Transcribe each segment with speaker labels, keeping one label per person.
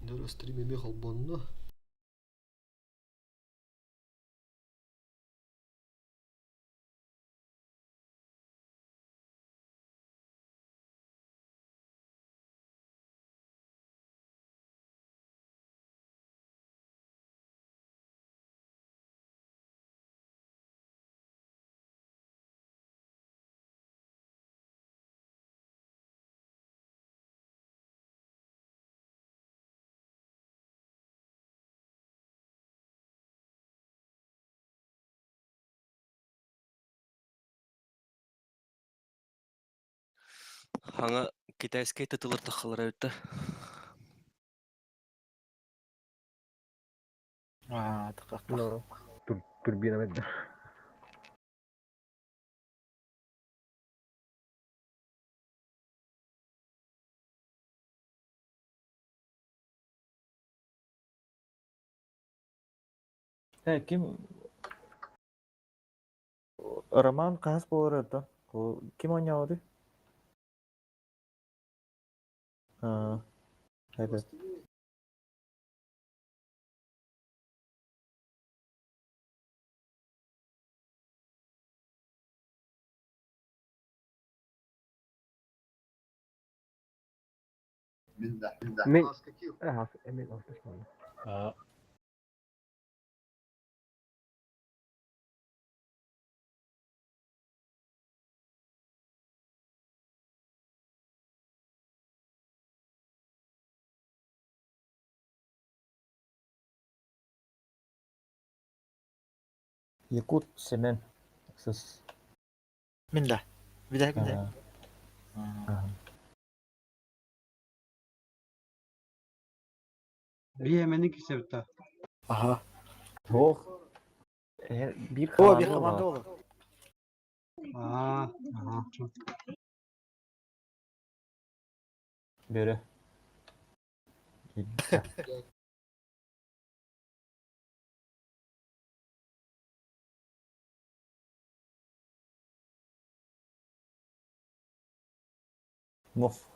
Speaker 1: Дөрөс стримеме холбонно.
Speaker 2: Хаңа китайскай тытылыр тахалар өтті.
Speaker 3: No, turbina medda.
Speaker 4: Kim Roman kas bolurdu. O kim oynuyordu? Ha, evet.
Speaker 3: Min Emil Osman.
Speaker 4: Yakut semen. Sus.
Speaker 5: من ده بداية
Speaker 4: Ha.
Speaker 6: Yemen'i kesevta.
Speaker 5: Aha.
Speaker 4: Yok. Bir
Speaker 5: هو bir
Speaker 4: kalandı
Speaker 5: komanda
Speaker 4: var.
Speaker 5: olur.
Speaker 6: Aha.
Speaker 4: Böyle. Muf.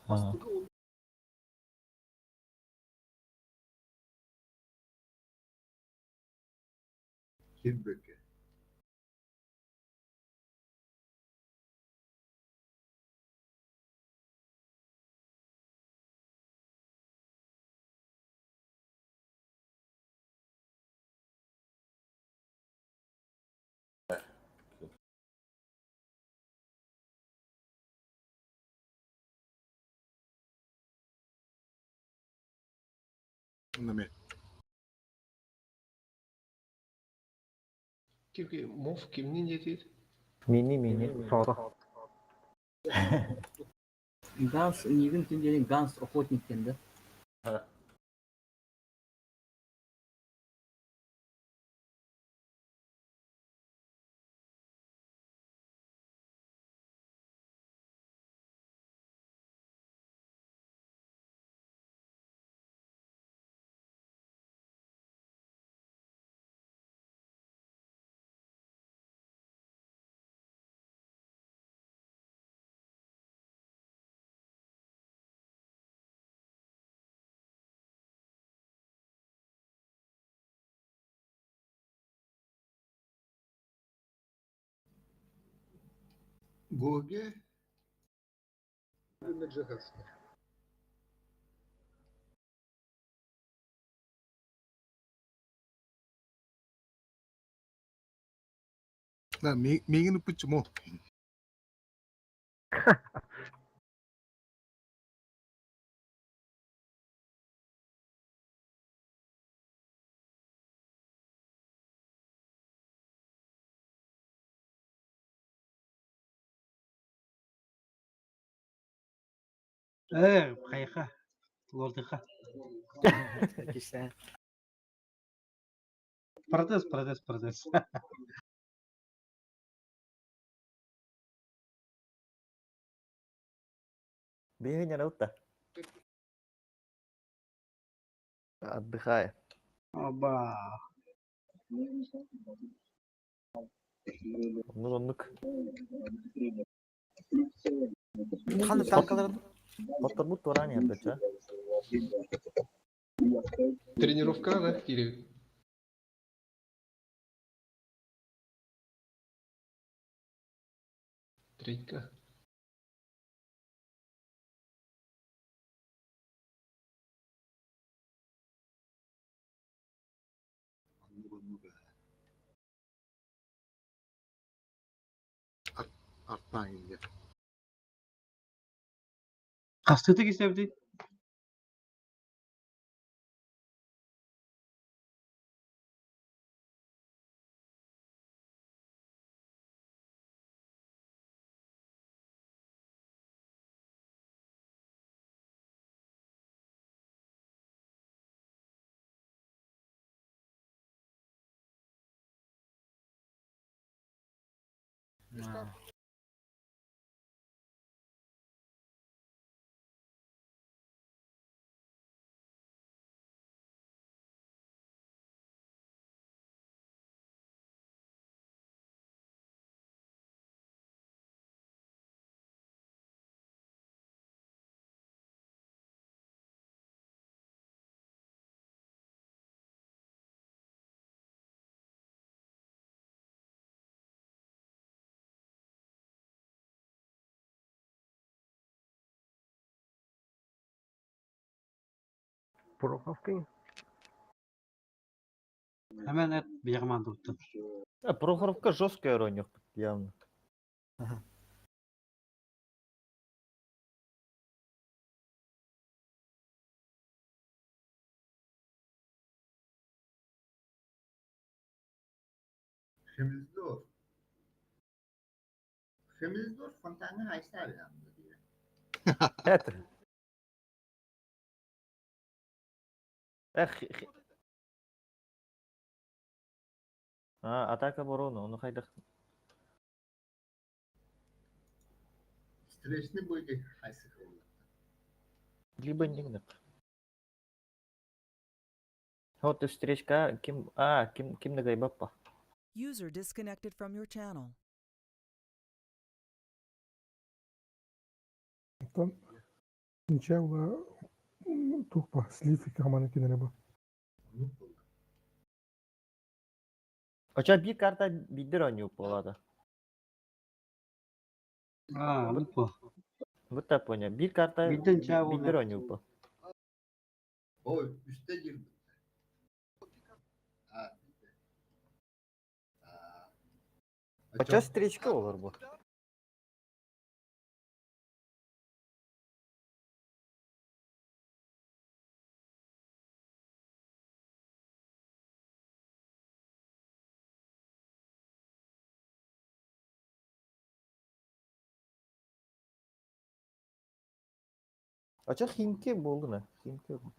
Speaker 4: Ha.
Speaker 1: Mof kimnin yedi?
Speaker 4: Mini.
Speaker 3: Sağda.
Speaker 7: Ганс, негізін түндерін Ганс охотниктенді.
Speaker 1: Гоге? Джахарский.
Speaker 8: 右のプッチも
Speaker 6: Kayka. Lordika.
Speaker 5: Kişisel.
Speaker 6: Протез.
Speaker 4: Бегай не раута.
Speaker 3: Отдыхает.
Speaker 6: Оба.
Speaker 4: Оннук.
Speaker 5: Қандай танкаларды?
Speaker 4: Поттор бут туран янда, ча.
Speaker 1: Тренировка, да, Кирилл? Тренька.
Speaker 6: Кастыты кисебди.
Speaker 3: Пороховский.
Speaker 6: Hemen et bir yaman tuttu.
Speaker 4: Прохоровка жесткая ронёк, явно.
Speaker 8: Хемилдор. Хемилдор фонтаны хайстар yanında diye.
Speaker 4: Это. Эх. Атака оборона, onu хайдах.
Speaker 8: Stresli böyle haysı kıldı.
Speaker 4: Либо не. Вот и встречка, Ким Нагайбаппа.
Speaker 9: User disconnected from your channel.
Speaker 10: Então, Inşallah tukpa slif kamana kinere.
Speaker 4: Оча bir карта бидер oynuyor bu arada.
Speaker 6: Aa, unutma.
Speaker 4: Вот так понял. Bir karta
Speaker 6: Birden çağ
Speaker 4: бидер
Speaker 6: oluyor.
Speaker 4: oynuyor bu.
Speaker 8: Oy üste girdi. Ha. Ha.
Speaker 4: Оча встречка olur bu. Оча Химки болды ne? Химки bu.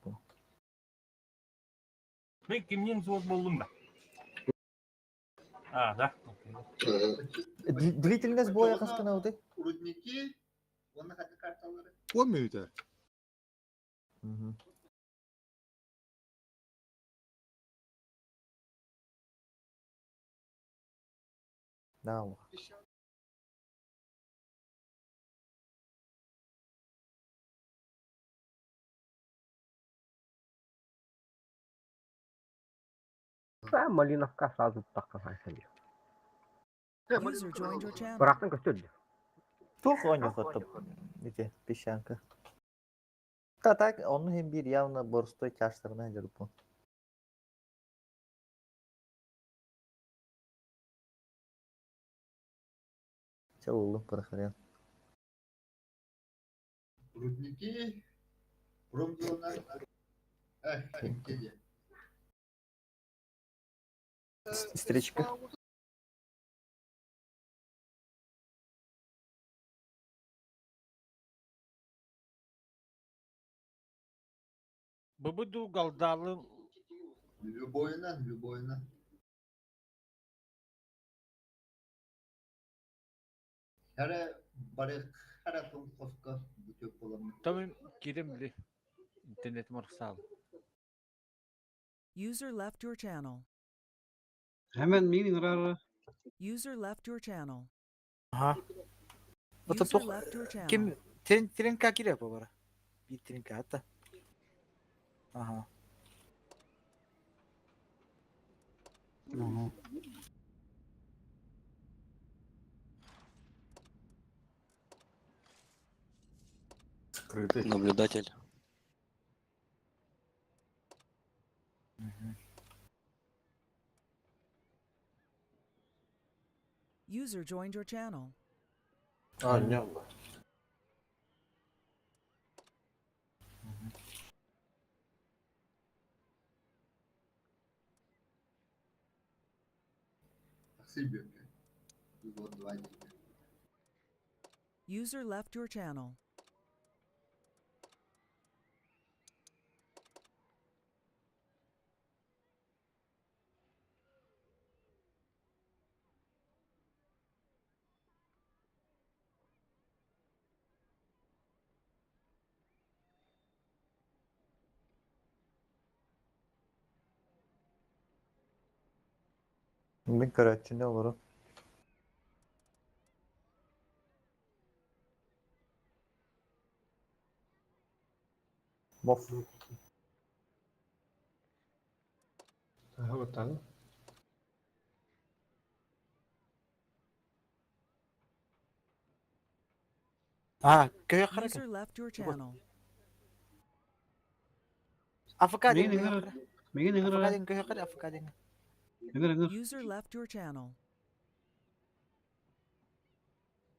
Speaker 11: Ben kimden zor buldum da. Да.
Speaker 4: Длительность боя kaskına oldu?
Speaker 8: Rudniki onun hadi kartaları.
Speaker 1: Помню это.
Speaker 4: Да.
Speaker 3: Малиновка сразу takkan haysan.
Speaker 9: User joined your channel.
Speaker 3: Bıraktın götürdü.
Speaker 4: Çok oynuyor hatta. Nece Pişanka. Tak onun hem bir явно борстой чаштарына жүрүп bu. Çavullu Прохорян.
Speaker 8: Rudniki Pромдионlar. Kimkeli.
Speaker 4: Встречка.
Speaker 11: Бабуду галдалы
Speaker 8: Любойна. Her barık her ton koska bütün polamı.
Speaker 11: Tamam girem bile. İnternet markasal.
Speaker 9: User left your channel.
Speaker 6: Hemen meeting rara.
Speaker 9: User left your channel.
Speaker 5: Aha.
Speaker 9: User
Speaker 5: Ototok
Speaker 9: left your channel.
Speaker 5: kim trinka giriyor bu bara. Bir trinka hatta. Aha.
Speaker 6: Ага.
Speaker 3: Скрытый.
Speaker 2: Наблюдатель.
Speaker 9: User joined your channel.
Speaker 3: Anya.
Speaker 8: Себе. Вот 2 дня.
Speaker 9: User left your channel.
Speaker 4: Bin karatçı ne olur o? Mof.
Speaker 1: Вот так.
Speaker 5: Aha, köye kara.
Speaker 9: User left your channel.
Speaker 5: Afakadin
Speaker 6: Meeting
Speaker 5: köye
Speaker 6: rara.
Speaker 5: kara.
Speaker 6: Meeting rara.
Speaker 5: Afakadin köye kara, afakadin.
Speaker 6: Neger.
Speaker 9: User left your channel.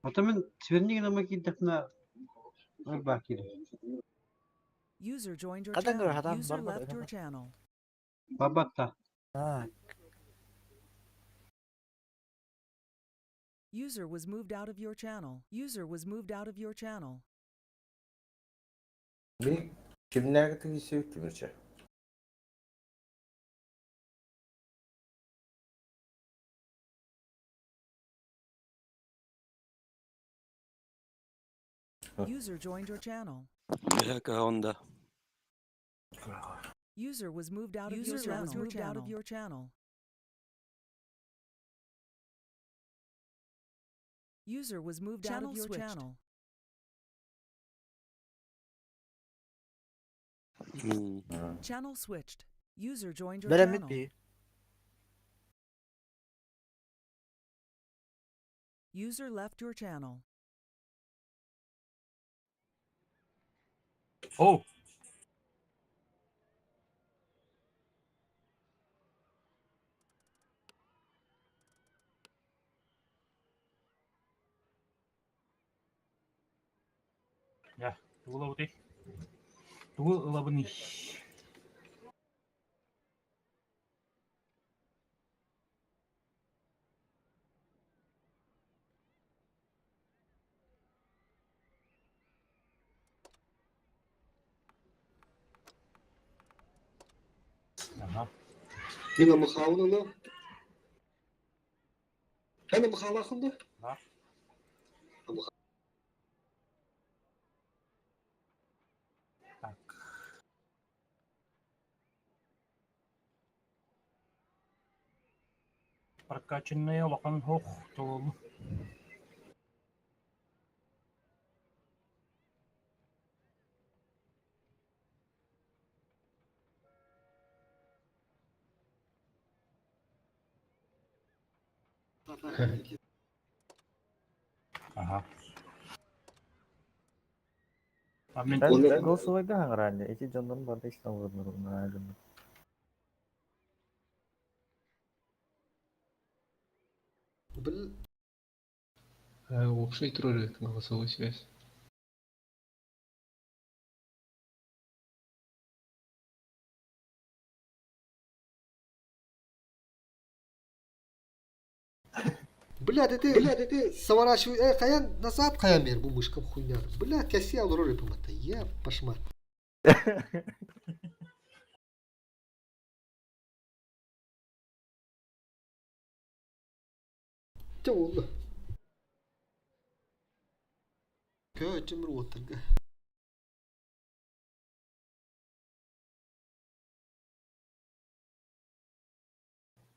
Speaker 6: Atamen svernigen ama gidakna. Bakire.
Speaker 9: User joined your
Speaker 5: Kadang
Speaker 9: channel.
Speaker 5: adam
Speaker 9: User
Speaker 5: var
Speaker 9: left
Speaker 5: mı?
Speaker 9: your channel.
Speaker 6: Babatta.
Speaker 5: Ha,
Speaker 9: User was moved out of your channel. User was moved out of your channel.
Speaker 3: Bir kimler tigisi yükümürçe.
Speaker 9: User joined your channel.
Speaker 2: Heka onda.
Speaker 9: User was moved out of your channel. Was moved out of your channel. User was moved out of your channel. Channel switched. User joined your
Speaker 5: veremit
Speaker 9: channel.
Speaker 5: bir.
Speaker 9: User left your channel.
Speaker 11: Oh. Ya, tunggu lah, Tunggu lah benih. Aha.
Speaker 1: Yine mıhavlı. Hani mıhavlı akıllı?
Speaker 11: Ha? Так. Прокачанные лохан хох толы. Ага. Amin.
Speaker 4: Ben Gosuva'yı da hangi ranca? İki canlarım vardı İstanbul'da bunlar.
Speaker 1: Блин. Оқшай тұрар еді голосовой связь. Блядь, это сворачивай, Каян назад, Каян мер, bu мышка хуйня. Блядь, я сел роль помата, я пошмат. Ne oldu? Kötümür oturdu.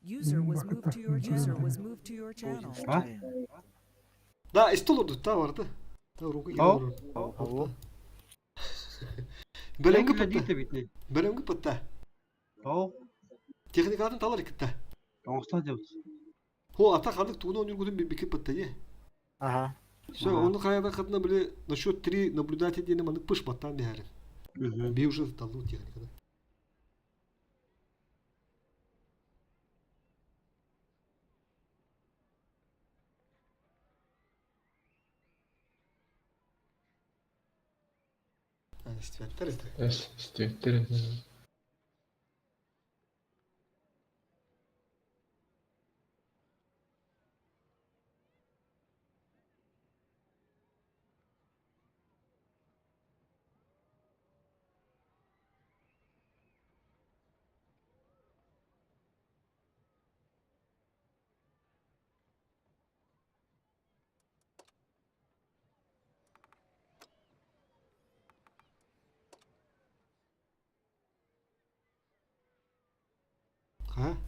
Speaker 9: User was
Speaker 10: Bakın
Speaker 9: moved to your
Speaker 10: takım
Speaker 9: user
Speaker 10: çözüm.
Speaker 9: was moved to your channel.
Speaker 6: Ha?
Speaker 1: Da işte olurdu da vardı. Da ruku gibi
Speaker 6: Al.
Speaker 1: olur.
Speaker 4: Al.
Speaker 1: Bölüm
Speaker 6: Belki de
Speaker 1: gıpıtta.
Speaker 6: değil de bitne.
Speaker 1: Bölüm gıpıtta.
Speaker 6: Al.
Speaker 1: Teknik adın talar ikitte.
Speaker 6: Ağustos diyoruz.
Speaker 1: Ho ata kaldık tuğunu onun gudun bir pıtta ye.
Speaker 5: Ага.
Speaker 1: Все, он каяда kadına böyle насчет 3 наблюдатель diye manık pış battan değerli. Bir уже талу техникada.
Speaker 8: Естественно.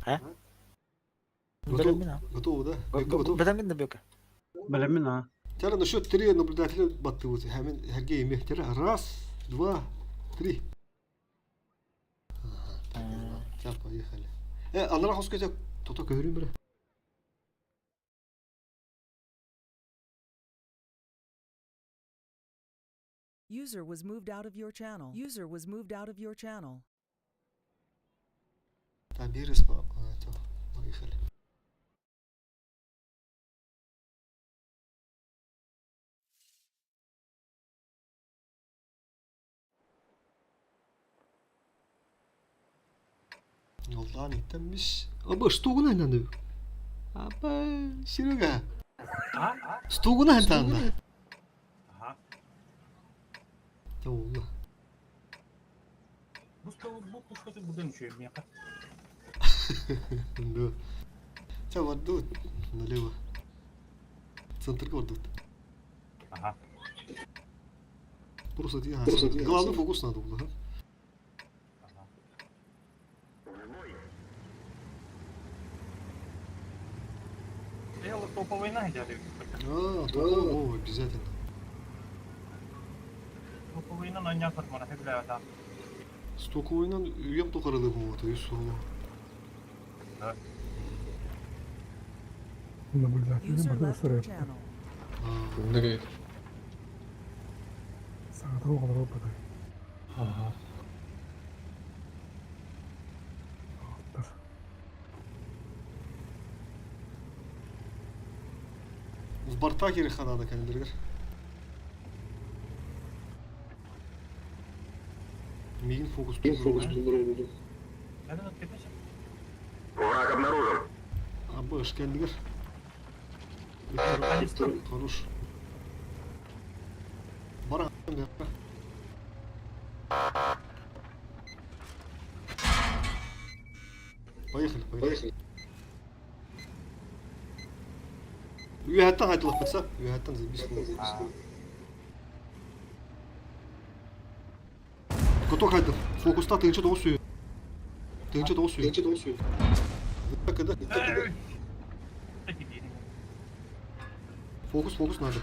Speaker 1: Ha?
Speaker 5: Белем мен.
Speaker 1: Готово, да? Бекка готов.
Speaker 5: Белем мен бека.
Speaker 6: Bilemin ha.
Speaker 1: Тяра насчет 3 наблюдателя батты вот. Hemen her game тяра. Раз, два, три. Все, поехали. Анара хоскача то көрүм бир.
Speaker 9: User was moved out of your channel. User was moved out of your channel.
Speaker 1: Там bir спа. То, поехали. Yoldan gitmiş. Ama stoğuna inandı. Ama şiruga.
Speaker 11: А?
Speaker 1: Stoğuna inandı.
Speaker 11: Ага.
Speaker 1: Tamam.
Speaker 11: Bu kuşkatı buradan uçuyor bir yaka.
Speaker 1: Да. Сейчас вот тут налево. Центр вот тут.
Speaker 11: Ага.
Speaker 1: Просто главный фокус надо было.
Speaker 11: Ага. Я вот топовый найдер.
Speaker 1: О, обязательно.
Speaker 11: Топовый на нanyakar mı? Hep bile
Speaker 1: Столько ойнан үйем тоқарады болот, үй соло.
Speaker 11: Да.
Speaker 10: Наблюдатели
Speaker 9: User
Speaker 10: bakın
Speaker 9: left your
Speaker 10: ısrar
Speaker 9: channel.
Speaker 8: Nereye?
Speaker 10: Sağda o kadar ortada.
Speaker 8: Ага.
Speaker 10: Dur.
Speaker 1: С борта керек надо кәлендергер. Мигин фокус bulur.
Speaker 11: Nereden tepesi?
Speaker 1: Абыш кәлендергер. Хорош. Бар бияққа. Поехали. Үй хаттан айтылып кетсе, үй хаттан забис болды. Готов хайдым. Фокуста тыгынчы тоғыз сүйі. Тыгынчы тоғыз сүйі. Кыды.
Speaker 11: Peki diyelim.
Speaker 1: Фокус надо.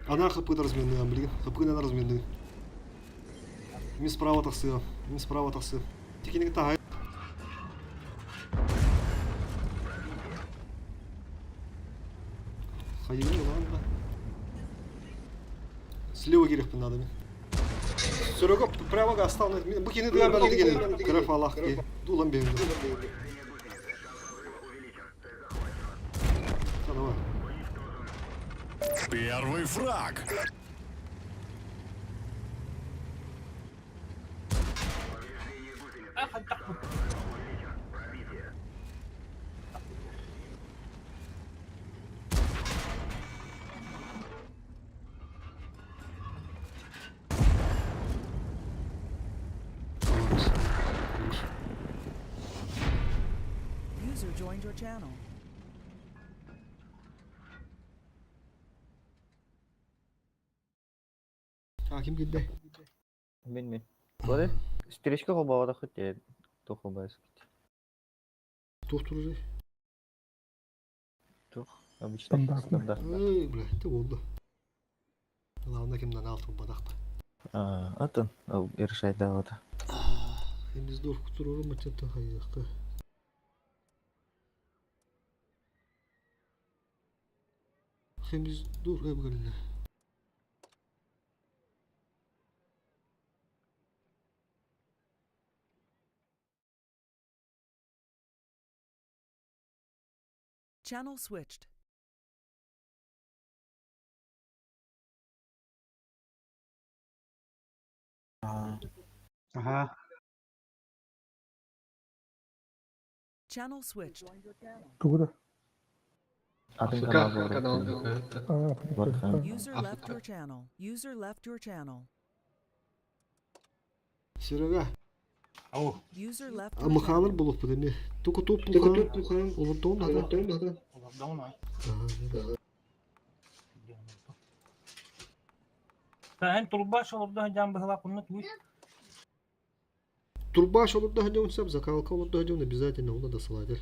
Speaker 1: Она хпыда разменная, блин. Хпыда она разменная. Мен справа тақсы. Текенек тағай. Хайын ладно. Слева керек надо мен. Сөрөгө правага остал. Быкины дыгаманы дегені. Кіріп алақ ке. Дулам беймді. Давай.
Speaker 12: Первый фраг.
Speaker 9: User joined your channel.
Speaker 1: Hakim gitti.
Speaker 4: Мен. Böyle stirişke kobağda kıt ya. Tokobağız.
Speaker 1: Tuhturur.
Speaker 4: Обычно
Speaker 10: Стандартный.
Speaker 4: стандартно.
Speaker 1: Ey, блядь, oldu. Главное, kimden altın badakta.
Speaker 4: Атын, ол решать давады.
Speaker 1: Henüz dur kutururum açıkta hayıkta. Henüz dur evgaline.
Speaker 9: Channel switched.
Speaker 6: Aha.
Speaker 9: Channel switched.
Speaker 10: Тугда.
Speaker 4: Атын
Speaker 8: Afrika
Speaker 4: канал
Speaker 8: kanal
Speaker 4: doğru.
Speaker 8: hayatta.
Speaker 4: Бархан.
Speaker 9: User
Speaker 8: Afrika.
Speaker 9: left your channel. User left your channel.
Speaker 1: Sırada.
Speaker 11: Ау,
Speaker 9: User left your
Speaker 1: Ama
Speaker 9: channel.
Speaker 1: kanır bulup bu demi. Tuku top bu kan. Olur da olmadı.
Speaker 11: олардан ма? Sen турбаш оларда жан быгыла куннут буй.
Speaker 1: Турбаш olur da hadi unsam zakalka olur da hadi onu обязательно ona da sıladır.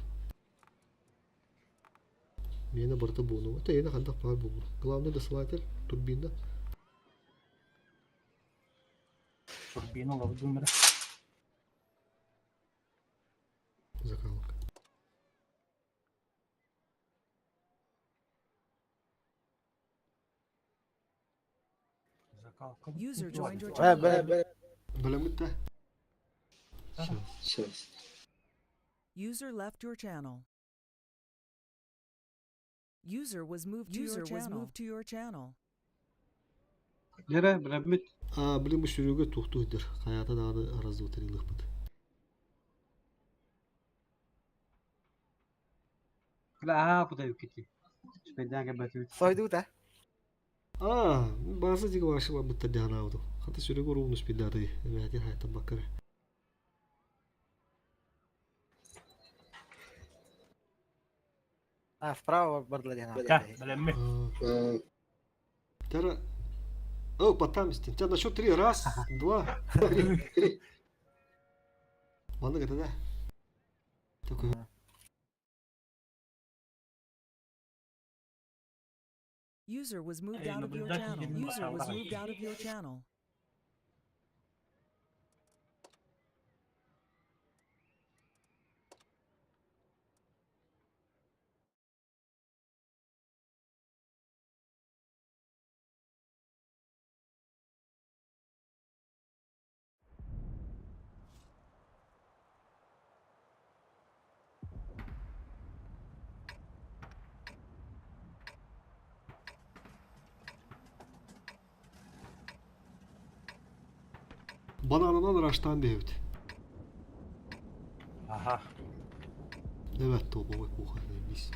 Speaker 1: Mene barta bunu. Это yine kandak var bu. Главное da sıladır. Turbinda.
Speaker 11: Турбину олар думара.
Speaker 1: Zakalka.
Speaker 11: Закалка.
Speaker 9: User joined your
Speaker 4: He
Speaker 9: channel.
Speaker 1: Böyle mi de?
Speaker 9: User left your channel. User was moved to your channel.
Speaker 6: Nere? Bilemit.
Speaker 1: Aa, bilim bu sürüge tuhtuğudur. Hayata daha da arazı oturuyorduk bu da.
Speaker 6: La bu da yok ki. Sepeden gebetiyor.
Speaker 5: Soyduuta.
Speaker 1: Aa, bazı jiga başı var bu tadyan avdu. Hatta sürüge ruğunuz billahi. Evet, hayata bakar.
Speaker 5: Вправо бардладяна.
Speaker 11: Ка, билемми.
Speaker 1: Тера. О, потамисти. Тебя на счет 3. Раз, два, три. Ладно, это да. Такой.
Speaker 9: User was moved
Speaker 11: Hey,
Speaker 9: out of your
Speaker 11: nabuldad
Speaker 9: channel.
Speaker 11: yun yung
Speaker 9: User was
Speaker 11: bata.
Speaker 9: moved out of your channel.
Speaker 1: Bana anadan raştan bir evdi.
Speaker 11: Aha.
Speaker 1: Evet, topu bak bu kadar biz.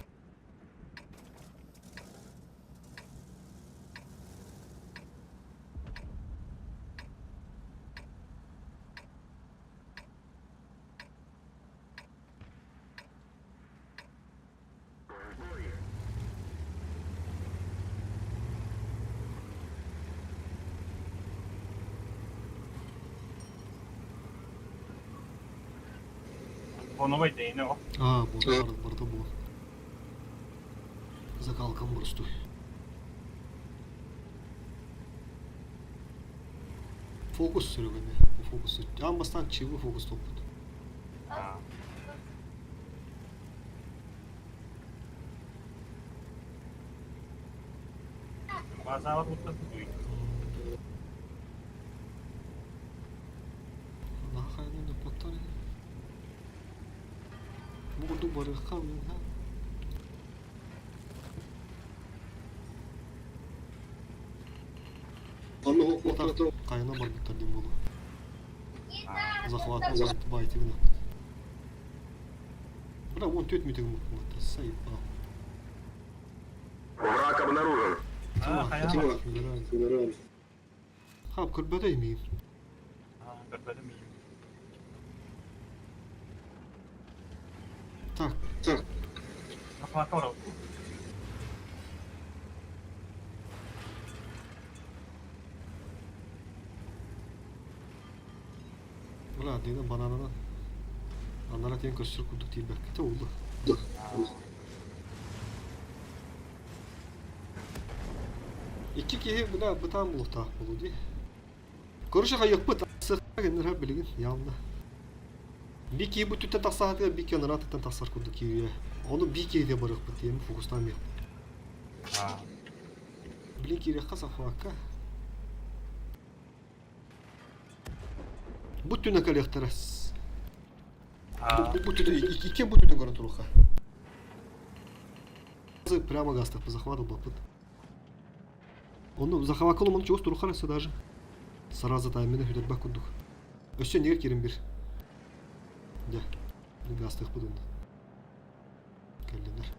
Speaker 11: Onu bay deyine o.
Speaker 1: Aa, burada bu. Zakalkan burası. Fokus sürüyor beni. Bu fokusu. Ambastan çivi fokus topu.
Speaker 11: Bazı mutlaka duy.
Speaker 1: Allah hayırlı ne patlar ya. Bu kutu barı kalmıyor ha. Отак кайна бар бит тадим булу. Захват байты гына. Бра 14 метр мыкматы сайып.
Speaker 3: Враг обнаружен.
Speaker 11: Хаяма.
Speaker 1: Хап кырбадай мiyim?
Speaker 11: Görmedim iyi.
Speaker 1: Так,
Speaker 11: Kapı var.
Speaker 1: bra deydi bananana. Анара тен көсүр курдук тийбек. Те улду. Икки киһи бuna бытаан булуктаах болу ди. Көрүшө хайыкпыт сыхагенер билигин явна. Би кии бу түттен тасаатыга би ки анара түттен тасар курдук киие. Onu bir kere bırakıp diyeyim fokustan yok. Bilin kere kasa fakka. Bu tüne kalekteres. Bu tüne iki bu tüne гарантуруха. Прямо гаста по захвату бапыт. Onu захавакылы мон чоос турухарасы даже. Сразу таймені хүдербак курдук. Өссе неге керим бир. Да. Гастых будунда. Келдилер.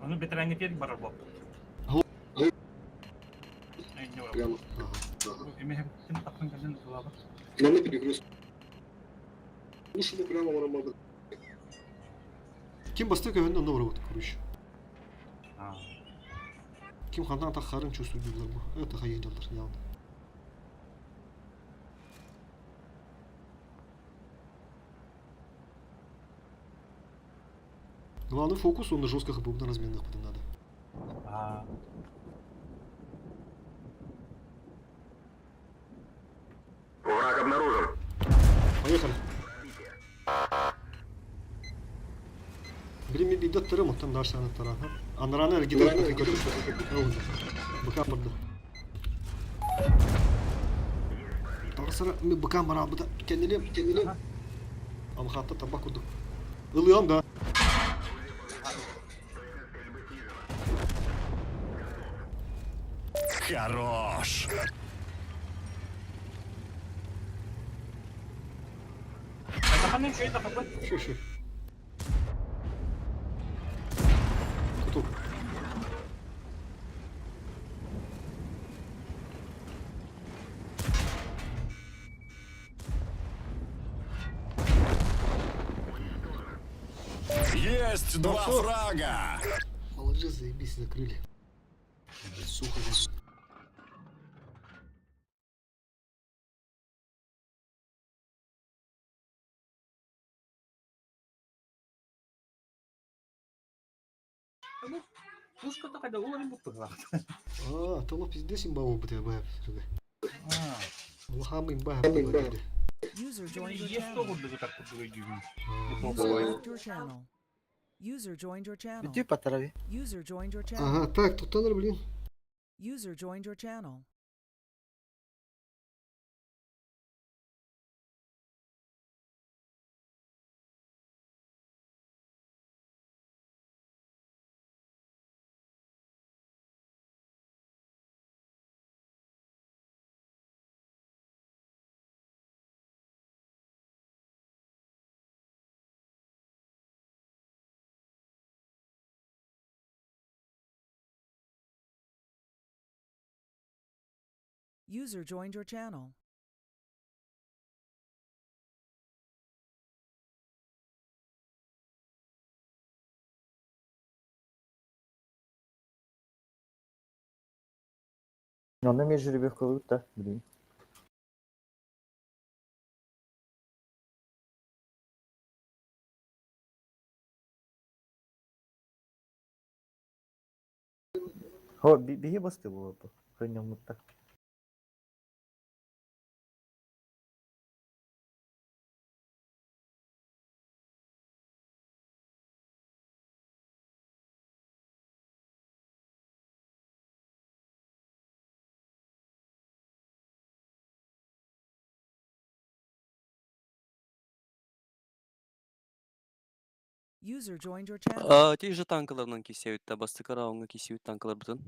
Speaker 11: Onu bitiren getirdin barı bu. Ne var?
Speaker 1: Прямо.
Speaker 11: Emeğe bütün takım gelin dolabı.
Speaker 1: Нам не перегруз. Лучше бы прямо он мог. Ким бастык өйүндө ондо барабыт көрүш. Ким хандан тахарын чувствуйдулар бу. Это хайын жалдар явно. Главный фокус, он на жестких и на разменных потом надо.
Speaker 3: Враг обнаружен.
Speaker 1: Поехали. Время бедет тырым, оттан дальше аны тарахан. Анраны әргедер көріп. Быка бұрды. Тағысыра, мен быка мара бұда. Кенелем. Амхатта табак ұдық. Илыям да.
Speaker 3: Хорош.
Speaker 11: Takımın şeyi takımı.
Speaker 1: Şu. Kutu.
Speaker 3: Есть два
Speaker 1: Хорошо.
Speaker 3: фрага.
Speaker 1: Молодец, заебись, закрыли. Сухо здесь.
Speaker 11: Пушка такая, да уловим будто.
Speaker 1: Тало пиздец имбау бытая бая. Лохам имбая.
Speaker 9: User joined your
Speaker 11: Есть
Speaker 9: channel.
Speaker 11: того даже как тут выйдем.
Speaker 9: User left your channel. User joined your channel.
Speaker 5: Bütün pataravi.
Speaker 9: User joined your channel.
Speaker 1: Ага, так, тут надо, блин.
Speaker 9: User joined your channel. User joined your channel.
Speaker 4: Onda mecburi bir koyup da bileyim. Ho, bir bastı bu. Kanyamlıkta.
Speaker 9: User joined your channel.
Speaker 2: Тей же танкаларынан кесеуіт та, басты қарауыңа кесеуіт танкалар бұтын.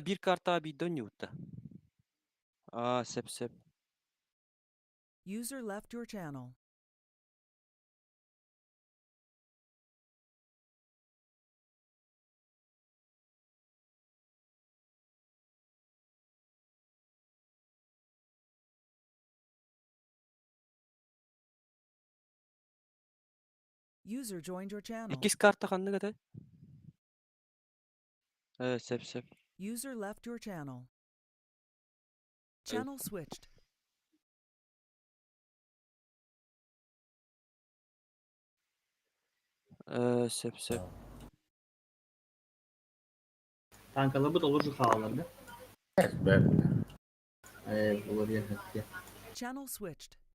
Speaker 2: Bir karta bir dönüyordu. Sep.
Speaker 9: User left your channel. User joined your channel.
Speaker 2: İkiz karta kandı gata. Evet sep.
Speaker 9: User left your channel. Channel switched.
Speaker 2: Sep.
Speaker 7: Tankalı bu dolu şu havalarda. Olur ya.
Speaker 9: Channel switched.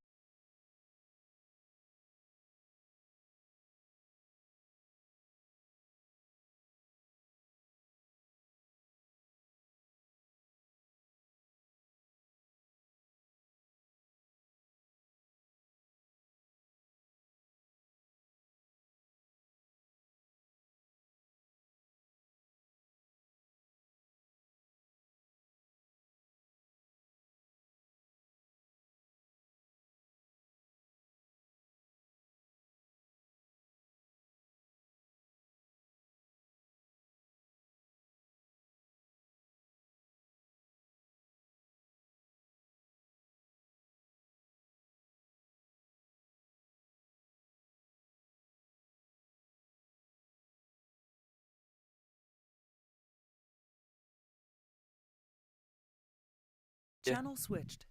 Speaker 2: Yeah.
Speaker 9: Channel switched.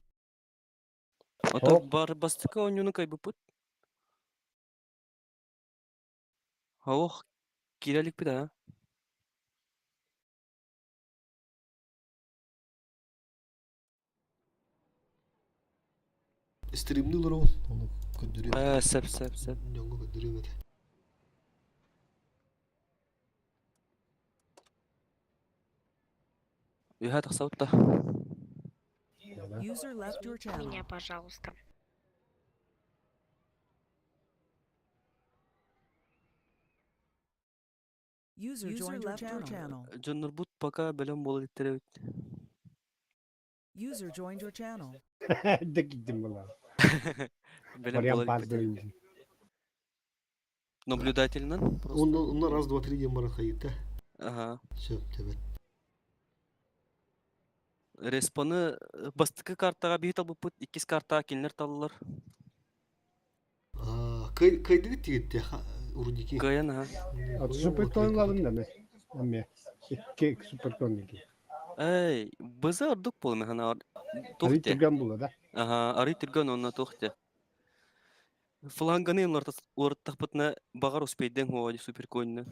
Speaker 2: Ota bar bastıka oyununu kaybıpıt. Havuk kirelik bir daha.
Speaker 1: Stream'diler onu. Onu gönderiyorum.
Speaker 2: Sep.
Speaker 1: Jongo gönderiyorum hadi.
Speaker 2: Ühe taksavut da.
Speaker 9: User left your channel.
Speaker 12: Меня, пожалуйста.
Speaker 9: User joined your channel.
Speaker 2: Jonnur but baka bölüm bolu dittere.
Speaker 9: User joined your channel.
Speaker 10: De gittim bula.
Speaker 2: Bölüm
Speaker 10: Вариант
Speaker 2: bolu
Speaker 10: fazla
Speaker 2: dittere.
Speaker 10: oyuncu.
Speaker 2: Наблюдательнен.
Speaker 1: Onlar az 2-3 game var kayıtta.
Speaker 2: Aha.
Speaker 1: Söp evet.
Speaker 2: Respawn'ı bastıkı kartaga bir talıpıt, ikiz kartaga kinler talılar.
Speaker 1: Kaydı gitti. Urudiki.
Speaker 2: Gayan ha.
Speaker 10: От Супертон aldım da mı? Ama iki Superton değil.
Speaker 2: Ey, bize arduk bol mehana
Speaker 10: Ali
Speaker 2: tuhte.
Speaker 10: Türkan bula da.
Speaker 2: Aha, arı türgan onna tuhte. Flangаны orta pıtna bagar uspeyden ho super coin'ne.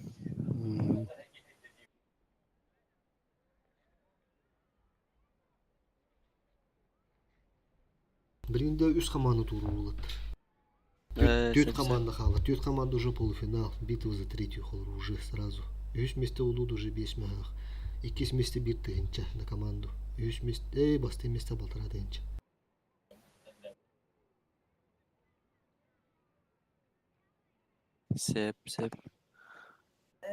Speaker 1: Birinde üst komanda turu olur. Тёт команда хала. Тёт команда уже полуфинал. Битва за третью холру уже сразу. Үч месте улуд уже 5 мегах. 2 месте бир тыгынча на команду. 3 месте, басты месте полтора тыгынча.
Speaker 2: Sep.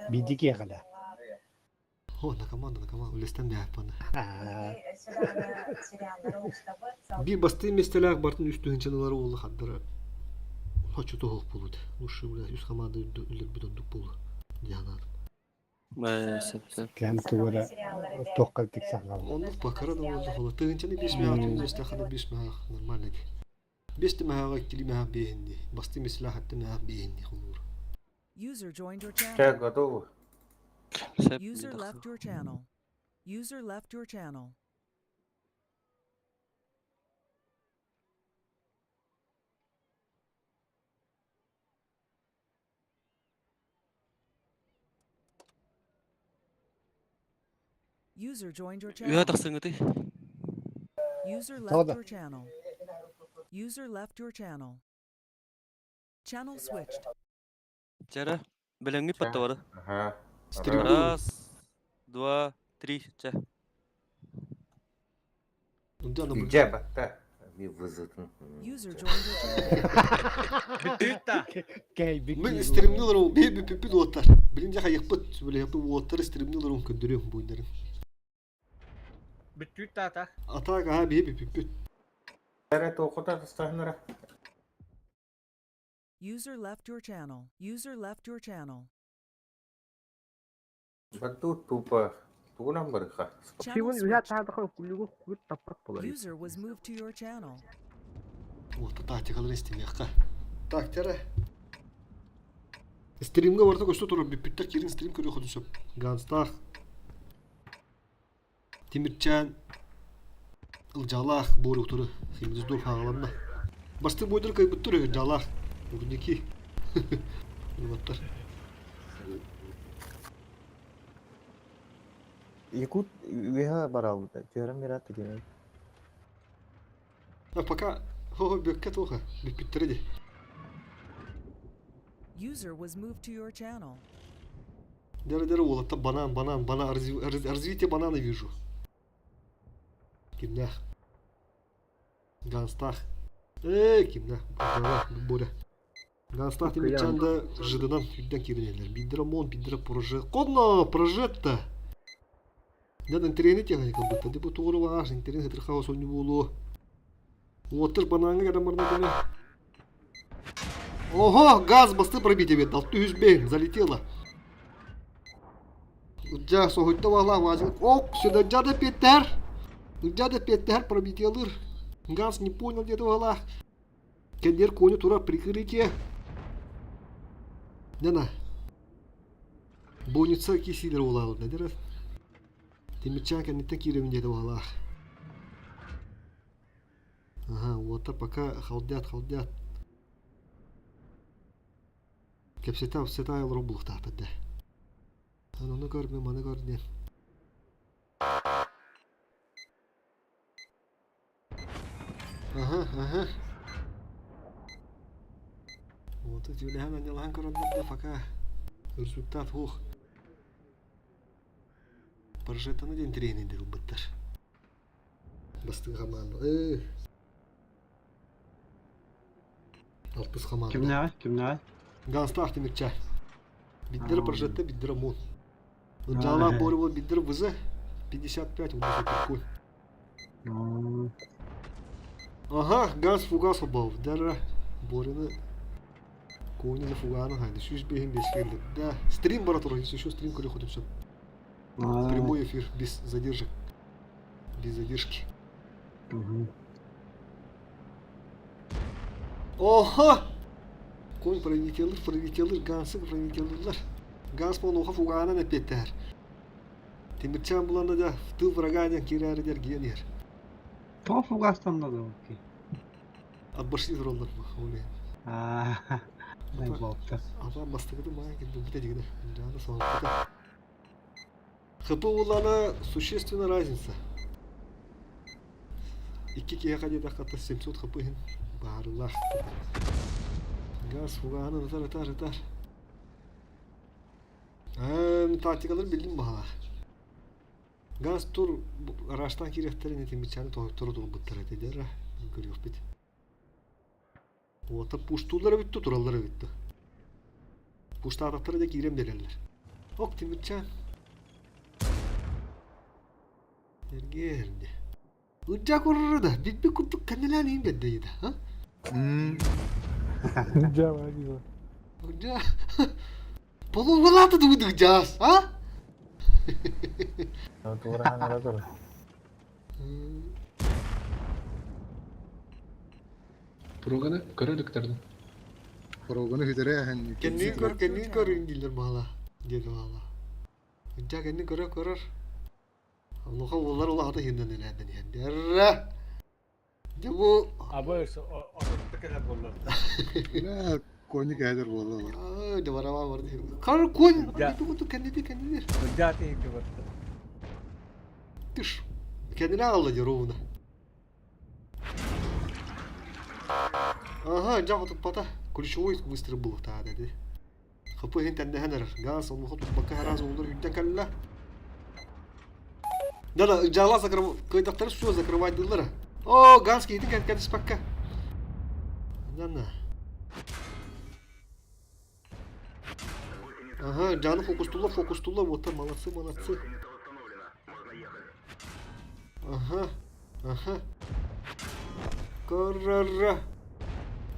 Speaker 10: Bidiki yakala.
Speaker 1: О, на команду. Үлестен бе апаны. Bir basты местелер бартын үч тыгынчалары болду хаддара. Хочу того полуд. Лучше бля üst команда үлер бүтөндүк болду. Жанадым.
Speaker 2: Sep.
Speaker 10: Kem tuvara tokkal tik sakal.
Speaker 1: Ондук бакара да болду холо. Тыгынчаны 5 мегах түзөстө хана 5 мегах нормально ди. 5 мегага кили мегах бейинди. Басты местелер хатты мегах бейинди холур.
Speaker 9: User joined your channel.
Speaker 3: готовы.
Speaker 2: Sep.
Speaker 9: User left your channel. User left your channel. User joined your
Speaker 2: Ühe
Speaker 9: channel.
Speaker 2: taksıngıtı.
Speaker 9: User left
Speaker 10: Tamam.
Speaker 9: your channel. User left your channel. Channel switched.
Speaker 2: Çara. Belengi patta var.
Speaker 3: Ага.
Speaker 1: Stream'de
Speaker 2: Раз, два, три, çe.
Speaker 1: Онда ана
Speaker 3: Где бата? Bir vızıtın.
Speaker 9: User joined your channel.
Speaker 10: Kay big.
Speaker 1: Мен стримдилер ол бе пипи лоттар. Биринче хайыппыт, böyle yapıp лоттар стримдилер он көндөрөм bu oyunların.
Speaker 5: Bütün tata.
Speaker 1: Атак ha бе пипи.
Speaker 3: Evet okuda tutanlara.
Speaker 9: User left your channel. User left your channel.
Speaker 3: Batu tupa. Tu number ka.
Speaker 9: Channel switched. User was moved to your channel.
Speaker 1: Вот тактикалар истемек ка. Так, тере. Stream'e vardı koştu tur bir püttek yerin stream körüyor kodusum. Ganstar. Timircan. Jalak boru turu. Şimdi dur havalanma. Bastı boydur kayıp duruyor jalak. Buradaki. Bunlar.
Speaker 4: Якут üyeha baral. Diyorum bir attı diyor.
Speaker 1: Пока ho bökket oha. Bir pütteredi.
Speaker 9: User was moved to your channel.
Speaker 1: Дера улата банан, развитие банана вижу. Кимнах. Ганстах. Кимнах. Боря. Ганстах Тимирчан да жыдынан үйден киренелер. Биддера мон, биддера прожет. Конно, прожетта. Над интернет я как будто. Депо тугру ваш, интернет хатыр хаос он не було. Отыр бананга гадамарна деме. Ого, газ басты пробитие бет. Алты yüzбейн, залетело. Uca sohutta valla вазил. Ок, сюда джада Петер. Джада Петер пробителыр. Ганс не понял где-то вала. Кендер коню тура прикрытие. Нана. Больница кисилер вала. Надер. Тимирчан кеннеттен кирем где-то вала. Ага, вот пока халдят. Кепсета рублух тапет. Onu görmüyorum, onu gördüm. Aha. Вот эти Юлиана не ланка родная пока. Результат хух. Прожета на день тренинг дел быттар. Басты хаманду. Алтыс хаманду.
Speaker 6: Kimler?
Speaker 1: Ганстах Тимирчан. Биддер прожета, биддер мун. Джала Борова биддер вызы 55 у нас такой. Ага, газ фугас обал. Дара Борина кони на фугану хайди. Шуш бехим без филда. Да, стрим баратур, если еще стрим коли ходит все. Прямой эфир без задержек. Без задержки. Oha! Koyun previtelir, gansı previtelirler. Gans mı oha fugana ne peter. Timirçan bulanda da tığ vragadan kirar eder giyer.
Speaker 6: To Fugastan'da da okey.
Speaker 1: Atbaşı rollar mı? Öyle.
Speaker 6: Ne baktı.
Speaker 1: Ama bastıkıdı mı? Bu da digde. Canı soğukta. Хп улана существенная разница. Iki kiye kadar dakikada 700 хп hin. Bağırlar. Gaz fuganı atar. Taktikaları bildim mi ha? Gaz tur araçtan kirekleri ne Timirçan'ı turu dolu bıttır eder. Görüyor bit. O da puştuları bitti, turalları bitti. Puşta atatları da girem derler. Ok Timirçan. Geldi. Ucak orada da. Bir kutuk kendilerine in beddeydi. Ha? Ucak. Polo valata duydukacağız. Ha?
Speaker 4: Turan ada tur.
Speaker 8: Проганы көрөлүктөрдү.
Speaker 10: Проганы hüdere
Speaker 1: Kendini kör İngilizler mala. Dedi valla. Ucak kendini körür. Allah'a onlar ola hata hinden nelerden yani. Derre. De bu.
Speaker 11: Abi orada kadar bollar.
Speaker 10: Ne konik eder valla.
Speaker 1: De var ama var. Kar koyun.
Speaker 11: Ya.
Speaker 1: Bu kendini.
Speaker 11: Zaten iyi var.
Speaker 1: Düş. Kendine ağlayacak ruhuna. Ага, жак отуп пата. Ключевой быстро был тогда, да. Хапы хентен де хенер. Газ он хату пока раз улдар юддан калла. Да, жала закрыв, кайдактар все закрывать дылдыр. О, газ кейди кәдіс пакка. Да. Ага, жаны фокустула, вот молодцы. Ага.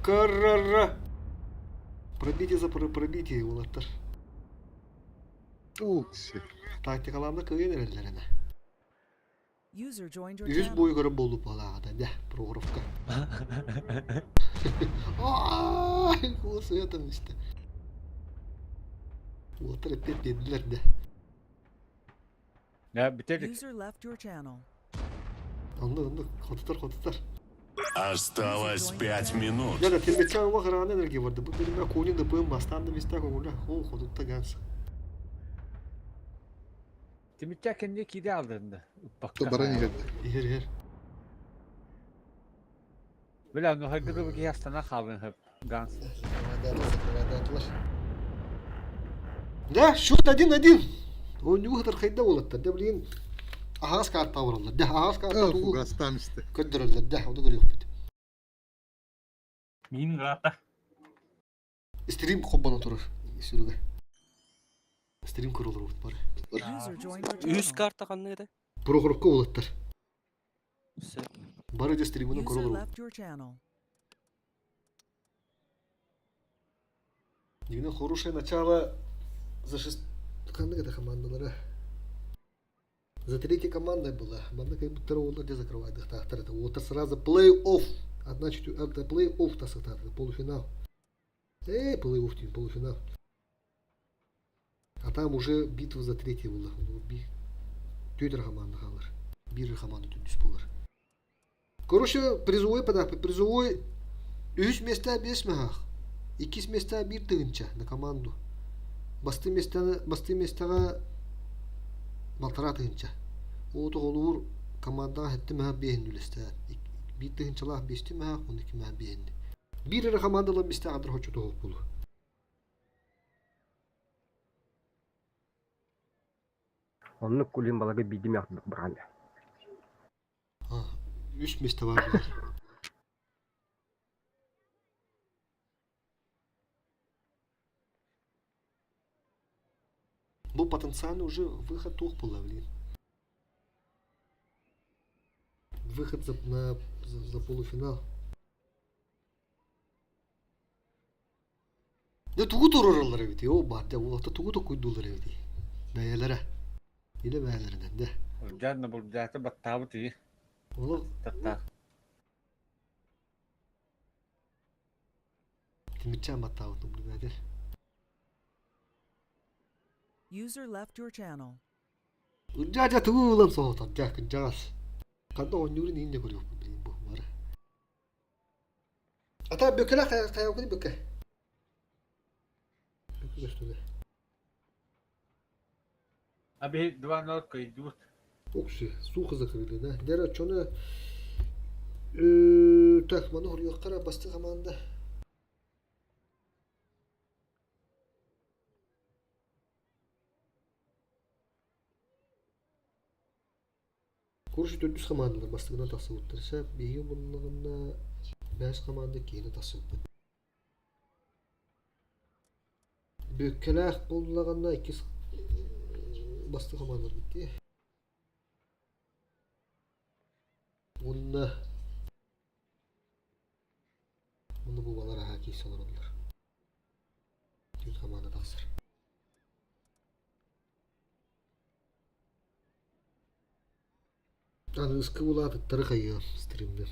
Speaker 1: Каррара. Пробитие за пробитие улаттар.
Speaker 10: Укси.
Speaker 1: Тактикаларында кыйын эрелерine.
Speaker 9: User joined your
Speaker 1: Yüz
Speaker 9: channel.
Speaker 1: boyu görüp bolup alada da прографка. Ай, кулсы это işte. Ulatır epey dediler de.
Speaker 11: Ya bitirdik.
Speaker 9: User left your channel.
Speaker 1: Anladım. Kotutar.
Speaker 9: Осталось 5
Speaker 2: минут.
Speaker 1: Ya da tilbeçen var rağmen enerji vardı. Bu benim ben koyun da bığım bastan da mistak olur. O kodutta gans.
Speaker 11: Timitçe kendi kidi aldırdı. Bakka.
Speaker 1: Yer.
Speaker 11: Böyle onu hakkında bir yastana kaldın hep. Gans.
Speaker 1: Da şu dedin. Oyunu kadar kayda olattı. Da bilin. Ahas kartta vuruldu. Da ahas kartta tuğu.
Speaker 10: Gastam işte.
Speaker 1: Köndürüldü. Da onu görüyor.
Speaker 2: Min rata.
Speaker 1: Stream kobbana durur. Sürüge. Stream kurulur bu bari.
Speaker 9: User joined your
Speaker 2: 100
Speaker 9: channel.
Speaker 2: karta kanlı de.
Speaker 1: Progrokka olattır.
Speaker 2: Se.
Speaker 1: Bari de stream'ini
Speaker 9: User
Speaker 1: kurulur.
Speaker 9: left your channel.
Speaker 1: Yine хорошее начало за это командалары. За третьей командой была. Банда как будто ровно где закрывает. Это вот сразу плей-офф. Одна это плей-офф, это полуфинал. Плей-офф, полуфинал. А там уже битва за третье была. Тютер команда халар. Бир команда тут диспулар. Короче, призовой подак, призовой 3 места без мехах. 2 места bir тыгынча на команду. Басты местага балтара тыгынча. Ото олур команда хетти меха бейин үлесте. Bir тыгынчалах бести меха, 12 меха бейин. Bir ere командалар бесте адыр хочу тоғып болу.
Speaker 6: Onu kulin balığı bildim yaptık bana.
Speaker 1: 3 места var. Был потенциально уже выход двух половин. Выход за полуфинал. Да тугу туруралар бит. О бар да улакта тугу да куйдулар бит. Бәяләре. Иле бәяләреннән дә.
Speaker 11: Canlı bu zaten battı diye.
Speaker 1: Улы
Speaker 11: Tatta.
Speaker 1: тимичән баттавы тумды бәдер.
Speaker 9: User left your channel.
Speaker 1: Уҗаҗа тугу улам соғыта. Җак җас. Канда ойнуры нинде көрөп билем бу бар. Ата бөкелә кая куды бөкә. Бөкә göstərdə.
Speaker 11: Abi duvarlar koydu.
Speaker 1: Окси, сухо закрыли, да? Дера чона так, мана хурьёккара басты команда. Көрүшү 400 командалар бастыгына тасы уттырса, беги буллагында 5 команда кейине тасы утты. Бөккеләк буллаганда 2 басты командалар битти. Onu bu balara haki sanırlar. Tüm zamanda taksır. Yani ıskı buladı tarıkayı streamde.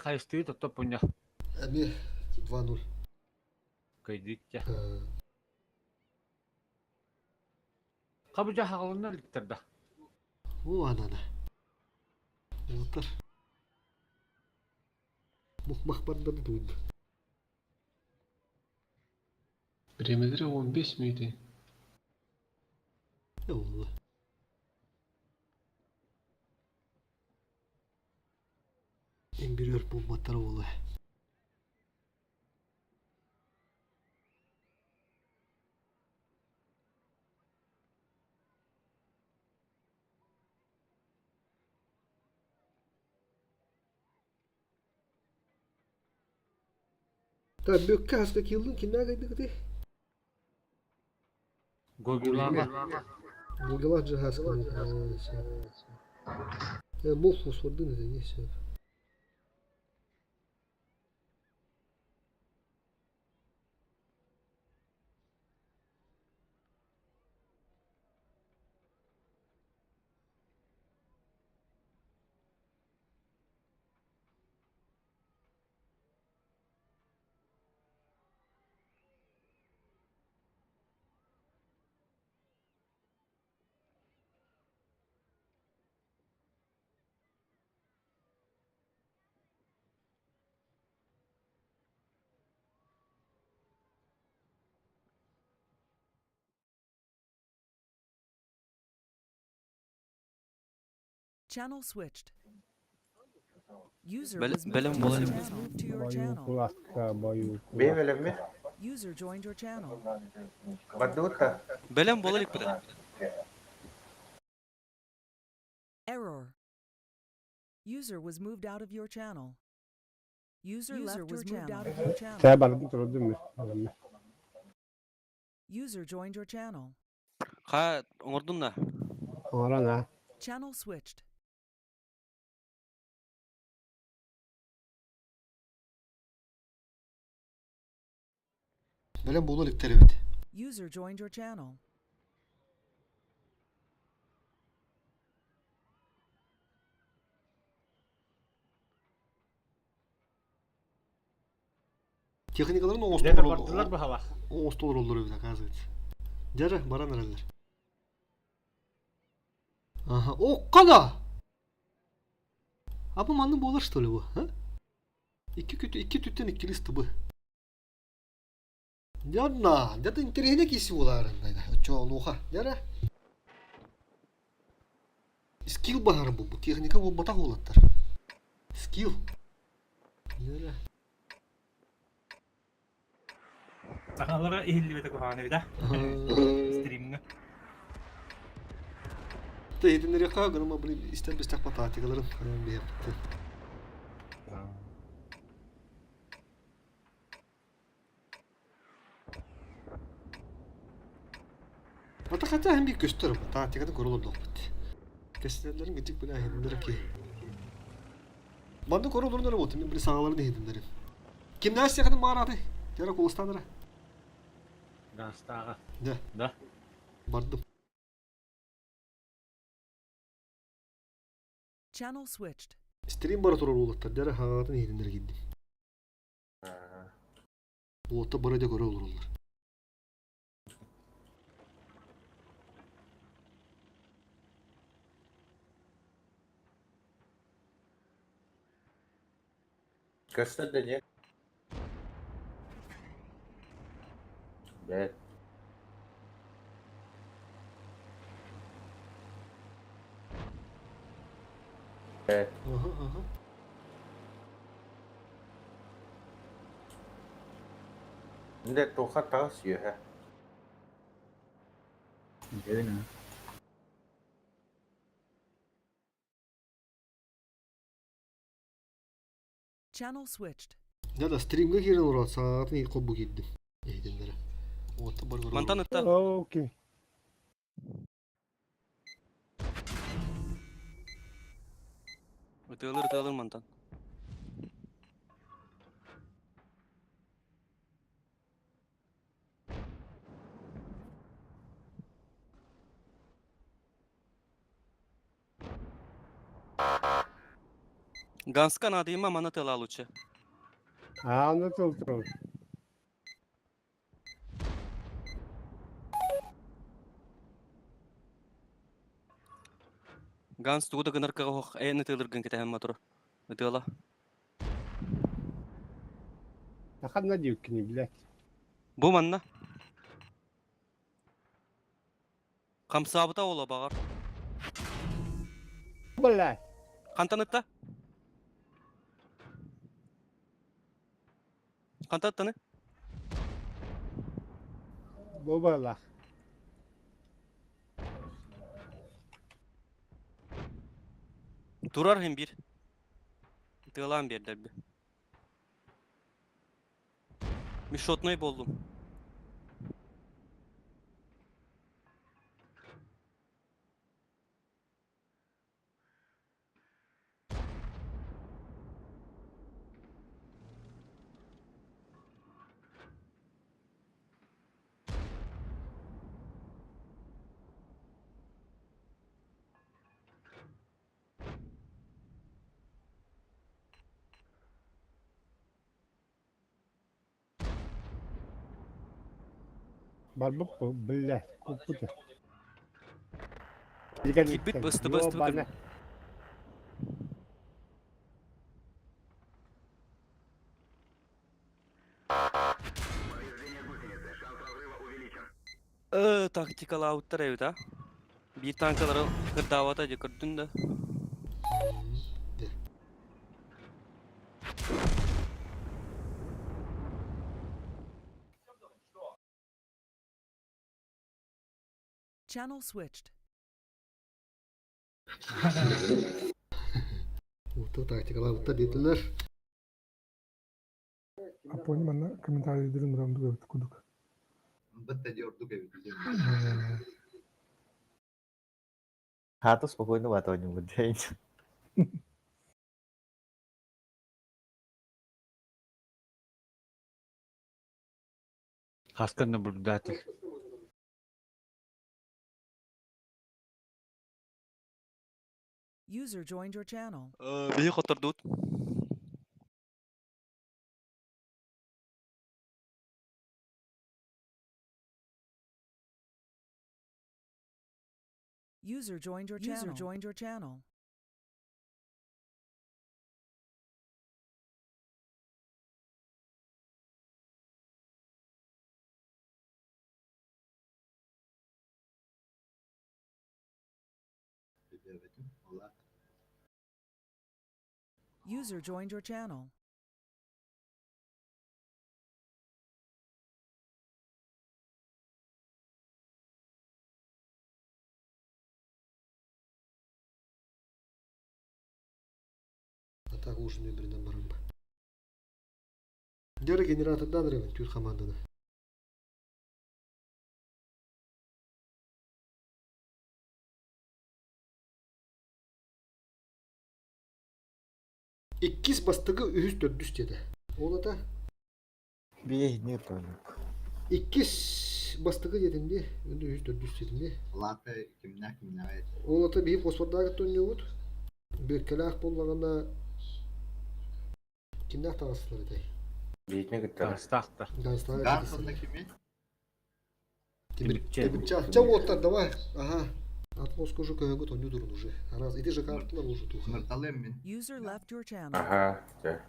Speaker 11: Kayıstıyı tutup punya.
Speaker 1: Abi 2-0.
Speaker 11: Koyduk ya. Kabuca hağılığına liktirdi.
Speaker 1: O anana. Otur. Mukmak banda da duydu.
Speaker 8: Времяleri 15 miydi?
Speaker 1: Ne oldu? En bir yer bombatlar oldu. Tabii büyük kaska yıldın kimler kaydı kıtı?
Speaker 11: Gogulama.
Speaker 1: Bulgalar cihaz kaydı. Bol fosfordu ne neyse.
Speaker 9: Channel switched. User
Speaker 2: Bel-
Speaker 9: was moved
Speaker 2: belem
Speaker 9: user
Speaker 2: bolayım.
Speaker 9: was moved to your
Speaker 10: Bayu
Speaker 9: channel.
Speaker 10: kulakta, bayu
Speaker 3: Benim
Speaker 10: kulak.
Speaker 3: elem mi?
Speaker 9: User joined your channel.
Speaker 3: Badut da.
Speaker 2: Belem bolalık bir de.
Speaker 9: Error. User was moved out of your channel. User left your channel.
Speaker 10: Sen bardı durdu mu? Alemme.
Speaker 9: User joined your channel.
Speaker 2: Ha ordun da.
Speaker 10: Oran ha.
Speaker 9: Channel switched.
Speaker 1: Belen bolalık televit.
Speaker 9: User joined your channel.
Speaker 1: Техникаларын
Speaker 11: Nedir bardılar bu hava?
Speaker 1: оңостолор олдор өбүт оказывается. Жары баран эрелер. Ага, оккада. А бу манны болар что ли бу, а? Iki tütten iki listi bu. Yanna, ya da internet kesi bularındaydı. Çoğunluğa, yara. Skill bahar bu teknika bu batak olatlar. Skill. Yara.
Speaker 11: Sakalara ehilli bete kuhane bir de. Stream'ini.
Speaker 1: Da hedinleri kağın ama bunu istem bistak patatikaların falan bir yaptı. Batak hatta hem bir göster patatikadan korulur dokut. Kesinlerin gıcık bile hedinleri ki. Banda korulur ne oldu? Ben bir sağlarını hedinleri. Kim ne istiyor kadın mağaradı? Yara kolustanlara.
Speaker 11: Gastağa.
Speaker 1: Ne?
Speaker 11: Da.
Speaker 1: Bardım.
Speaker 9: Channel switched.
Speaker 1: Stream baratör olurlar. Dere hayatın hedinleri gittim. Bu otta barada göre olurlar.
Speaker 3: Göster de ne? Evet. Evet.
Speaker 1: Aha aha.
Speaker 3: Şimdi tokat taşıyor ha.
Speaker 7: Öyle.
Speaker 9: Channel switched.
Speaker 1: Ya da stream'e giren orası saatin ilk bu gittim. Hedinlere. O otta barada
Speaker 2: Mantan ıtta.
Speaker 10: Okey.
Speaker 2: Ötüyorlar mantan. Ganska nadima manatela лучше.
Speaker 10: Anlatıldı.
Speaker 2: Ганс туда гынаркага хох эйны тылыргын кетем матур. Ötüyorlar.
Speaker 10: Yakında diyor ki ne bilek.
Speaker 2: Bu manna. Kamsabıta ola bağır.
Speaker 10: Vallahi.
Speaker 2: Kantanıtta. Kantanıtta.
Speaker 10: Bu vallahi.
Speaker 2: Durar hem bir. Tığlan bir derbi. Bir şotnoy boldum.
Speaker 10: Barbuk bu billah. Bu da.
Speaker 2: Git bit bastı bastı. Tactical out'tar evde. Bir tankaları kırdavata gördün de.
Speaker 9: Channel switched.
Speaker 1: Ултык тактикалар детилер.
Speaker 10: Апони манна комментарийлерин мырамды кудук.
Speaker 4: Хаты спокойно ватоним будем.
Speaker 11: Хаскан наблюдатель.
Speaker 9: User joined your channel.
Speaker 2: Бихи хотырдут.
Speaker 9: User joined your channel. User joined your channel. User joined your channel.
Speaker 1: Атак ужин бирден барам. Дер генератордан ревен түр команданы. Иккис бастыгы үһүс төрдүс деді. Ол ата
Speaker 4: Бей не тоник.
Speaker 1: иккис бастыгы дедимди, өнді үһүс төрдүс дедимди. Ол ата бейіп фосфордагы тоннеуут. Беркелах боллаганда киндах тагысылар этой.
Speaker 3: Бийтне кеттер.
Speaker 11: Стахта.
Speaker 1: Ганстагы кими? Темирча. Ча оттар давай. Ага. Атлоску же көгө тонну дурун уже. Раз эти же карталар уже туха.
Speaker 9: User left your channel.
Speaker 3: Ага, да.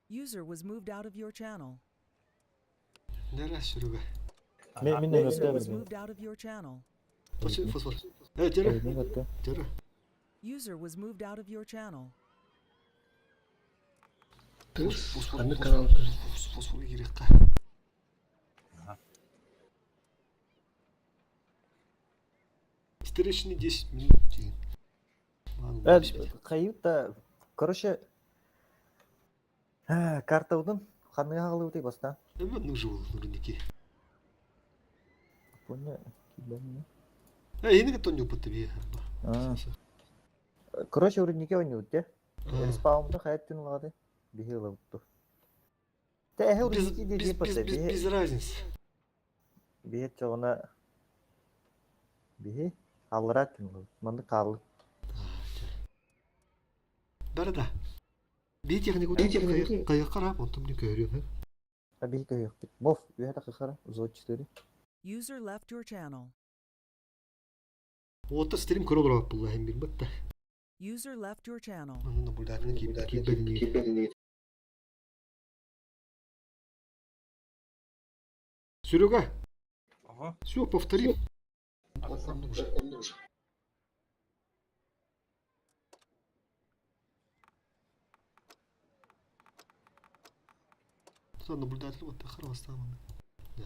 Speaker 9: User was moved out of your channel.
Speaker 1: Нерас шүрүгө.
Speaker 4: Мен
Speaker 9: User was
Speaker 4: өтөбүрдүм.
Speaker 9: moved out of your channel.
Speaker 1: Фосфор. Жere.
Speaker 4: Не өттү.
Speaker 1: Жere.
Speaker 9: User was moved out of your channel.
Speaker 1: Фосфор керек. Встречный 10 минут. Ладно,
Speaker 4: Кайытта, короче, карта удун ханны агылы өтөй баста.
Speaker 1: эме нужы бол нурники.
Speaker 4: Поня, кибен.
Speaker 1: Эйнеге тонну пытты бие.
Speaker 4: Короче, урнике ойнуйт, респаунда хайттын лагады. Бихи лавту. Тэ урники деди пытты.
Speaker 1: Без разницы.
Speaker 4: Бихи чогона бихи алратын. Манды калды.
Speaker 1: Барда. Би технику кая карап, он там не көрүм.
Speaker 4: Бихи көйөк. Бов, үйөтө кыкара, зот 4.
Speaker 9: User left your channel.
Speaker 1: Отта стрим көрөлөр ап булла эм бир бытта.
Speaker 9: User left your channel.
Speaker 1: Мында бурдатын кибедини. Серега.
Speaker 11: Ага.
Speaker 1: Все, повторим. Тут наблюдатель вот хорошо там. Да.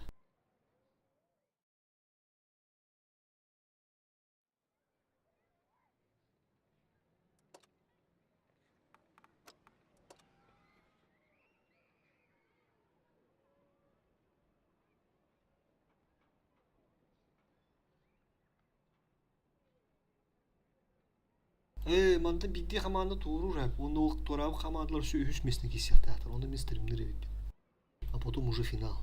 Speaker 1: Манда бидди команда тууру рэп. Он ол турабы командалар сүйүс месне кисяктыр. Оны мен стримдер эбит. А потом уже финал.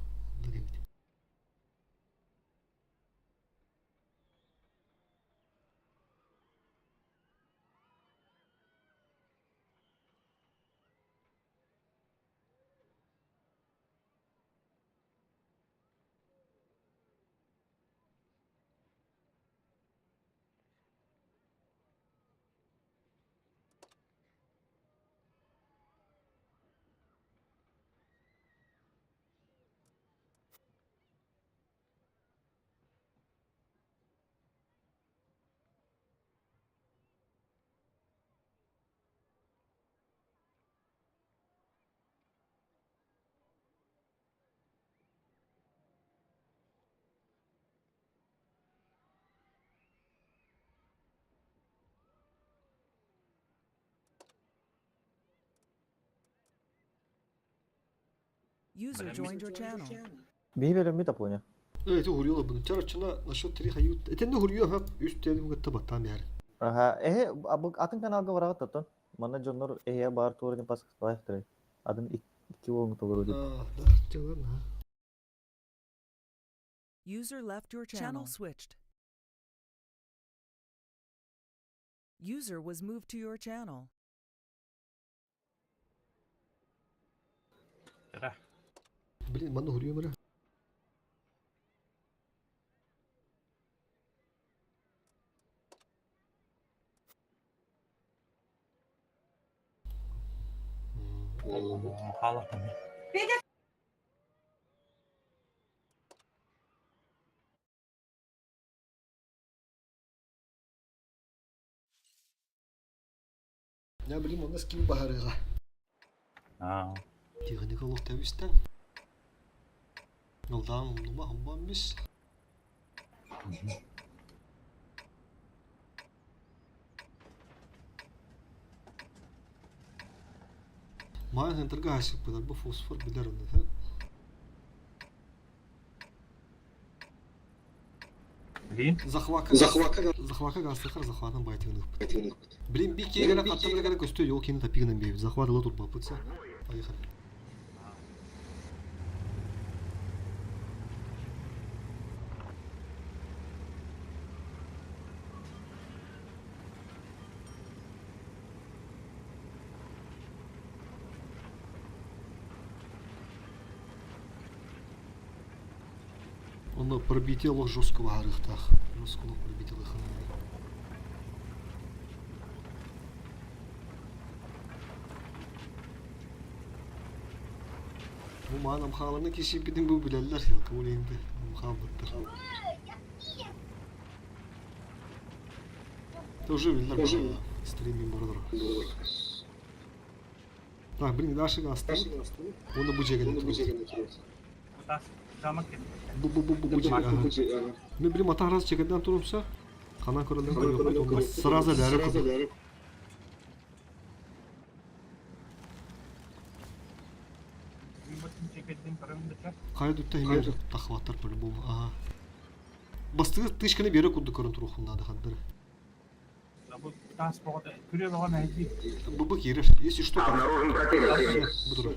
Speaker 9: User joined your channel.
Speaker 4: Bir bölüm bir tapu oynuyor.
Speaker 1: Evet, vuruyorlar bunu. Çarçına nasıl teri hayut. Eten de vuruyor hep üst dedim gitti battam yani.
Speaker 4: Aha, bu atın kanalga var tutun. Mana jonor bar tuğrunu pas bayaktır. Adın iki olmu tuğru di.
Speaker 1: Ah, da canım ha.
Speaker 9: User left your channel switched. User was moved to your channel.
Speaker 1: Bilin bana vuruyor mu?
Speaker 11: Hala.
Speaker 1: Ne bileyim onu kim baharı ha.
Speaker 11: Ha.
Speaker 1: Tihani kalok tevisten. Yoldan olma hamban biz. Maya henterga hasip kadar bu fosfor bilir onu ha.
Speaker 11: Bilin.
Speaker 1: Захвака гастахар захватан байтыгны. Блин, бик егеле каттырга гана көстө жол кени тапигынан бейбит. Захватыла турба пытса. Поехали. Он пробитие лох жесткого арыхтах. Жесткого пробитие лох. Bu manam xalarını kesip gidin bu bilerler ya kabul endi. Muhabbatlar. Тоже видно по стриме Мордора. Так, блин, дальше газ. Он на бучеге не трогает. Bu bучеге. Мен блин ата раз чекеден турупса, кана көрөлөн көрөп, сразу дәрі кылды. Кайда дутта химер тахваттар по-любому. Ага. Бастыгы тышканы бере кудды көрүн турухунда да хаддыр. Bu кирер. Если что, там. Буду.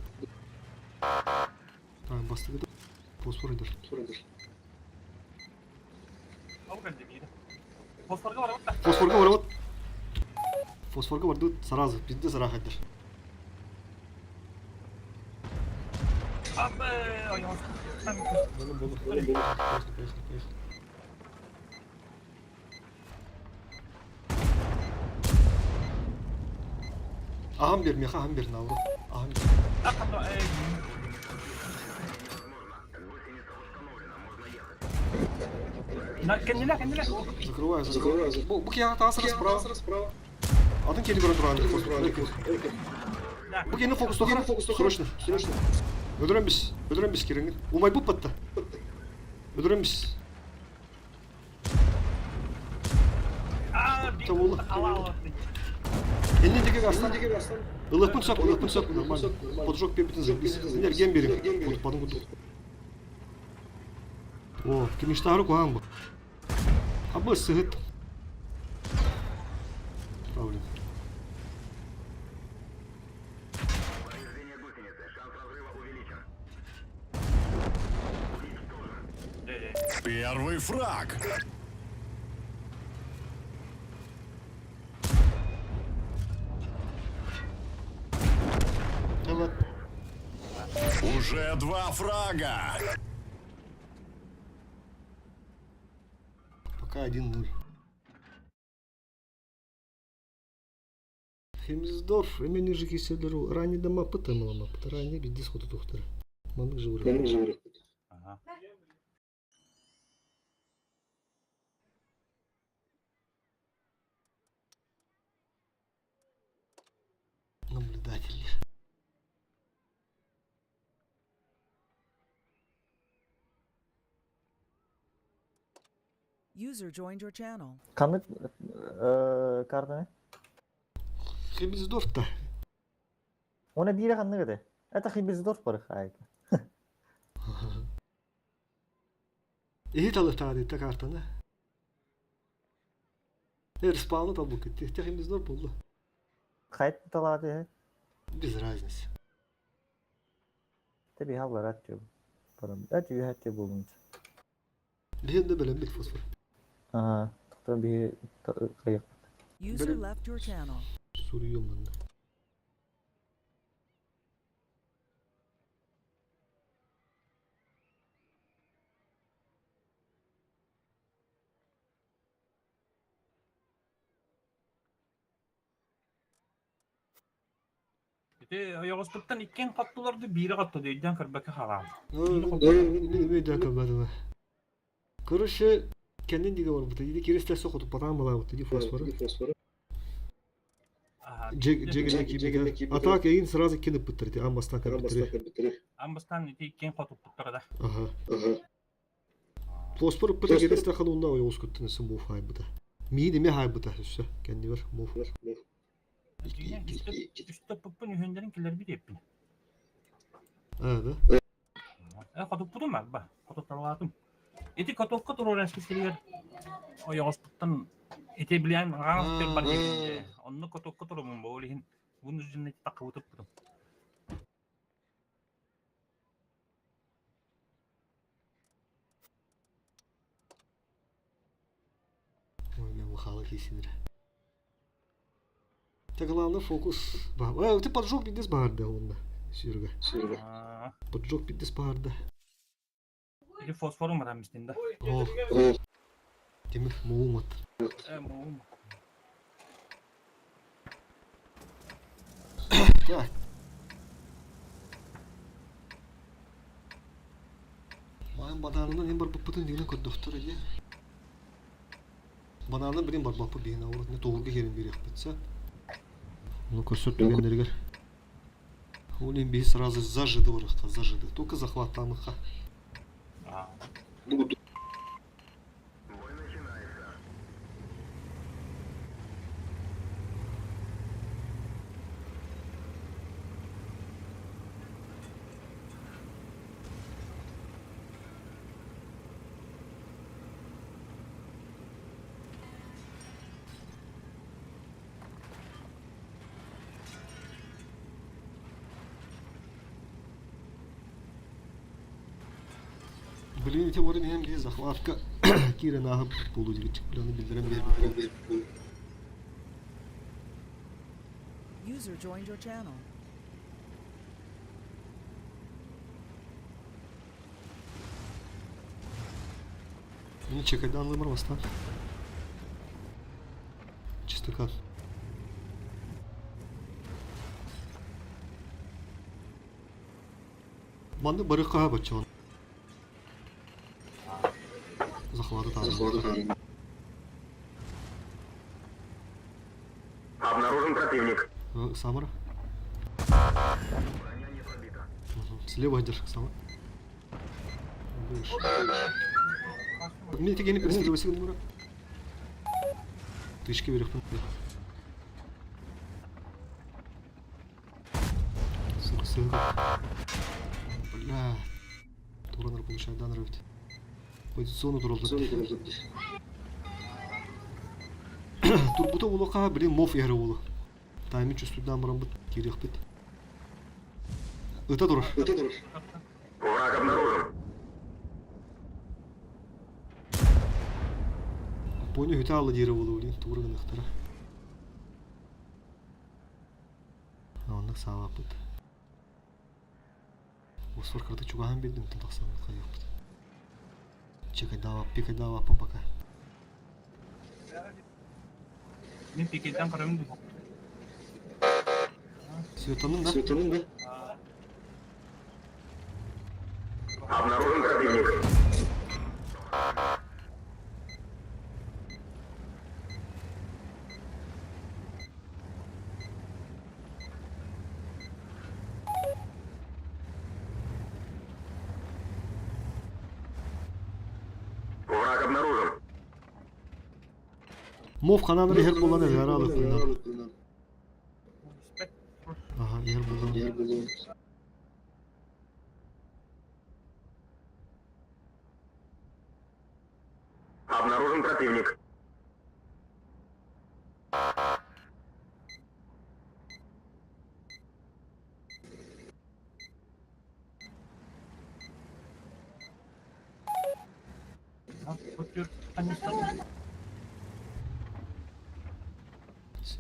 Speaker 1: Так, бастыгы да. Фосфор идер. Фосфорга var. Фосфорга var. Сразу. Пизде сара хаддыр. Поехали. Aham vermiyor, aham ver navru. Aham ver. Закрываю. Bu kıya tasarı справа. Adın kedi göre duran. Bu kendi fokus tokara. Срочно. Öldüren biz kirini. Umay bu patta. Öldüren biz. Tamam. Elini dike gastan. Ilıkpın sok. Normal. Poджог пепетін зыбыз. Энерген берем. Кутпадың куду. О, кемештары коған bu. Абы сығыт. Правильно.
Speaker 12: Первый фраг.
Speaker 1: Evet.
Speaker 12: Уже 2 фрага.
Speaker 1: Пока 1-0. Хемсдорф, мен уже кеселер ранее дома пытамала, ранее где сходу тухтар. Мамык же вырыл.
Speaker 11: Ага.
Speaker 1: Наблюдатель.
Speaker 9: User joined your channel.
Speaker 4: Kanlık kartı ne?
Speaker 1: Хемсдорф-то.
Speaker 4: Ona bir kanlık öde. Ata Hibisdorf var hayır.
Speaker 1: İyi talı tadette kartanı. Her spawn'ı tabu gitti. Tehimiz ne buldu?
Speaker 4: Kayıt mı taladı ya?
Speaker 1: Biz razıyız.
Speaker 4: Tabii hava atıyor. Param. Atıyor hatta bulunca.
Speaker 1: Bir de böyle bir fosfor.
Speaker 4: Aha. Tabii kayıp.
Speaker 9: User
Speaker 1: Benim-
Speaker 9: left your channel.
Speaker 1: Soruyorum ben de.
Speaker 11: Yoğuzluktan ikken kattılardı, biri kattı deyden kırbaki haram.
Speaker 1: Bir dakika ben. Короче, kendin diye var bu dedi. Kiriste sokutup patan bala bu dedi fosforu. Cegindeki atak yayın sırası kendin bitirdi. Ambastan kadar bitirdi.
Speaker 11: Ambastan iti ikken katıp tutturada.
Speaker 1: Aha. Fosfor bitir kiriste kanunda o yoğuz kuttun isim bu fay bu da. Miydi mi hay bu da üstü. Kendi var. Bu.
Speaker 11: Üstte pıppın ühünlerin kileri bir yapın.
Speaker 1: Evet.
Speaker 11: Katıp budum ben bak. Katıp taladım. Iti katıp katır o reski seriyer. O yoğuzluktan iti bilen rahat bir bar gelince. Onu katıp katır onun bu olihin. Bunun üzerine takı utup budum.
Speaker 1: Ben bu halı kesindir. Takılanlar fokus. Bak, öte поджог бидес bağırdı onda. Sürge. Поджог бидес bağırdı.
Speaker 11: Iti fosforum var hamistinde.
Speaker 1: Oh. Demir moğumat.
Speaker 11: Muğum.
Speaker 1: Gel. Mayın badanından en bar bapıtın dine kod doktor diye. Badanından birin bar bapı birin avrat ne doğru yerin bir yapıtsa. Ну курсор түгендерге. Олин би сразу зажиды уракка, зажиды. Только захватам их. Блин, эти вороны hem bir захватка Kira nahıp bulucu çık planı bildiren bir.
Speaker 9: User joined your channel.
Speaker 1: Bunu çekaydı anlamar aslan. Чисто кал. Манда барыка бачон. Захваты там.
Speaker 3: Обнаружен противник.
Speaker 1: Самара. Слева держи Самара. Мне тягени перестали силы мура. Тычки вверх. Сука. Бля. Туранер получает дан рвет. Позицияны туралды. Турбута улака блин моф яра улы. Таймин чувствует барам бит кирих бит. Ыта тур.
Speaker 3: Враг обнаружен.
Speaker 1: Понял, это алла дера улы улин турган ихтара. Оннак сава бит. Осор карты чугахан билдим тахсан кайык бит. Чекай дава пока.
Speaker 11: Мен пикеттен қарамын деп.
Speaker 1: Светаның да?
Speaker 3: Обнаружен противник. Враг обнаружен.
Speaker 1: Мов kanalları her bulan ezer alıp bundan. Aha yer bulan.
Speaker 3: Обнаружен противник.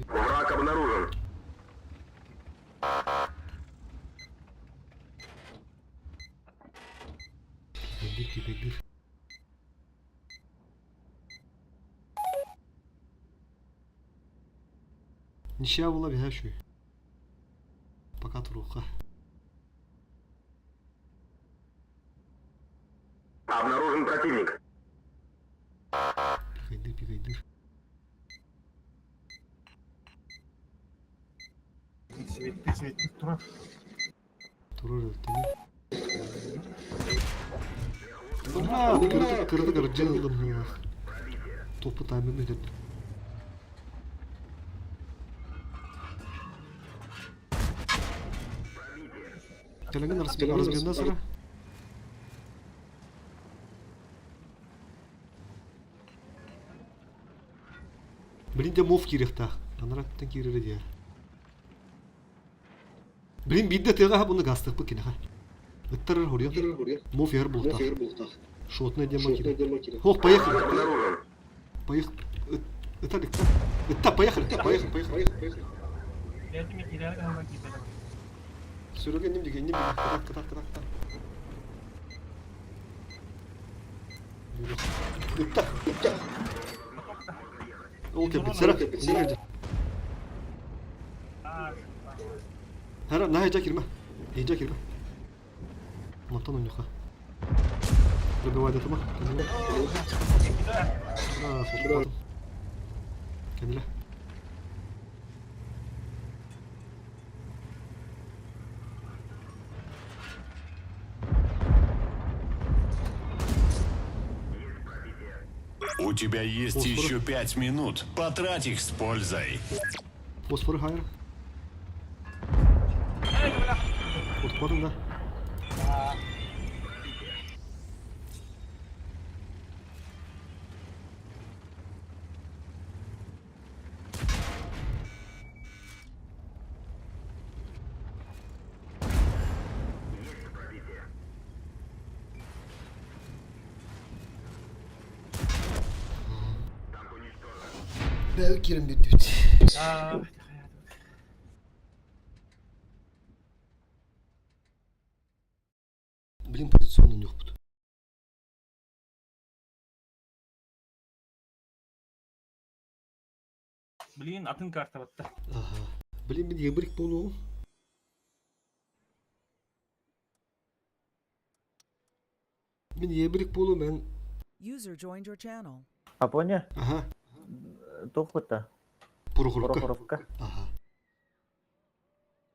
Speaker 3: Враг обнаружен.
Speaker 1: Пигайдыр. Ничья была бегащую. Пока труха.
Speaker 3: Обнаружен противник.
Speaker 1: Пигайдыр.
Speaker 11: Светти, тұрар.
Speaker 1: Турur öteni. Kırdı canım. Topu tahmin edin. Telengen arasında sıra. Блин, де мов кирехта. Анараттан кирере дия. Блин, бидде тега буны гастык бу кинеха. Ыттырыр хорья. Мов яр булта. Шотна дема кире. Хох, поехали. Поехали. Италик. Итта, поехали. Сürüge nim dige nim. Kıtak. Itta. Okey, Serap. Hera, ne heyecan girme. Heyecan girme. Mattan oynuyor ha. Pробивай этого. Kendine.
Speaker 12: У тебя есть еще 5 минут. Потрать их с пользой.
Speaker 1: Fosforu hayır. Fosforun da. Belki 24. Блин, позиционный нюх буду.
Speaker 11: Блин, атын карта баттı.
Speaker 1: Ага. Блин, мен ебірік болуым. Мен ебірік болуым, мен...
Speaker 9: User joined your channel.
Speaker 4: Апоня?
Speaker 1: Ага.
Speaker 4: Тухута.
Speaker 1: Пурухурка. Ага.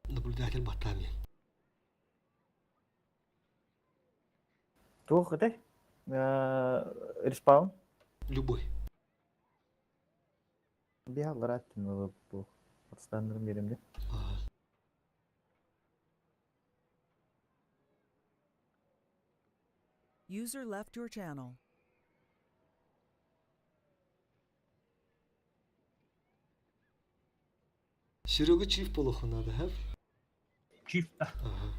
Speaker 1: Наблюдатель Батами.
Speaker 4: Тухута? Респаун?
Speaker 1: Любой.
Speaker 4: Bir alır attım bu. Aslanlarım yerimde.
Speaker 1: Ага.
Speaker 9: User left your channel.
Speaker 1: Серега чиф полоху надо, ха?
Speaker 11: Çift.
Speaker 1: Ага.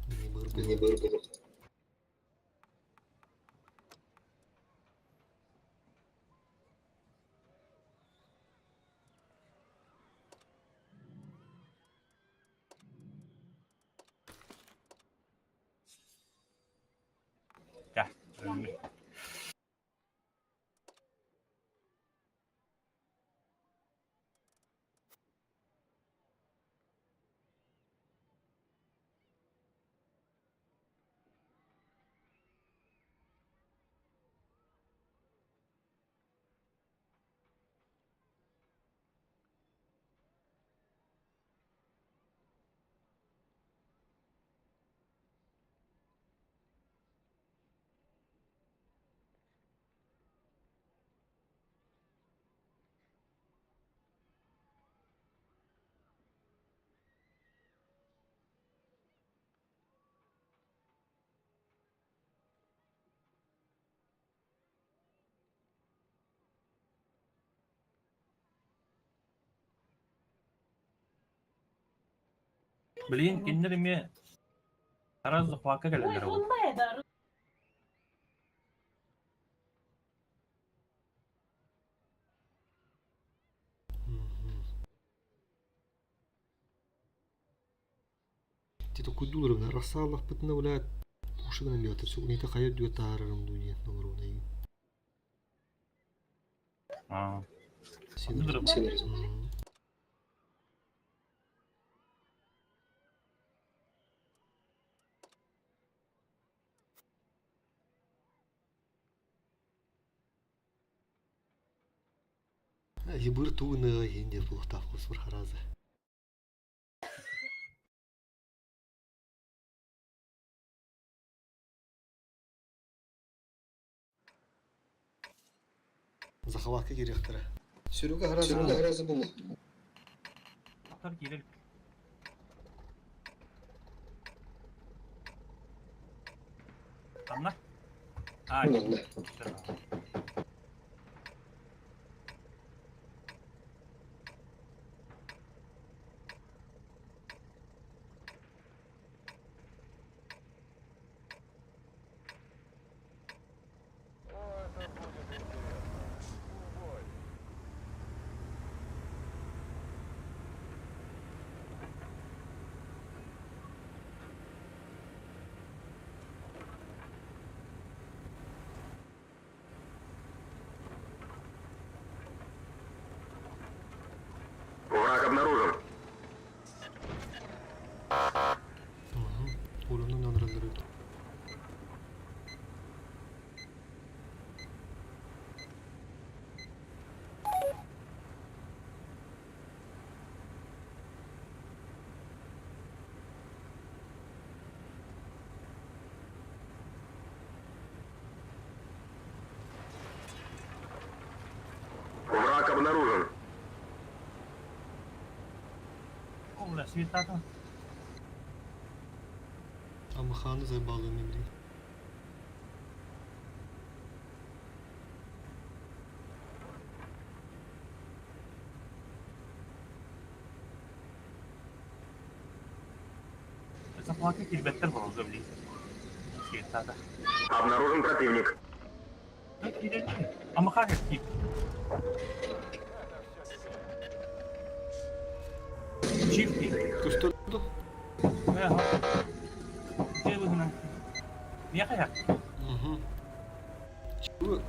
Speaker 1: Не быр было.
Speaker 11: Gel. Önüne. Bilin kinleri mi taraz hwaka gelenler o.
Speaker 1: Тито кудулар бна рассаллах битна улаат ушигана миотер су нита хаяр дуя таарарам дуя номеруна и
Speaker 11: А.
Speaker 1: синер Ебыр туына енде бултав кусур харазы. Захватка керектері. Сүрүүгө харазы бул.
Speaker 11: Atar gelir. Anla. Aa, güzel.
Speaker 3: Враг обнаружен.
Speaker 1: Улунун нөмірлері.
Speaker 3: Враг обнаружен.
Speaker 11: Ola, světáta.
Speaker 1: Ama xanı zəbalı memri.
Speaker 11: Захватка кильбеттер var orada bileyim. Světáta.
Speaker 3: Обнаружен противник.
Speaker 11: Ama kahret ki. Çift.
Speaker 1: Күстөрдү.
Speaker 11: Где вы нам? Не хая.
Speaker 1: Şu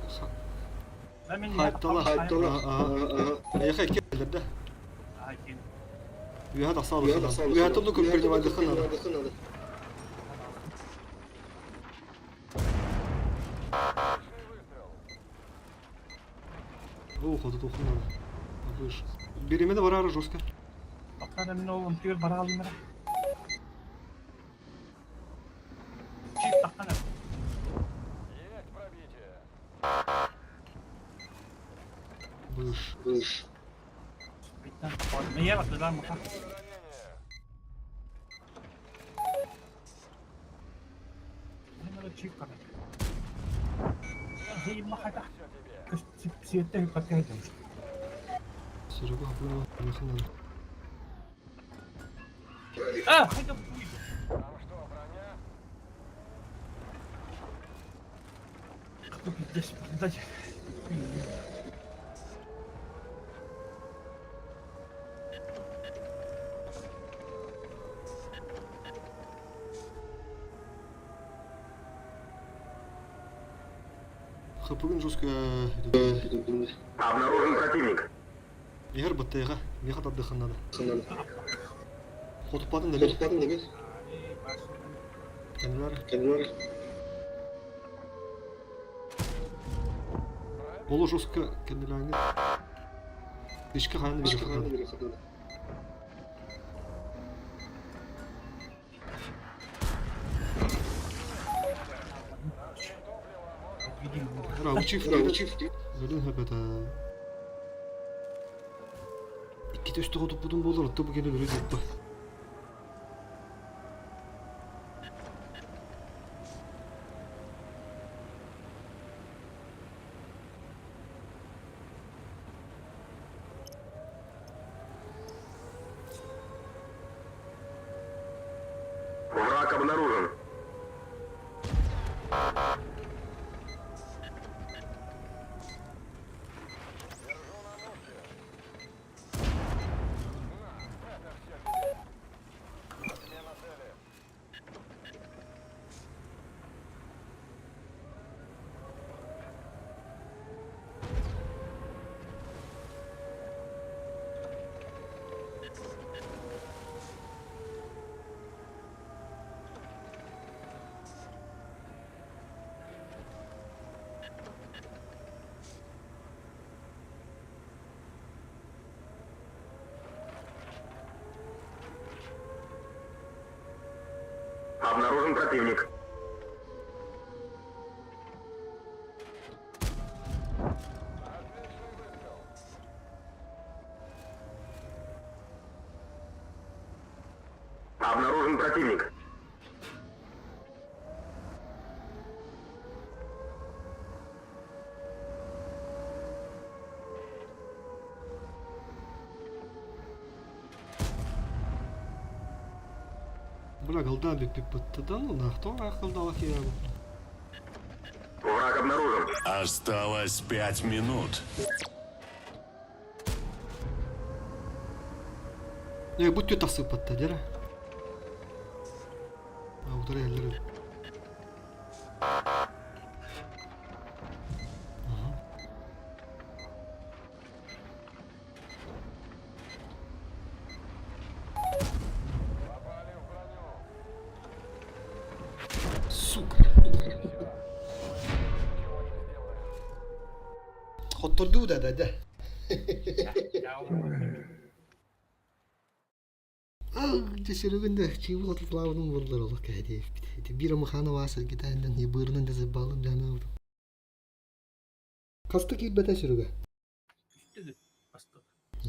Speaker 11: Ben
Speaker 1: hayıptala. Ayağa kellerdi.
Speaker 11: Hakim.
Speaker 1: Üye da sağlık. Üye tablo köpürde var dıkın adı. Ходу тухнул. Выше. Береме de var ara жестко.
Speaker 11: Baksana ben oğlum diyor para alayım ben. Çift taksana.
Speaker 1: Выше.
Speaker 11: Bitten. Neye baktı lan bu kadar? Bunları çift kadar. Hey makata. Kız siyette hükümet gelmiş.
Speaker 1: Серега был выхнул.
Speaker 11: Ah, hayda buydu. Kapı gideceğiz.
Speaker 1: Хапыгын жестко.
Speaker 3: Обнаружен противник.
Speaker 1: Егер баттайга не хат отдыхан надо. Хотупадың да бер. Кенлер. Болу жестко кенлеріңі. Ишке хайны бер хатады. Учив. Өлін хөпеті. İki üstü kodup budun bu olur. Tabu gene böyle yapma.
Speaker 3: обнаружен. Обнаружен противник. Обнаружен противник.
Speaker 1: Бля, голда бит да ну нахто акылдала кия.
Speaker 3: Враг обнаружен.
Speaker 12: Осталось 5 минут.
Speaker 1: Будь ты тасыпатта, дера. Аутары әлләре. Сука. Хотурду да. Жесірігінде чиіп отыл лавының болдыр олық кәдей. Bir махана васы кетайындан не бұрынан да зыбалын жаны алды. Қасты кейіп бәті шүрігі?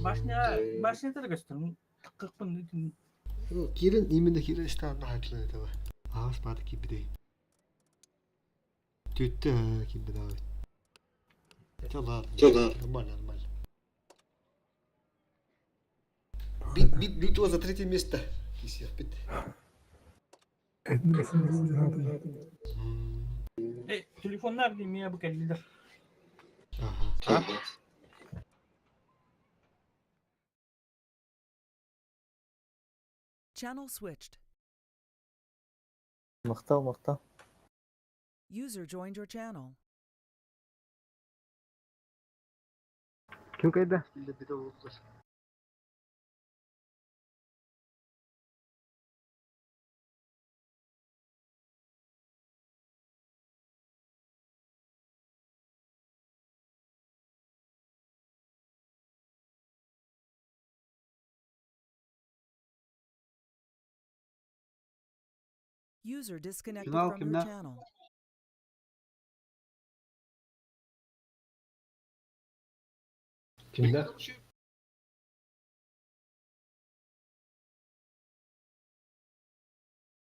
Speaker 11: Башня тәргістің. Қықпын.
Speaker 1: Керін, именно керін іштағын айтылын еді ба. Ағыз баты кейіп бідей. Төтті кейіп бідей ой. Нормально. Битва за третье место. Бит.
Speaker 11: Telefonlar demeye bu kellidir.
Speaker 1: Ага.
Speaker 9: Channel switched.
Speaker 4: Мықты.
Speaker 9: User joined your channel.
Speaker 10: Kim kayda?
Speaker 9: User disconnected
Speaker 6: Kimler,
Speaker 9: from your
Speaker 6: kimler?
Speaker 9: channel.
Speaker 8: Kimler?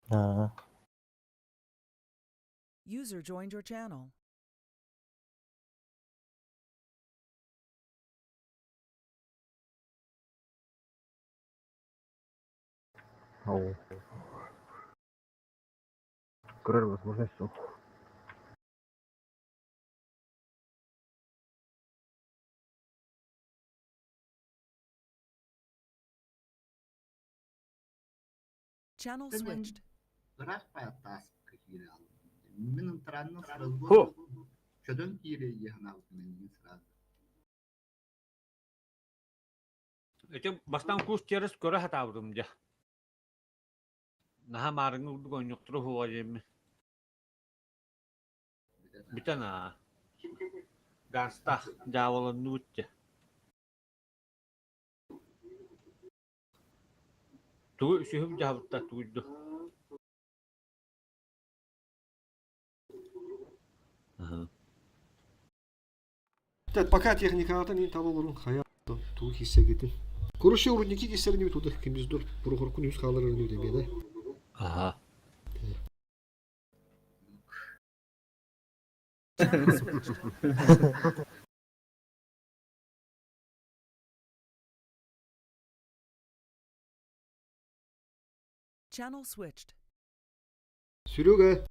Speaker 4: Ha.
Speaker 9: User joined your channel.
Speaker 10: Ау. Көрер возможность жоқ.
Speaker 9: Channel switched.
Speaker 7: Bırak bayattası kıyır aldım. Benim tıranlı sırası
Speaker 11: Hu.
Speaker 7: bu. Şöden kıyır yiyen aldım benim sırası.
Speaker 11: Ete bastan kus teres köre hatavrum ja. Naha marın urdu gonyukturu huwa jemi. Bitana. Gansta jawalan nutja. Tu sihum jawta tuju.
Speaker 1: Так, пока техниката не того урун хая ту хиссегитин. Короче, урудники кесерни туда кимиздор прохорку нюс халарını demeye de.
Speaker 11: Aha.
Speaker 9: Channel switched.
Speaker 1: Серега.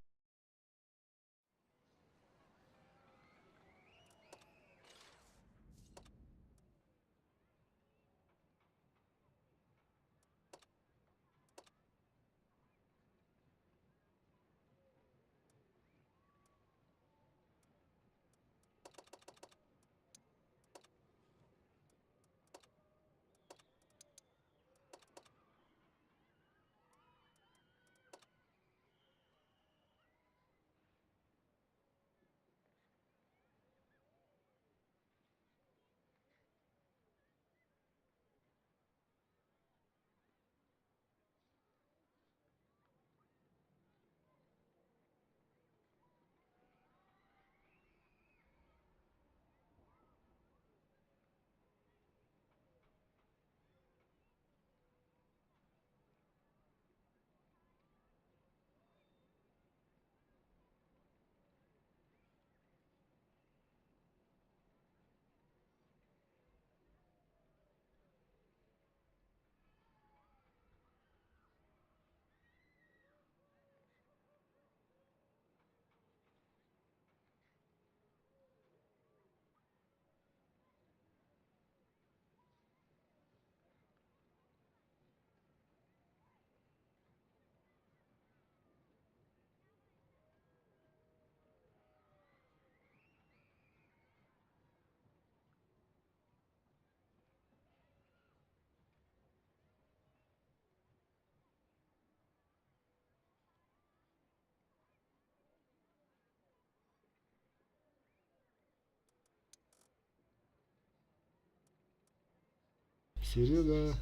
Speaker 1: Серега.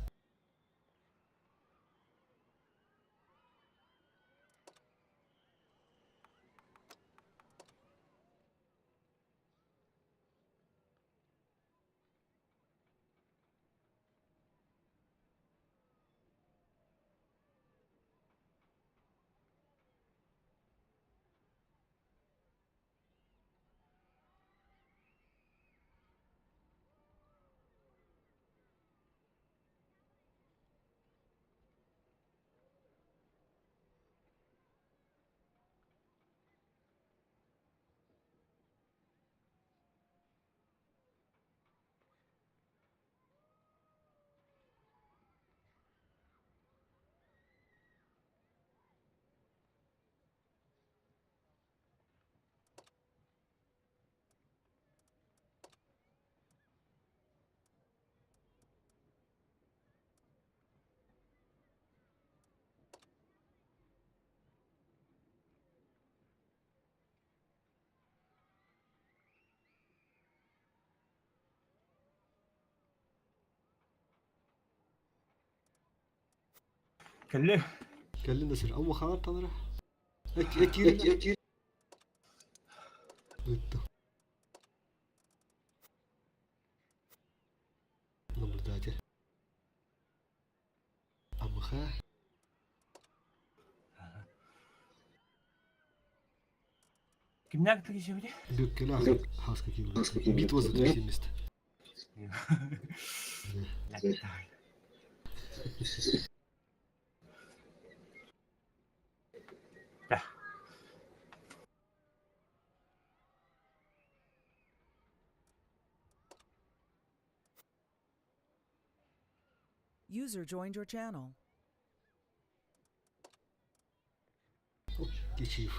Speaker 11: كله
Speaker 1: كلمنا سير أول خبر تمره. أكيد. Öttü. Naблюдатель. Амха.
Speaker 11: Kimler gitti geçiyor bir de?
Speaker 1: Бюккеля. Хаска кивли. Битва за третье место.
Speaker 9: User joined your channel.
Speaker 1: Geçiyor.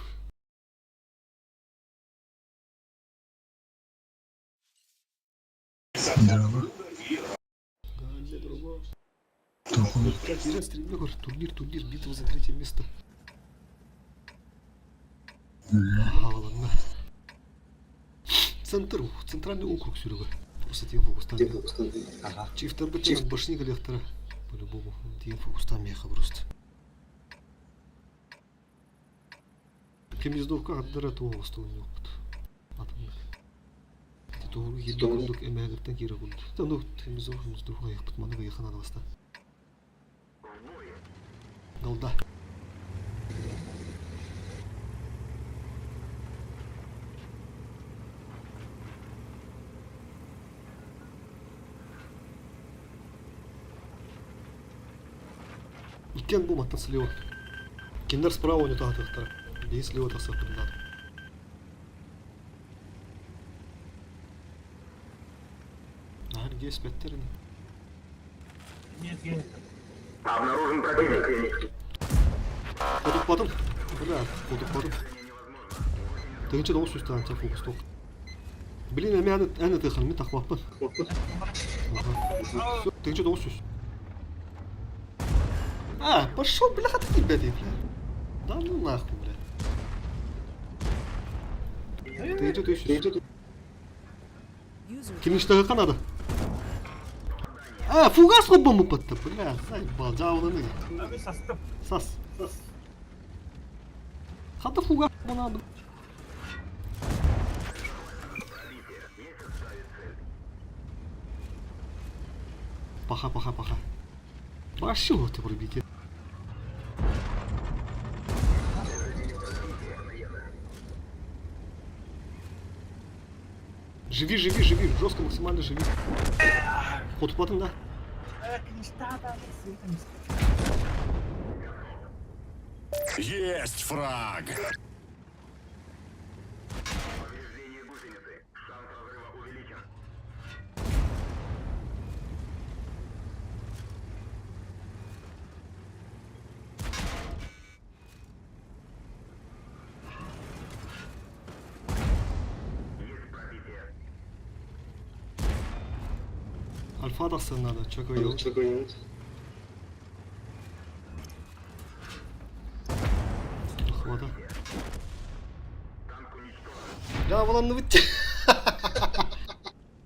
Speaker 8: Здорово.
Speaker 1: Галя, друга.
Speaker 8: Туху.
Speaker 1: Как я стримлю, турнир, битва за третье место. Ага, ладно. Центральный округ, Серега. Просто тем фокустан. Ага. Чифтер бы тем башни коллектора. По-любому. Тем фокустан меха просто. Кемиздовка отдара того столный опыт. Атомных. Тугу еддок эмэгертен кире булду. Тандук кемиздовка яхпыт маныга яхана даласта. Голда. Кен буматтан слева. Киндер справа не тағы тақтар. Бейс слева тасар кудулады. Гейс пяттерин.
Speaker 11: Нет, нет.
Speaker 3: Обнаружен противник.
Speaker 1: Кудуппадым. Бля, кудуппадым. Тегинче добус үстө анча фокус ток. Блин, эми аны тыхан мен такпаппын. Тегинче добус үст. А, пошел, бля, хата тебя ты, бля. Да ну нахуй, бля. Тегинче тыш. Киништегі қанады? А, фугас қой бомбы пытты, бля, заебал, жауылыны.
Speaker 11: Abi sastım.
Speaker 1: Сас. Қата фугас бана, бля. Паха. Вообще вот ты пробите. Живи, жестко, максимально живи. Вот потом, да?
Speaker 12: Есть фраг!
Speaker 3: Повреждение гусеницы. Шанс разрыва увеличен. Есть пробитие.
Speaker 1: Альфа да сын надо, чё говорил? Охвата. Да, вон он выйти.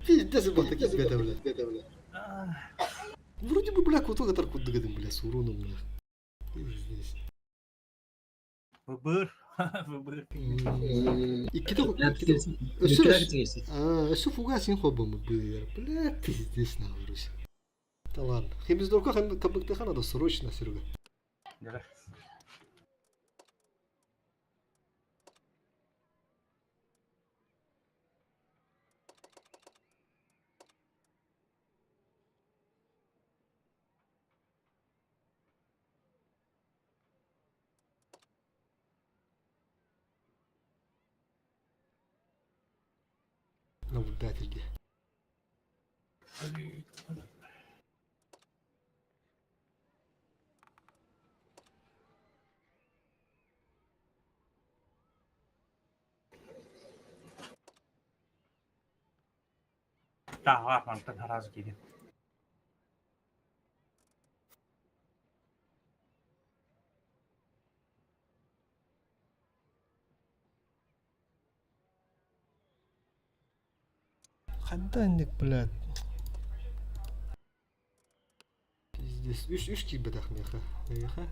Speaker 1: Пиздец, был такие беда, бля. Вроде бы, бля, куту гатар куд дагадым, бля, с уроном, бля. Пиздец.
Speaker 11: Vıbır.
Speaker 1: İkide Şu фугасин хоббамы быр. Бля, пиздец нахуй. Да ладно. Хемиздорка кабыкты надо срочно, Серега.
Speaker 11: Gel.
Speaker 1: Наблюдатель.
Speaker 11: Daha var mantık haraz gelin.
Speaker 1: Ханданник, блядь. Пиздец. Үш килбедах меха. Меха.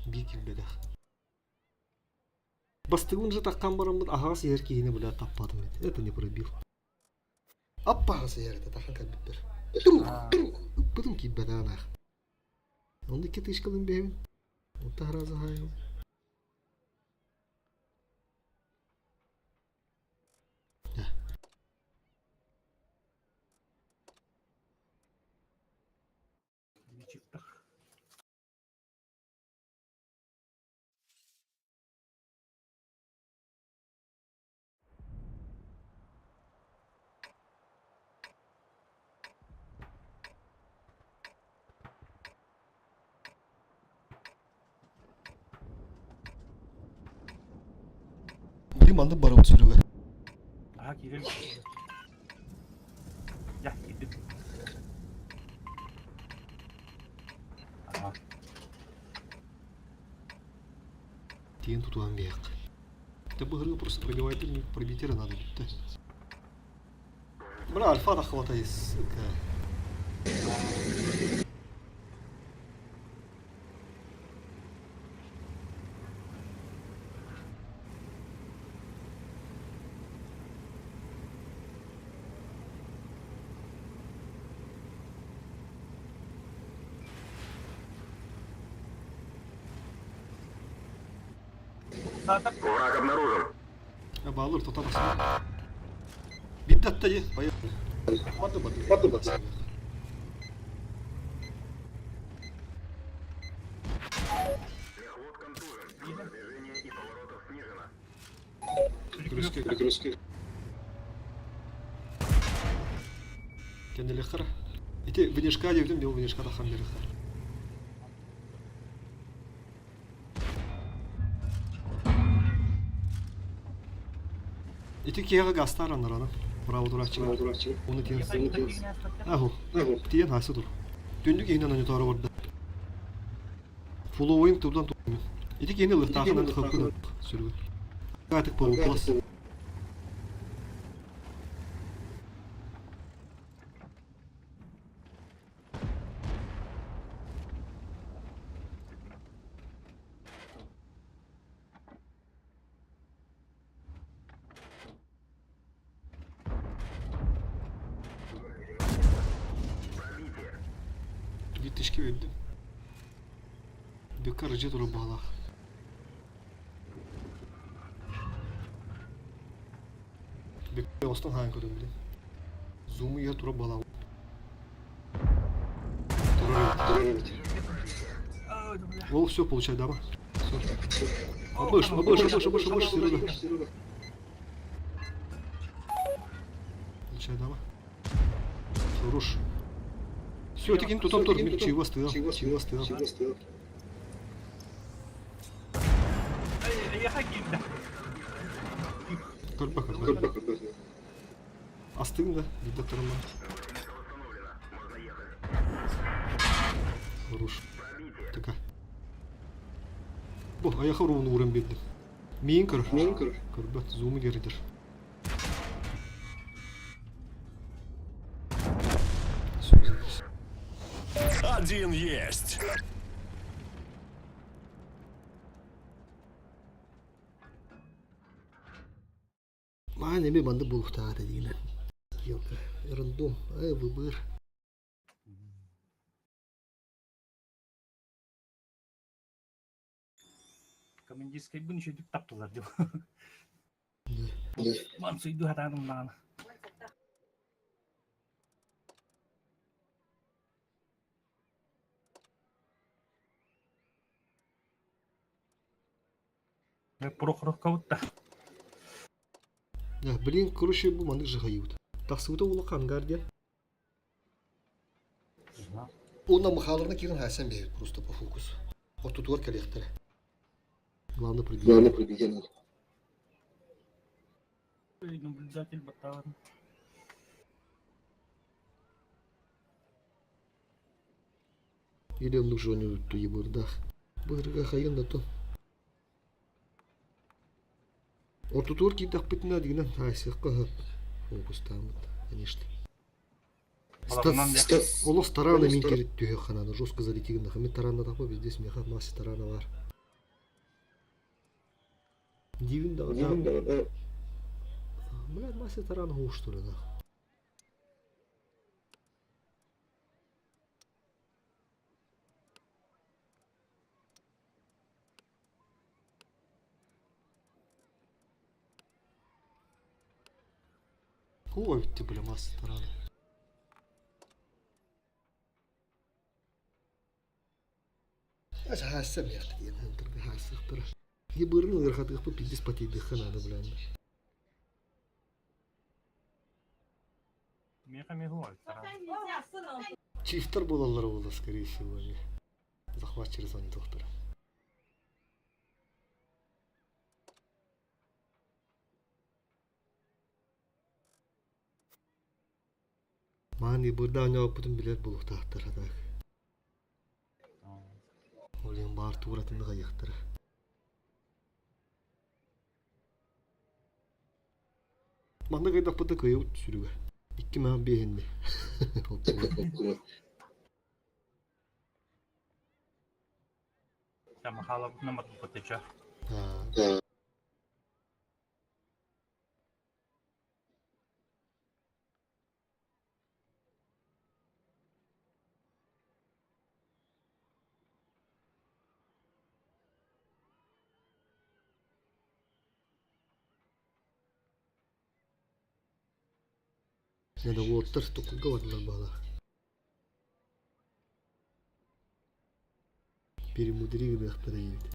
Speaker 1: Би килбедах. Бастыгын же таккан барамын, ағасы ер кейіне, блядь, таппадым. Это не пробил. Аппағасы ер, это тахан кәлбеттер. Друг. Бұдым килбедах нах. Онды кет ишкалын беймін. Отта харазы хайым.
Speaker 11: Çıktık.
Speaker 1: Limandı barım Serega.
Speaker 11: Daha girelim. Ya gittim. Ага.
Speaker 1: Тин тут вам век. Ты бы говорил, просто пробивай ты, пробить надо. Бля, альфа хватает, сука.
Speaker 3: Враг обнаружен.
Speaker 1: Балыр тота басма. Биддатта е, поехали. Пады бас.
Speaker 3: Мехвод контужен. Движение
Speaker 1: перегрузки. Kendine kara. İti Vinişka devdim de o Vinişka da hamleri kara. İti kiyaga gastar anlar ana. Bravo durakçı. Onu diyen. Ahu. Diyen hası dur. Döndük yayından önce doğru orada. Full oyun turdan tutmuyor. İti yeni lık takımdan tıkıplı sürüyor. Artık bu plus. Gittişki verdim. Bir karıcı durup bağla. Bir ostan hangi kodum Zoom'u ya durup bağla. О, все, получай, давай. Обыш, Серега. Получай, давай. Хорош. Все, тикин тутам тур, чего стыл. Körpe. Astın da, diktatörüm var. Хорош. Така. Бо, аяққа ровно уран бердім. Мен кір. Көрбәт, зумы кередір.
Speaker 12: Один есть.
Speaker 1: Мане bir bandı bulup da dediğine. Yok, random, выбор.
Speaker 11: Командирской бы еще таптылар деп. Мансу иду хатаным наны. Прохоров кого-то.
Speaker 1: Блин, короче, bu mandık жахают. Тахсыута улы хангардия. Онна махаларына кирин хайсан бейбит просто по фокусу. Вот тут вот коллектор. Главное пробегение.
Speaker 11: Наблюдатель батаван.
Speaker 1: Или нужно у него ту ебурдах. Бырга хайын да то. Вот тут кидах битна дигнен хайсык кахып. Фокус тамыт, конечно. Олов тарана мен керет түйе хананы жестко залетигін нахы. Мен тарана тапа бізде смеха массы тарана бар. Дивин да. Блядь, массы тарана хуш что ли да. Ой, ты, бля, масса тарана. Хасам яхты деген хантырды хасықтыр. Ебырын ырхатық бұл пиздес патейді ханады біләнді. Чифтер болалар болды, скорее всего. Захват через они доктора. Мани burada ne yaptım bilet bulup tahtır adak. Олен бар туратынды қайықтыр. Манда қайдақ бұты көйі ұт сүрігі. Икки мән бейінді.
Speaker 11: Там хала намат потеча.
Speaker 1: Надо уоттар тукуга ватылар бала. Перемудри гдах переедет.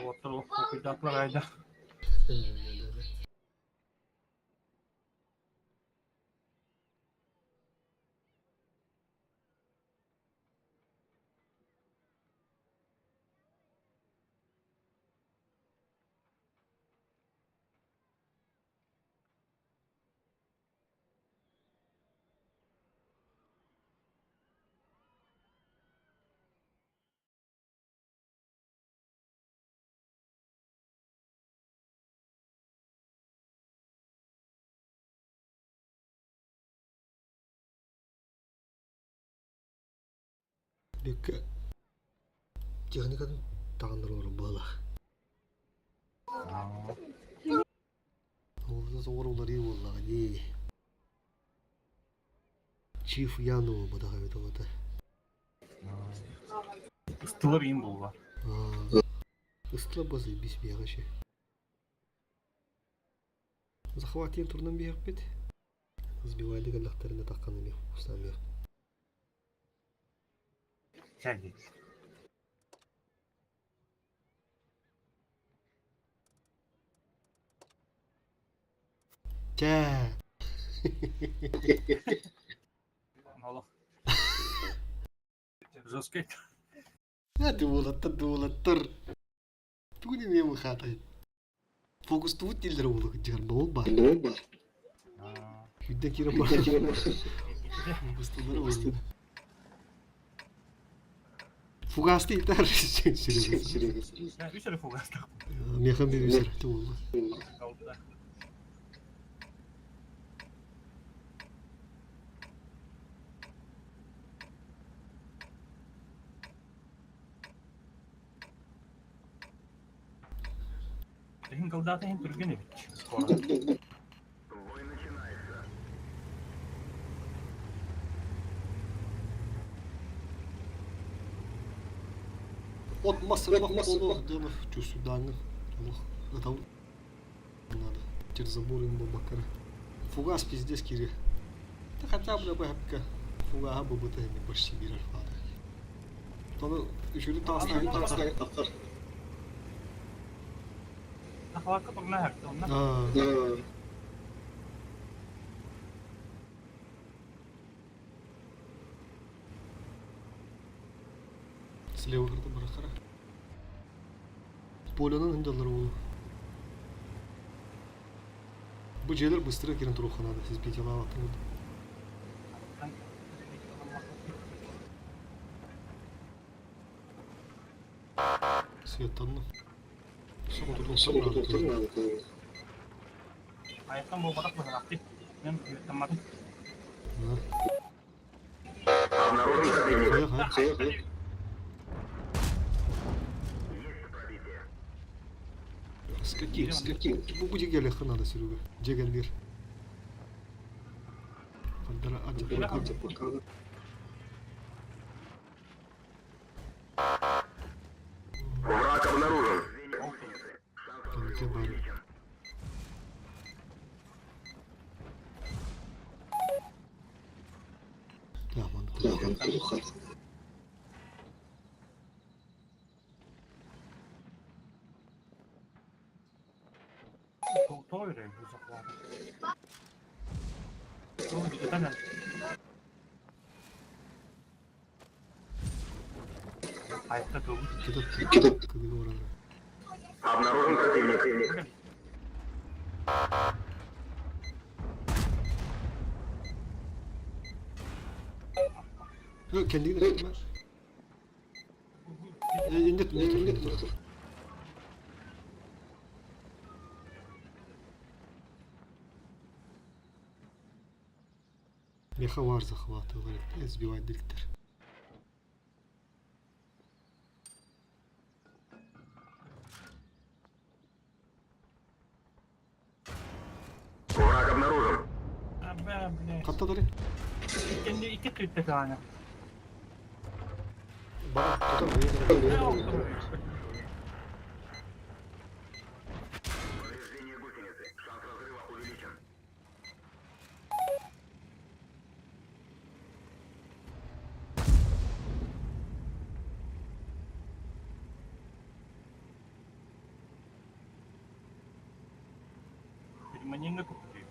Speaker 11: Oturup okuyacaklar ayda.
Speaker 1: Bek jangan kan tangan orang bala. Orada soruları iyi vallahi. Chief Yano bu da hayda bu da.
Speaker 11: Üstüne bin bu var.
Speaker 1: Ыстла базы без бегачи. Захватен турнан бегап бит. Сбивайды галактарына такканы бек устан бек.
Speaker 11: Geldi.
Speaker 1: Çe.
Speaker 11: Allah. Жесткий.
Speaker 1: Дулаттыр. Туни не махатай. Фокус тут тилдер болу жигар бол бар. Хүдден кирем бар. Фокус тулдер болу. Фугасты итер.
Speaker 11: Ya 3 kere fugas tak.
Speaker 1: Механ бер үзер тулду.
Speaker 11: Kaldı da. Tehin kaldı tehin Türkiye ne bit.
Speaker 3: Бой начинается.
Speaker 1: От масса дымов чувствую данных. Это надо. Через забор им бабакара. Фугас пиздец кири. Да хотя бы бабка. Фуга бы бы не почти бирер фада. То еще ли таслай.
Speaker 11: Akhlakı pernah hak tuh.
Speaker 1: Слева кырды баракара. Полянын ындалар болу. Bu şeyler bыстро kirin turukhanada. Siz bir yala atın. Siyattanlı. Sonra oturdu.
Speaker 11: Ayaktan bawa kotak berarti. Yang tempat.
Speaker 3: Обнаружен противник.
Speaker 1: Hayır.
Speaker 3: Есть пробитие.
Speaker 1: Скотин. Bu bu gel надо, Серега. Джеган бир. Пандара аджа.
Speaker 3: Враг обнаружен.
Speaker 1: Kanka bari. Tamam.
Speaker 11: Toilet uzaklar. Oh, bir tane. Ayakta dur.
Speaker 1: Кидай урана.
Speaker 3: Обнаружен противник.
Speaker 1: Kendini de tutma. İndir. Меха вар захватывает, сбивает диктор.
Speaker 3: Враг обнаружен.
Speaker 1: Katta dali.
Speaker 11: Kendi iki tüyte tane.
Speaker 1: Bana tutar
Speaker 11: Ne oldu?
Speaker 3: Повреждение гусеницы. Шанс разрыва увеличен.
Speaker 11: Манинга купили.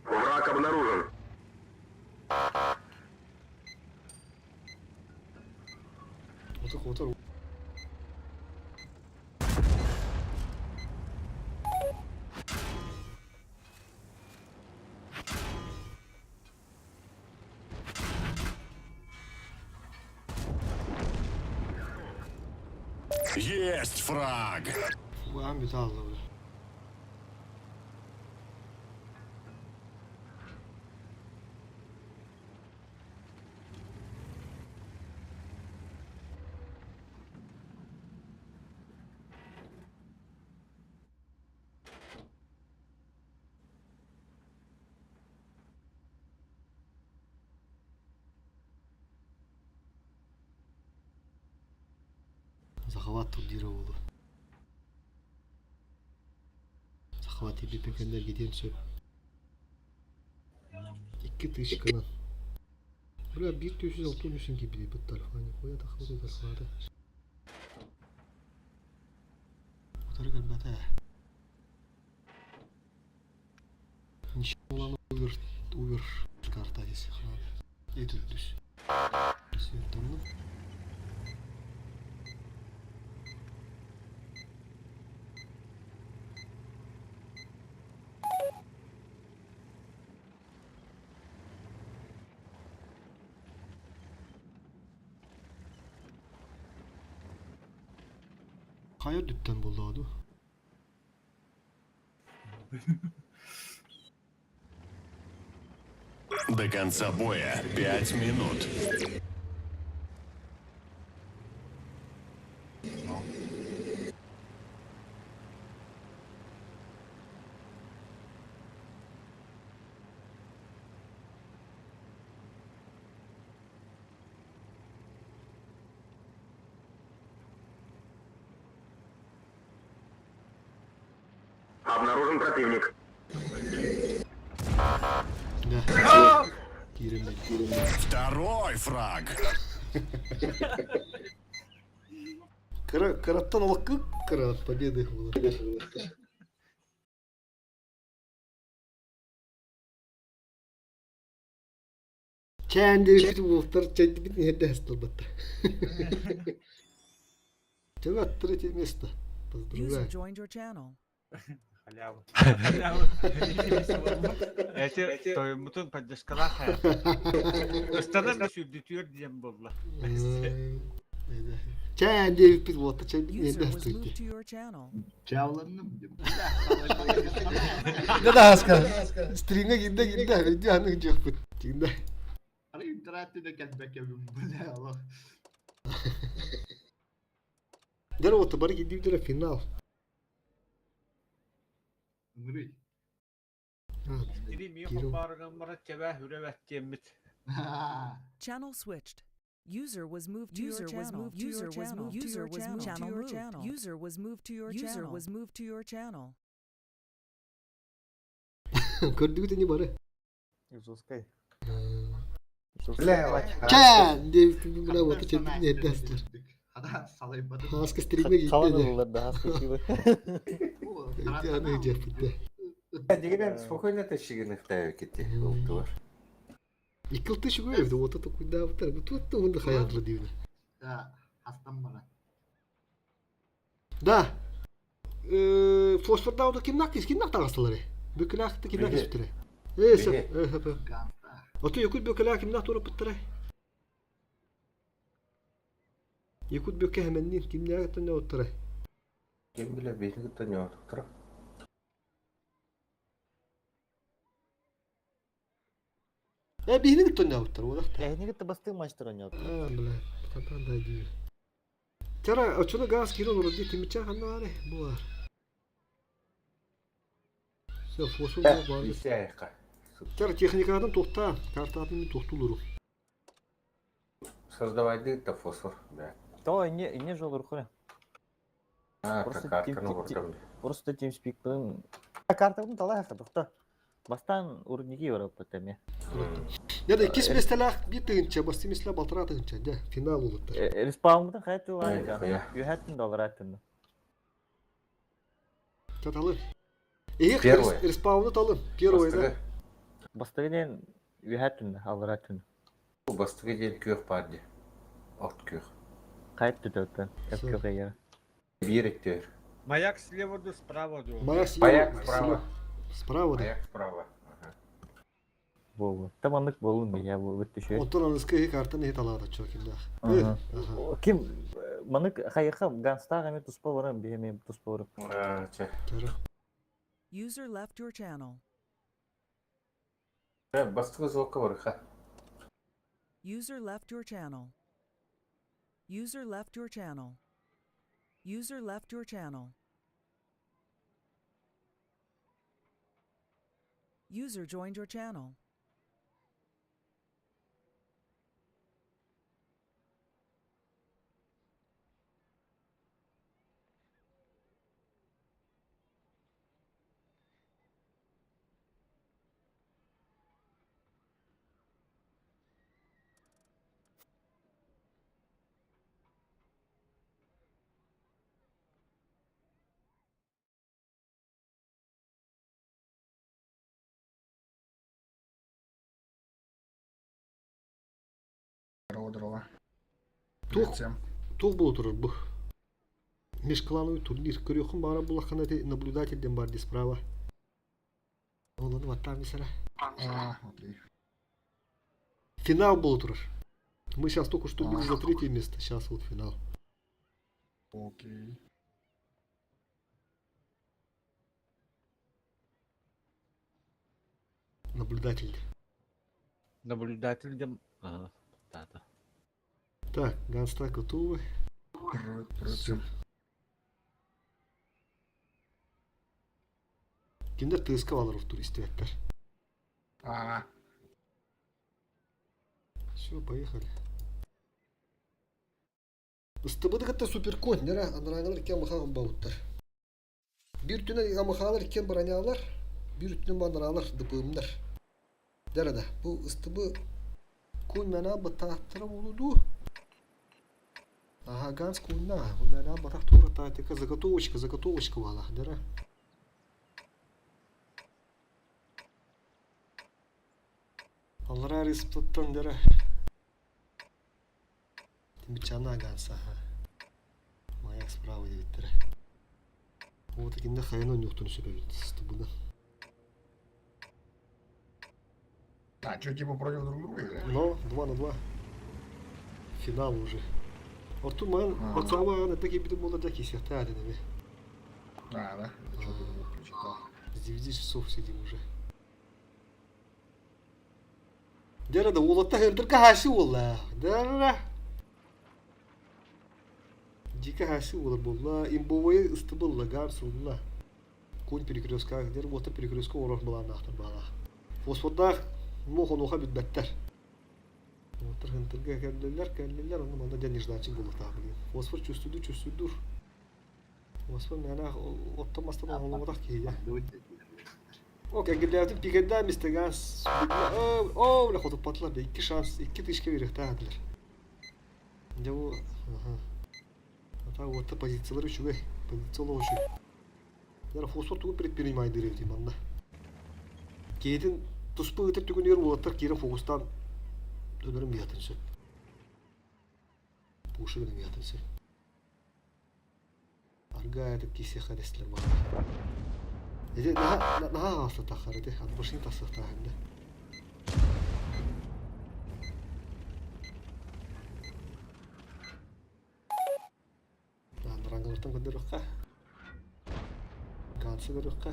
Speaker 3: Враг обнаружен.
Speaker 1: Отыр.
Speaker 12: Есть фраг!
Speaker 1: Bu en güzel aldı bu. Захват турнирі болды. Захват епипекендер кетен сөп. 2000 канал. Бля, 1460 үшін кебеді бұл тарфаны. Қоя тақылды тарфады. Отары кәлбәті. Нишан увер карта десе. Еті дүс. Сүйеттімді. Kaya düpten buldu adı.
Speaker 12: До конца боя 5 минут.
Speaker 3: Обнаружен противник.
Speaker 1: Да. Yerimde.
Speaker 12: Второй фраг.
Speaker 1: Karattan olak karat победы было. Kendi bir muhtar kendi bir niyette hastaladı. Тебе третье место.
Speaker 9: User
Speaker 1: Поздравляю.
Speaker 9: joined your channel.
Speaker 5: Халявы.
Speaker 6: Эти тоймутун поддержкалар. Остадан да сүрдүтүр дем болла.
Speaker 1: Kendi bir muhtar kendi bir niyette
Speaker 9: User was moved
Speaker 1: hastaladı.
Speaker 9: to your channel.
Speaker 1: Ne daha haska? Stream'e ginde video anı gidecek bu. Ginde.
Speaker 3: Hani internette de kendime yapıyorum. Bu ne Allah.
Speaker 1: Dere otu bari gidiyor dere final.
Speaker 3: Nuri.
Speaker 6: Stream yapıp bargan bara kebe hürevet cemmit.
Speaker 9: Channel switched. User was moved to your channel. User was moved to your channel. User was moved to your channel. User was moved to your channel.
Speaker 1: Gördüğü de ne bari?
Speaker 4: Юзускай.
Speaker 1: Kendi bir otu kendi bir niyette hastaladı.
Speaker 3: Hadi salayım bana.
Speaker 1: Haska stream'e gitti
Speaker 4: Kalan
Speaker 1: de.
Speaker 4: olurlar daha sıkıyor.
Speaker 1: Video anı gidecek bu.
Speaker 6: Дигиден спокойно тащигин ихтэй кити. Олдуар.
Speaker 1: Yıkıldı şu evde otu da kuyda bu bu tuttu onu da hayatla diyor.
Speaker 3: Ya hastam bana.
Speaker 1: Da. Fosfor da kim nakta hastaları? Bökelak da kim nakis bitire. Sen.
Speaker 3: Gansta.
Speaker 1: Otu yakut bökelak kim nakta bitire. Yakut böke hemen kim nakta ne otura.
Speaker 6: Kim bile beni gittin ya. Tıra.
Speaker 1: Bihini gittin ne otura o da.
Speaker 4: Ehni bastığım maçlar oynuyor.
Speaker 1: Bile. Kantan da değil. Tara açılı gaz kilo olur diye kim içer kanı var bu var. Sen fosfor var.
Speaker 6: Bir şey ayakta.
Speaker 1: Tara texnikadan toxta, kartatın bir toxtulurum.
Speaker 6: Создавай да фосфор. Да.
Speaker 4: То не жолдор хуля.
Speaker 6: А,
Speaker 4: Просто
Speaker 6: картаны вурдum.
Speaker 4: Просто TeamSpeak картаны талай хакы тохта. Бастан урники Европа теме.
Speaker 1: Ya da ikisi mesela bir tığınca bastı mesela baltıra tığınca de final olur.
Speaker 4: Респаунда хайты лайга. Юхаттын долларатын.
Speaker 1: Tatalım. İyi
Speaker 3: Первое.
Speaker 1: respawn'u talım. Первое да.
Speaker 4: Бастыгын юхаттын алратын.
Speaker 3: Бастығы ден көк барды. От көк.
Speaker 4: Кайт түтөттөн.
Speaker 1: Всё.
Speaker 4: Эпкөкөйөр.
Speaker 3: Биректер.
Speaker 6: Маяк слева до справа до.
Speaker 1: Mаяк
Speaker 3: Маяк справа.
Speaker 1: Справа да.
Speaker 3: Маяк справа. Ага.
Speaker 4: Бу. Таманлык болун я бу бүттүшө.
Speaker 1: Ondan anızkı iyi kartını hit alada çok imda.
Speaker 4: Ага. Ким манык хайыха ганстага эме туспа барам, беме туспа барам.
Speaker 9: User left your channel.
Speaker 3: Бастығы зоққа бар. Ха.
Speaker 9: User left your channel. User left your channel. User left your channel. User joined your channel.
Speaker 1: Тух был турur bu. Межклановый турнир. Көрөкүн бара булакана наблюдательден бар ди справа. Олону ваттар mesela. Финал был турur. Мы сейчас только что были за третье место. Сейчас вот финал.
Speaker 8: Окей.
Speaker 1: Наблюдатель.
Speaker 6: Наблюдатель де. Ага. Да.
Speaker 1: Так, ганста готовы. Kimler tığıska alır o tur isteyenler. Все, поехали. Ыстыбыды катта суперкон, нера аныраңалар иккен махагын бауыттар. Bir tüne amıhalar ikken baranyalar, bir tüne bandıralar dıpığımlar. Derede, bu ıstıbı kunmena batahtara oludu. Ага, ганс кунна, kunmena batahtura tatика, заготовочка вала, дера. Аллара республикан дера. Тимбичана ганса. Маяк справа дебиттер. Вот такинде хайын ойноктун сөбөбүт ыстыбыны.
Speaker 8: А, что, типа против друг друга играть?
Speaker 1: Но 2-2. Финал уже. Артур ман Бацава на такие беды молодых и всех тадинами.
Speaker 8: Да. Что-то прочитал.
Speaker 1: С 9 часов сидим уже. Дера да улатта хырдырка хаси улла. Дера. Дика хаси улла булла. Имбовой ыстыбылла гарсулла. Конь перекрестка, дер вот перекрестка орох была нахтар бала. Фосфордах мохон оха bütbetler. Otur hıntırga kelleler onu manda denizdaçı bulur tabi. Fosfor çüstüdür. Fosfor nana ottamastan olmamak ki ya. Okey giderdim piketden mistegans. Ne kadar patlar da iki şans, iki tişke verir tabiler. Ya bu hatta orta pozisyonları şu ve pozisyonları şu. Yani fosfor tuğu предпринимай директив анда. Кейдin туспы өтіп түгінер болаттар кері фокустан дөнерім биятын сөп. Пушы гінің биятын сөп. Арга әдіп кейсе қадестілер бар. Еде наға ғасыр тақар еді, адбашын тасық тағында. Раңғылыртын көндер өққа. Гансы көр өққа.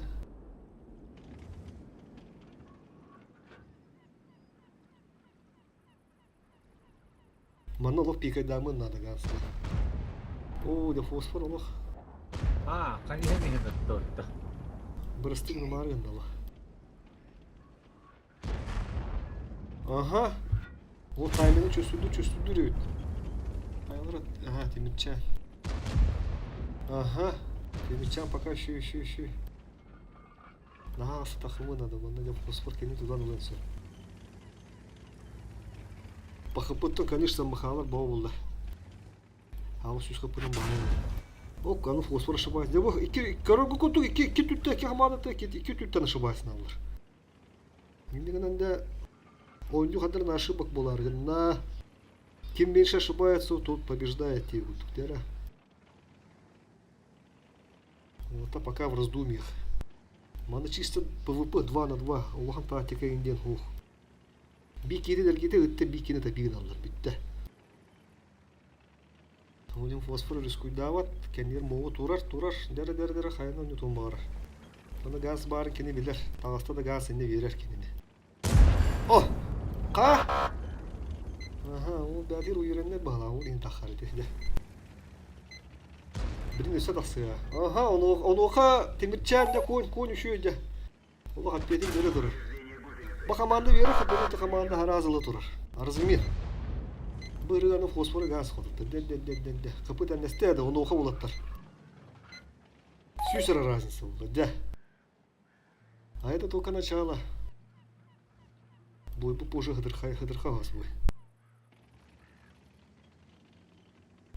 Speaker 1: Манна лох пикай дамын надо гансы. О, да фосфор лох.
Speaker 6: Конечно, это то.
Speaker 1: Бырыстың нумарын да лох. Ага. Ол таймені чөстүдүр өт. Айлар, ага, Темирчан. Ага. Темирчан пока еще. Наха асы тахымын ады, манда деп фосфор кені тудан ұлын сөп. Пахыпыттың, конечно, махалар бау болды. Ағы сүз қыпырын бағын. О, қаны фосфор ышыбайсын. Деп, көрігі күнтің, екі түтті, екі қамадыты, екі түттен ышыбайсын алыр. Мендеген әнде ойынды қадырын ошибок болар. Кем меньше ошибается, тот побеждает те гутуктера. Вот пока в раздумьях. Мана чисто ПВП 2 на 2. Улахан тактика инден хух. Бикири дергете үтте бикини тапигин алдар битте. Олим фосфор рискуйдават. Кенер моу турар. Дәрі хайынан нютон бағарар. Таны газ барын кені билер. Тағаста да газ енне верер кеніне. О! Қа? Ага, ол бәдер үйреннер бағала. Ол ең таққар етесі де. Бірін өсе тақсыға. Ага, оны оқа темірчән де көн үші өйде. Олы қаппетін бөлі тұрыр. Ба команда вері қаппеті команда харазылы тұрыр. Арзымен. Бұрығаны фосфоры газ қодыпты. Дән. Қапыт әнесте әді, оны оқа болаттар. Сүйсірі разница болды. Дә. А это только начало. Бой попозже хыдырха вас бой.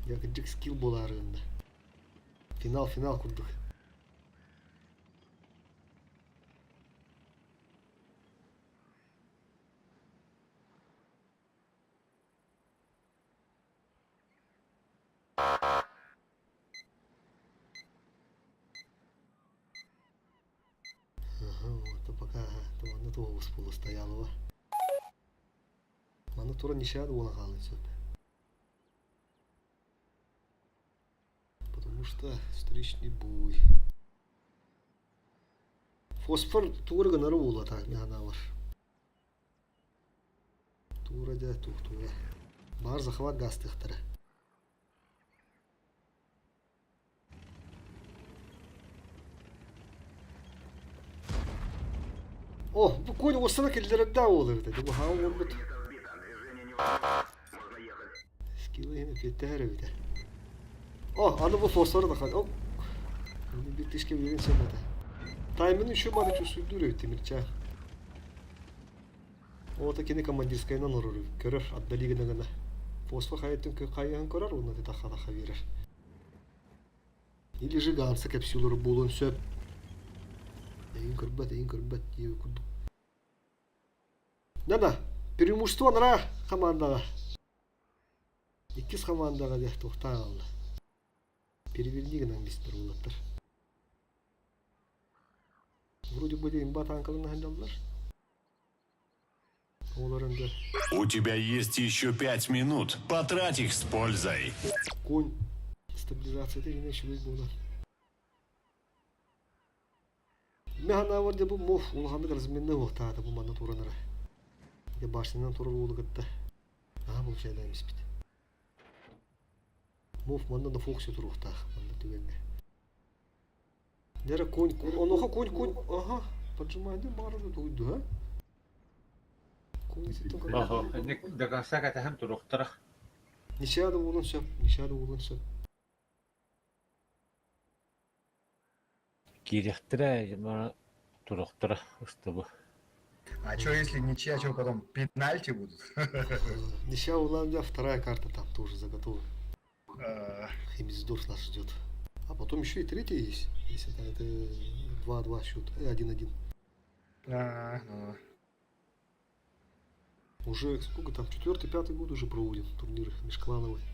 Speaker 1: Я кіджік скилл бола арығында. Финал күрдік. Вот пока мана тоғыз полы стоялова. Мана тура нишады ола қалы сөп. Потому что встречный бой. Фосфор тура гынары ола так механа бар. Тура да тура. Бар захват газ тықтыры. О, bu konь olsana killerinde olur dedi. Bu hava olmadı. Skill'ı yine gitti her evde. Oh, anı bu fosforu da kal. Oh. Bunu bir tişke verin sevmedi. Таймını şu madı çözüldü ürüyor Timirçe. O da kendi komandирскайынан ұрыр. Көрір, отдалигіні ғана. Фосфор қайеттің қайығын көрір, оны да тақа верір. Или же гансы капсулары болуын сөп. Эйн көрбәт, егі күрдік. Нана, преимущество нара командаға. Екіз командаға де тоқтан алды. Перевернигін англистер олаттыр. Вроде бы дейін ба танкалын хандалдар. Оларында.
Speaker 12: У тебя есть еще 5 минут. Потрать их с пользой.
Speaker 1: Конь. Стабилизация деген ешілей болдан. Механа var de bu mof ulğandık razminne oqtadı bu manda turanlara. De başından turur olugıttı. Aha bu şeydaymış bit. Mof manda da fokusu tur oqtaq manda tügenge. Nere konь onoqa konь. Aha поджимайды барыды туйду ha. Konь сетен.
Speaker 6: Ага, дагасага тахам туруқтырақ.
Speaker 1: Нишады улын сөп.
Speaker 6: Кирехтіре, туруқтыра, ұстыбы.
Speaker 8: А что если ничья, что потом пенальти будут?
Speaker 1: Ничья Уландия, вторая карта там тоже заготовлена. Химисдорф нас ждет. А потом еще и третья есть. Если это 2-2 счет, 1-1. Уже сколько там, 4-5 год уже проводим турниры межклановые.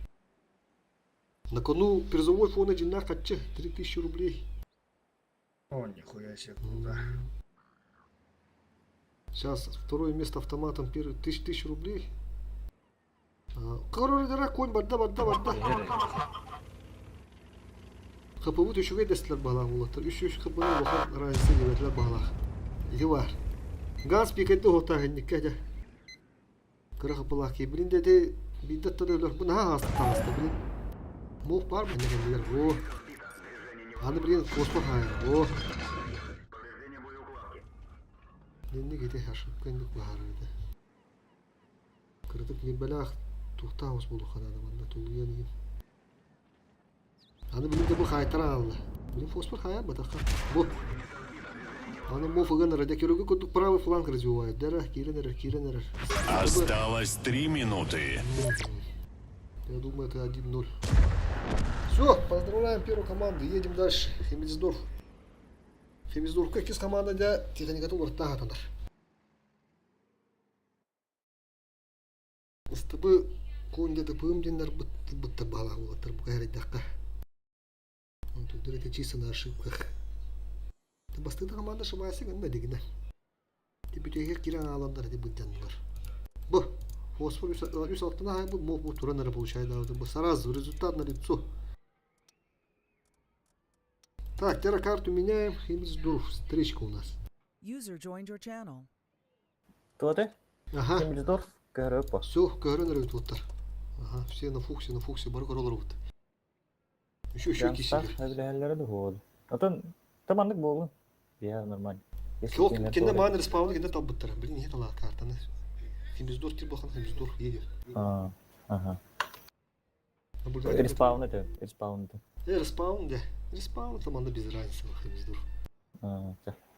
Speaker 1: На кону призовой фонд одинак, 3000 рублей.
Speaker 8: О, нихуя себе, круто.
Speaker 1: Сейчас второе место автоматом, первый 1000 рублей. Король конь, бадда. Хапывут еще гайдестler bağlan bulutlar. 3 kapının bakın rayisi gevetler bağlan. İki var. Gaz pikette hota hendikkede. Kırı kapılar ki birinde de biddet tadıyorlar. Bu ne hasta bilin. Muh var mı ne geldiler bu? Hani bilin fosfor hayır bu. Dindi gidi haşıp kendik baharıydı. Kırdık bir bela tuhtağız bulduk adamı. Bunda tuğluyan iyi. Hani bilin de bu haytara aldı. Bilin fosfor hayır mı? Bu. Аны мофыган ради кируга кодук правый фланг развивает. Дера, киренер.
Speaker 12: Осталось 3 минуты.
Speaker 1: Я думаю, это 1-0. Все, поздравляем первую команду. Едем дальше. Хемельсдорф. Хемельсдорф как из команды для техника тулар тагатандар. Стабы конде да пымдендер бытта бала улатыр бу кайры дакка. Он тут дырete чисто на ошибках. Ты бастыда команда шабасы гында дегине. Ты бүтегер кирен аландар деп быттандар. Бу фосфор үс алтына хай бу мов бу туранары получает да бу сразу результат на лицо. Так, теперь карту меняем. Хемельсдорф. Встречка у нас.
Speaker 9: User joined your channel.
Speaker 4: Туоте?
Speaker 1: Ага.
Speaker 4: Хемельсдорф көрөп.
Speaker 1: Все, көрінер өтіп Ага, все на фуксе, бары королар өт. Еще кисигер.
Speaker 4: Әбіләлері де болды. Атын тамандық болды. Я нормально.
Speaker 1: Кенде маған респаунды кенде табыттыр. Блин, не тала картаны. Хемельсдорф тир болған Хемельсдорф едем.
Speaker 4: Ага. Респаун это.
Speaker 1: Респаун таманда без разницы Хемельсдорф.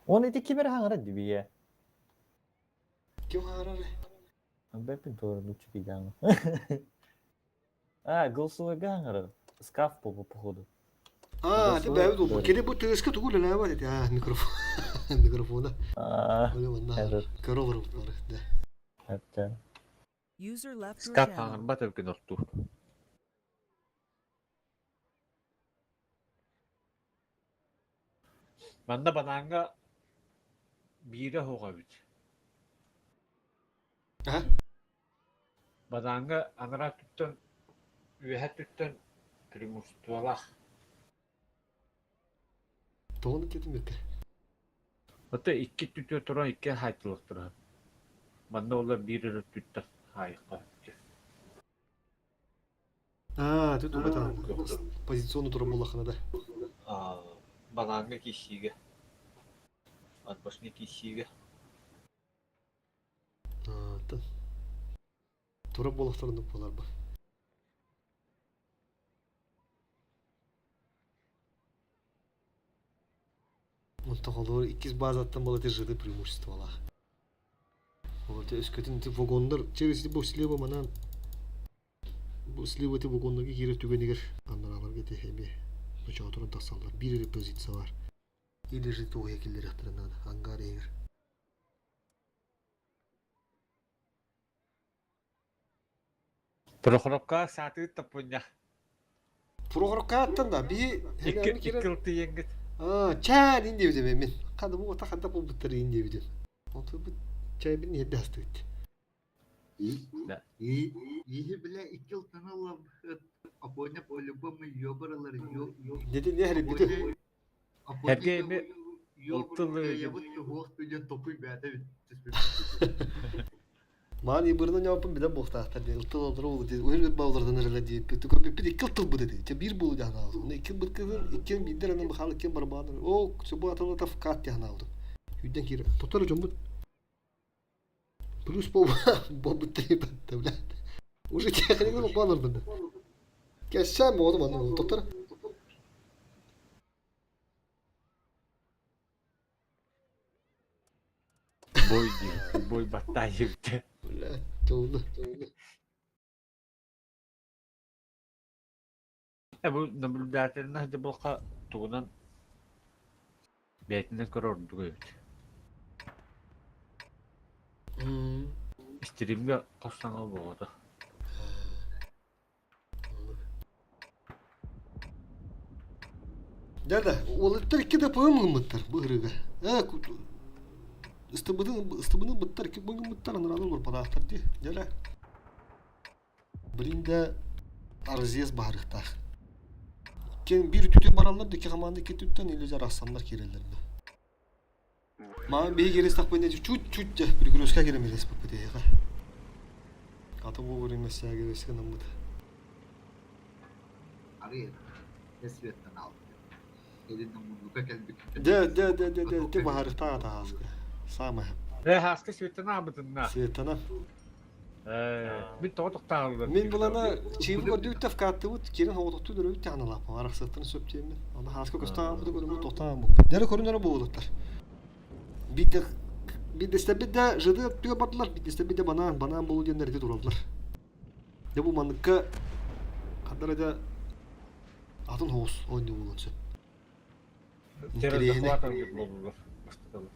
Speaker 4: Он эти кибер хаңыры дебие.
Speaker 1: Кем хаңыры?
Speaker 4: Бепин тоже лучше пидяну. Голосовой хаңыры. Скаф походу.
Speaker 1: Ты бәуді ол. Келе бұл тығысқа тұғыл әлі бар еді. Микрофона. Королар бар.
Speaker 9: User left your
Speaker 6: Скап
Speaker 9: channel.
Speaker 6: хаңыр ба тәбкен оқту. Манда бананға бире хоға бит. Бананға аңыра түттен, үйәт түттен примустуалақ.
Speaker 1: Тоғыны кетім бекке.
Speaker 6: Ота 2 түттен тұран 2 хайтылық тұран. Манда олар бире түттен хайыққа.
Speaker 1: Ты думай там позиционный тура болақына да.
Speaker 6: Бананға кешіге. Атбашны кешіге.
Speaker 1: Тура болақтарында болар ба. Мұнта қолыр 2 базаттан болады жыды преимущество алақ. Оларда өскетін вагондар, через бұл слева манан бұл слева вагондарға керіп түгенегер андаралар кете хеме. Ночаға тұрын тақсалдар. Бір позиция бар. Или же тоғы екелер яқтырынан ангар егер.
Speaker 6: Прохоровка саты тапуня.
Speaker 1: Прохоровка аттан да.
Speaker 6: Икілті еңгіт.
Speaker 1: Чән инде бізем мен. Қады бұл ота қанда бұл бұттыр инде бізем. Оты бұл чәй бір не дәсті бітті.
Speaker 8: Iyi bile 2 yıl tanıyorum. Abone по-любому ёбаралар.
Speaker 1: Dedi ne her bidi?
Speaker 6: Herge mi?
Speaker 1: Mani buradan yapın bir de boğtaqtar dedi. Iltıl olur oğlu dedi. Öyle bağlardan nerede dedi. Peki köpek bir 2 yıl bu dedi. Te bir bulu dahna aldı. Ne 2 yıl bıtkızın 2 yıl bir derenin bakalım kim barbadır. O bu atalı tafkat dahna aldı. Yüden kiri. Tutar hocam bu. Плюс бомбы 3 блядь. Уже технику баннер бende. Geçen mi oğlum anlamadım. Tutar.
Speaker 6: Бой батайыпты.
Speaker 1: Блядь, doğru.
Speaker 6: Bu naблюдательный hadi болqa тугунан бетине көрөрдүк өт. Стримге қоссаңа болады.
Speaker 1: Дәді, ол өттер 2 де пойым ғымыттар бұғырыға. Үстібінің бұттар 2 ғымыттар анырады олар падақтар де. Дәді. Бірінде арзиез бағырықтақ. Bir tütün barallar da ki kamanda ki tütten ilacı rassamlar kirellerinde. Mağın beyi gerisi takmayınca çut bir gürüzka giremeyiz bu diye. Katı bu vurayım mesela gerisi kanamadı.
Speaker 8: Arıyor. Esvetten aldı. Elinden mumluka geldi.
Speaker 1: De baharıkta ata haskı. Sağma hep.
Speaker 6: Haskı Svetlana abidinna.
Speaker 1: Svetlana.
Speaker 6: Bir toğutuqtağıldı.
Speaker 1: Men bulana çiğ gördüğü tefkattı bu kirin hoğutuqtu dörüğü tağına lapam. Araqsıqtını söpteyim ben. Onda haskı göstağım bu da görümü toğtağım bu. Dere korunlara boğuluklar. Bir de jıdı yapıyor battılar. Bir de bana bolu diyenler de duraldılar. Ne bu manlıkka kadar da atın hoğuz oynuyor bulunca.
Speaker 6: Terör
Speaker 1: Direyine.
Speaker 6: zakıvatan gibi olurlar. Başlatalım.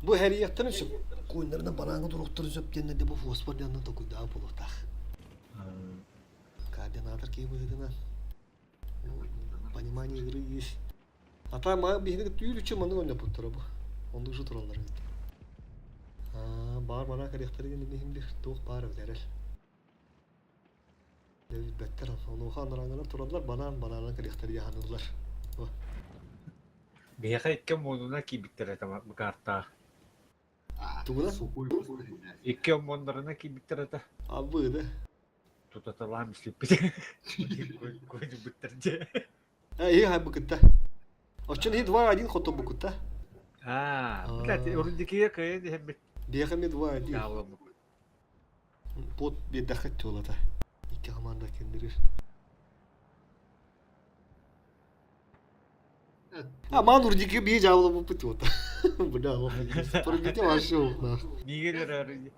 Speaker 1: Bu her yaktan için koyunlarına bana durukturacak diyenler de bu fosfor yanına da koydu abi olur tak. Координатор кейбірдіна. Понимание игры есть. А там бігінгі түйілі үшін маңын ойнап бұттыра бұл. Онды ұжы тұралар еді. Бар мана корректары енді бігін бір тоқ бар өдерел. Дәуіт бәттер. Оны оға аныраңылар тұралар, банан корректары яғанылар.
Speaker 6: Бияқа иккен монуна кибиттер ета bu kartta.
Speaker 1: Туғына?
Speaker 6: İkken monlarına kibitler eta.
Speaker 1: Абы еді.
Speaker 6: Tutatılan mislip bir koydu bitirce.
Speaker 1: İyi hay bu kıtta. Açın hi 2-1 хото bu kıtta.
Speaker 6: Блядь, орындыкиге кайын hem
Speaker 1: Бияқами 2-1.
Speaker 6: Yavrum.
Speaker 1: Pot bir dakika tuğlada. İki hamanda kendirir. Aman urciki bir cevabı bu putu. Bu da o. Porgite başlıyor.
Speaker 6: Nigeler arıyor.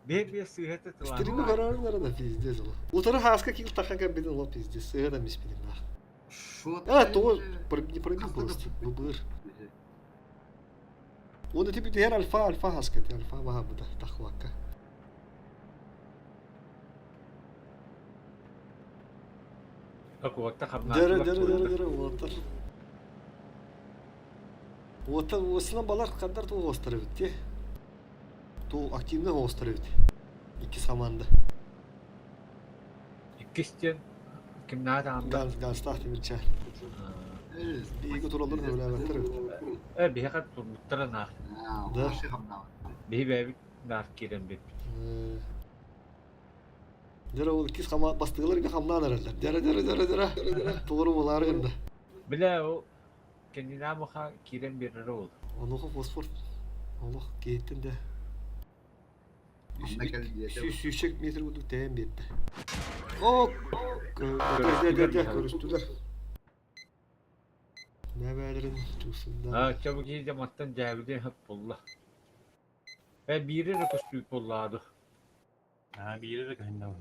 Speaker 6: Bir sıhhate tulan.
Speaker 1: Stirimi kararları da pizdiz o. Utarı haska kil takaka bedin o pizdiz. Sıhhata mispidin daha. То не пробил просто. Выбор. Он типа дер альфа хаскать. Альфа вага да тахвака.
Speaker 6: Как вот так обнаружил.
Speaker 1: Дere отыр. Осынан балар қадар тол остыры бітті. Тол активны остыры бітті. İki samanda.
Speaker 6: İkisten kim nerede anda?
Speaker 1: Ganstah demirçe. Bir iki tur olur öyle evet.
Speaker 6: Bir hakat turmutlara nar.
Speaker 1: Da.
Speaker 6: Bir bebek nar kiren bir.
Speaker 1: Dere ol ikisi kama bastıkları bir kamdan ararlar. Dere. Doğru bular gında.
Speaker 6: Bile o kendine muha kiren bir rol.
Speaker 1: Onu fosfor. Onu gittin de. 100 metre bulduk değen bitti. Oh! Görüştüler. Ne verdirin tuğsundan.
Speaker 6: Çabuk iyice mattan cevdi hep bolla. Ve biri rekos büyük bolladı.
Speaker 11: Bir yere de kayında var.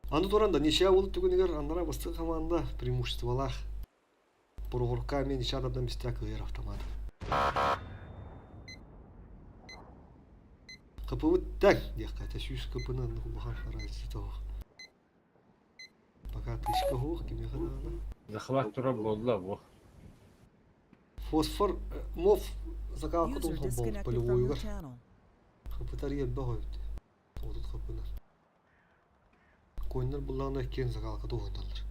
Speaker 1: Анды туранда неше болуп түгүнүгөр андара басты команда преимуществолар. Прогорка мен неше адамдан бистак ыр автомат. Капы так, я кайта шүш капынан кулхан фарайсы то. Пока тышка хух киме хадана.
Speaker 6: Захват тура болла бу.
Speaker 1: Фосфор мов закалка
Speaker 9: User
Speaker 1: толкон бол
Speaker 9: disconnected from your
Speaker 1: полевойгар.
Speaker 9: channel.
Speaker 1: Капытар ебе койду. Одут капына. Koyunlar bullağına ekken zakalka da oynarlar.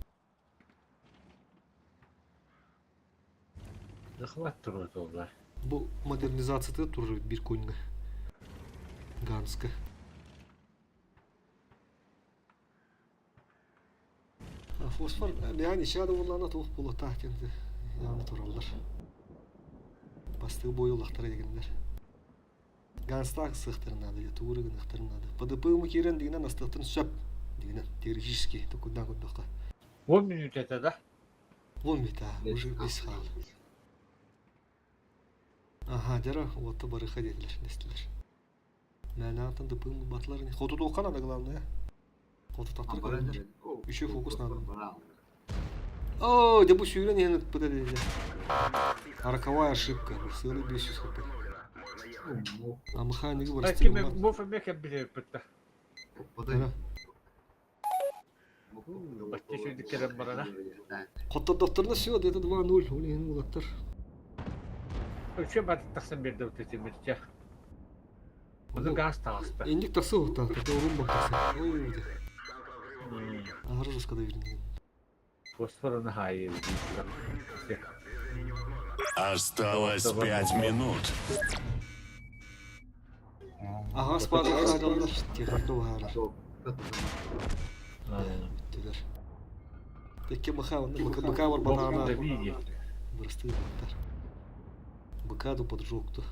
Speaker 6: Захват тура долlar.
Speaker 1: Bu modernizasyada durur bir koyunga. Ganska. Fosfor yani işe de bullağına toğuk bulu tahkenti. Yani durarlar. Bastığı boyu ulaqtara degenler. Ганстак сыхтарын надо, я туры гынахтарын надо. ПДП мы кирен дигнен астыктын сөп. Дигнен теоретически токудан кудакка.
Speaker 6: 10 minut ete da.
Speaker 1: 10 мета, уже без хал. Ага, жара отты барыха дедилер, дестилер. Мен антын ДП батларын. Хоту толкан ада главное. Хоту тактыр калдыр. Üçe fokus надо. О, да бу сүйрен ені пыда dedi. Роковая ошибка. Сыры 500 хп. А механики вырастили.
Speaker 6: Kim bu femek hep bilir pıtta. Başta şu dikkatim barana.
Speaker 1: Хотта докторна все, это 2-0. Ол ені улаттар.
Speaker 6: Üçe batık taksan bir de ötesi mirçe. Bunu gaz tağıstı.
Speaker 1: Индик тасы вот так, это урун бактасы. Ой, Ağır ıskada verin.
Speaker 6: Fosforunu hayır.
Speaker 12: Осталось 5 минут.
Speaker 1: Aha spadın adamlar. Tekrar doğarlar. Bittiler. Peki быка var banana. Вырастили бактар. Быка до поджогту.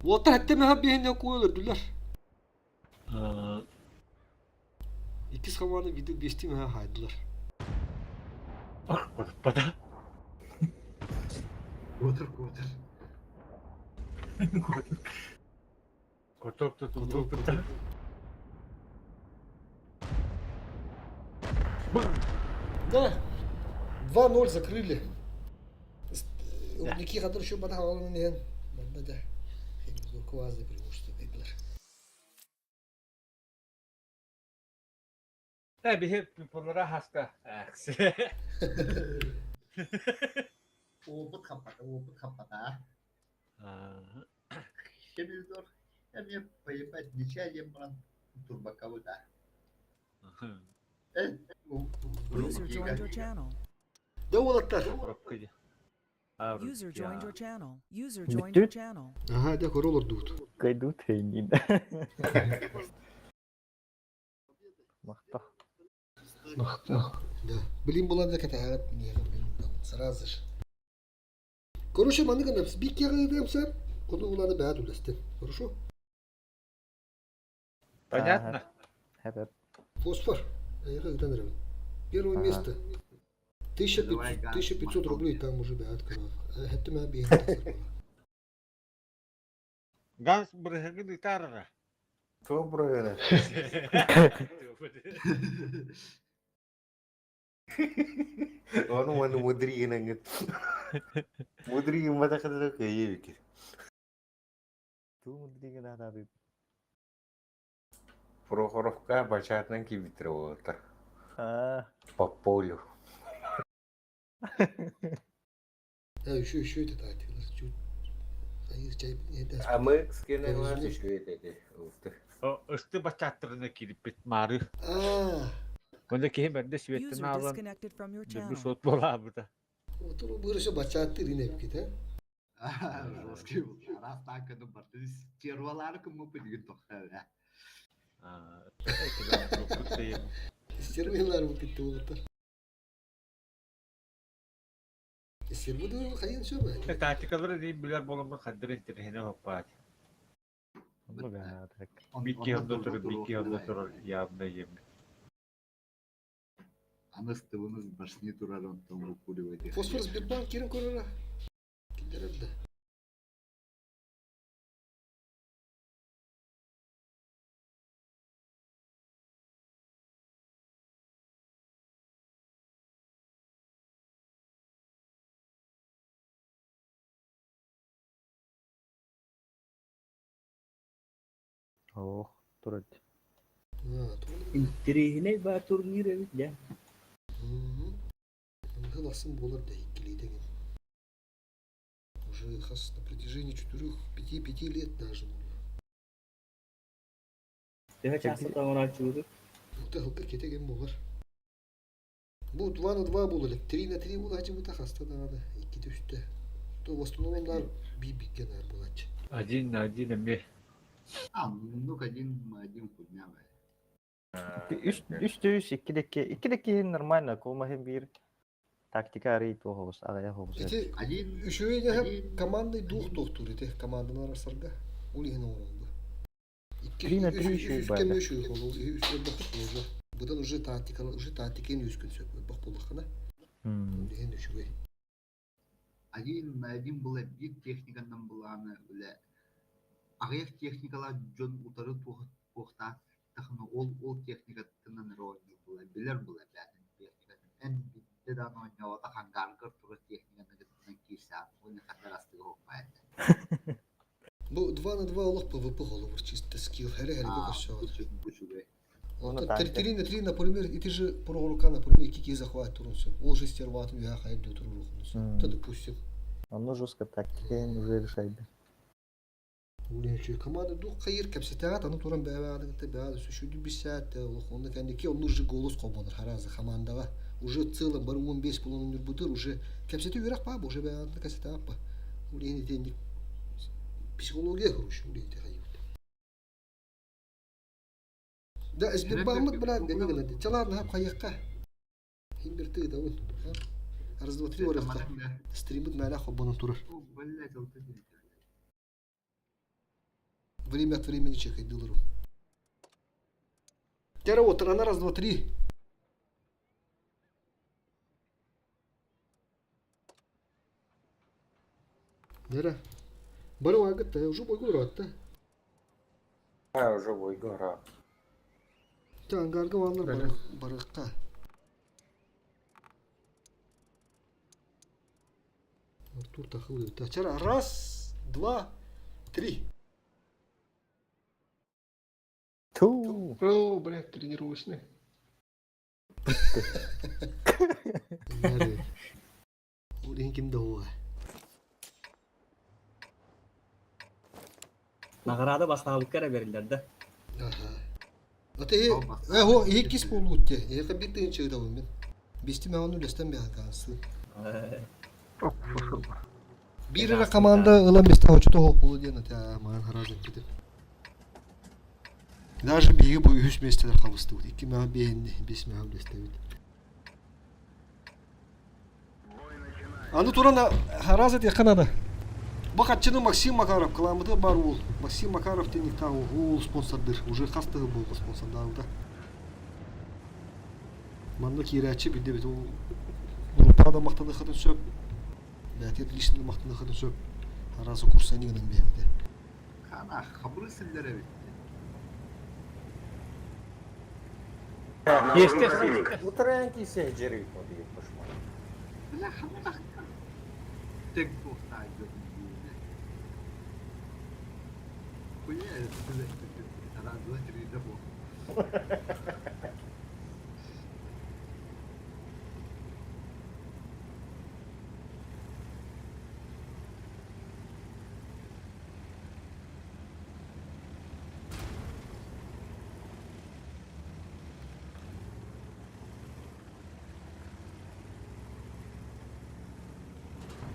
Speaker 1: Вот hatta mı habi ne koyulurdular. İkiz kamanı video geçtiğim ha haydılar.
Speaker 6: Korkutmadı.
Speaker 8: Квотер, квотер.
Speaker 6: Котор tutuldu.
Speaker 1: Да. 2-0 закрыли. Умники, которые еще подхватывали на нее. Да. Квазы преимущество кайдылар.
Speaker 6: Bir hep bunlara hasta.
Speaker 8: Опыт хапата. Şimdi zor. Hem yap payıpat nişayem bulan turbakavu da.
Speaker 9: User joined your channel.
Speaker 1: Devletler.
Speaker 9: User joined your channel. User joined your channel.
Speaker 1: Aha, de korolur dut.
Speaker 4: Кайду тейнин. Махта.
Speaker 1: Да. Блин, была такая тагат мне, сразу же. Короче, маны гана bir kere edemsen, onu ulanı beğen ulasın. Хорошо?
Speaker 6: Понятно?
Speaker 4: Hep.
Speaker 1: Фосфор. Я как донором. Первое место. 1500 рублей там уже beğen кровь. Это мы объединили.
Speaker 6: Ганс бұрыхығы дұйтарыра.
Speaker 4: Добро öyle. Onu mudrigen anget. Mudrigen mata kadar kayı ki. Tu mudrigen ada bir.
Speaker 6: Прохоровка бачатнан ки битироватыр.
Speaker 4: По полю.
Speaker 1: Şu это так. Чуть. Hayır çay yeter.
Speaker 4: А мы с кем у нас еще это.
Speaker 6: Üstü бачаттырына килип бит мары. Onda ki ben de
Speaker 9: User
Speaker 6: Svettin alan
Speaker 9: disconnected from your
Speaker 6: bir
Speaker 9: channel.
Speaker 6: sot bola burada.
Speaker 1: Otur burası бачатты ринеп кит,
Speaker 8: Жесткий был. Раз так это бартыз. Тервалар кому подигит тохта.
Speaker 1: Стервинler bu gitti oldu. Serbudu hayın şöyle.
Speaker 6: Tatikaları değil bilir bolumda kadar enterhine hoppat.
Speaker 4: Onu ben artık.
Speaker 6: Biki onda durur yavna yemin.
Speaker 8: Anastığınız başını durar ondan bu kulübede.
Speaker 1: Fosfor Sberbank kirin korora. Giderim de.
Speaker 4: Oh, turut.
Speaker 7: Intrihine va turnire ya.
Speaker 1: Голосом было да и уже на протяжении 4-5 лет даже.
Speaker 7: Demek aslında onu açıyordu.
Speaker 1: Bu halka ketegen bolar. Bu 2-2 було, 3-3 було, а чему так хаста да. 2-3. То в основном bir genel булач.
Speaker 6: Один эмне.
Speaker 8: Ну один худня.
Speaker 4: Üst 2'deki нормально, колма hem bir taktika arayıp o havuz, araya havuz.
Speaker 1: Эти üşüyle hem командный дух доктор эти команданың арасында. Ул иһин орынды.
Speaker 4: 3-3 üşüyor
Speaker 1: Кем
Speaker 4: böyle.
Speaker 1: üşüyor ол üşüyor бахыт уже. Будан уже тактиканы үскөн сөп бак булдыкына. Иһин üşüyor.
Speaker 8: Один была бит техникадан буланы үле. Аяк техникалар жон утары тухта тахны ол техникадан ройны була. Билер була бәдин техникадан. Эн битте да ойнава та хангар туры техникадан кийса. Оны кадар астыга хоппайды.
Speaker 1: Bu 2-2 олох PvP olur чисто скилл. Hele все.
Speaker 4: Onu
Speaker 1: 3-3, например, и ты же про рука, например, кики захват турун все. Ол же стерватым я хайд до турун рухнус. То допустим.
Speaker 4: Onu жестко тактикаен уже решайды.
Speaker 1: Улинчу команда дух кайыр капситагат аны туран бәвәдин те бәвәд сөшүдү бисәт олохонда кандики он уже голос кобонор харазы командага. Уже целым бар 15 полон нурбутыр уже капситу юрак па, уже бәвәд касета па. Улин денdik психология хорош улин те хайыт. Да избирбамыт билан бени гелди. Чаларны хап кайыкка. Химберти да ул. Раз 2-3 оракта. Стримит мәлә кобонор турар. Время от времени чекай дылыру. Тера вот, на раз, два, три. Нера. Бару агат, уже бой город.
Speaker 4: Уже бой город.
Speaker 1: Ангарга ванлар барыкка. Артур тахылы. Тачара раз, два, три.
Speaker 4: Ту.
Speaker 10: О, блядь, тренируешься.
Speaker 1: Udah kim doa.
Speaker 7: Награда басталыккара берилер да.
Speaker 1: Ate ho ikis polutte. Eka bitin çığda ben. Bisti ben onu lestem bir hakansı. Bir ara komanda ılan besti hoçta hop polu diye ate man haraz ettim. Даже биги bu üç bestiler kalıştı. İki mah beğendi. Beş mah lestevdi. Anı turana haraz et yakınada. Бахатчыны Максим Макаров каламыты бар ул. Максим Макаров тенек тағы ул спонсордыр. Уже хастығы болды спонсордары. Манны кирәчі білді бет ол группада мақтаны қытын сөп. Бәтет лишінде мақтаны қытын сөп. Аразы курсанигінің бәмді.
Speaker 8: Kana kabul sillere bitti.
Speaker 6: Естественно.
Speaker 4: Утранки сенджери ходит пошма.
Speaker 8: Bile hamda. Tek pohta gördüm. Kuya size arazı tride bu.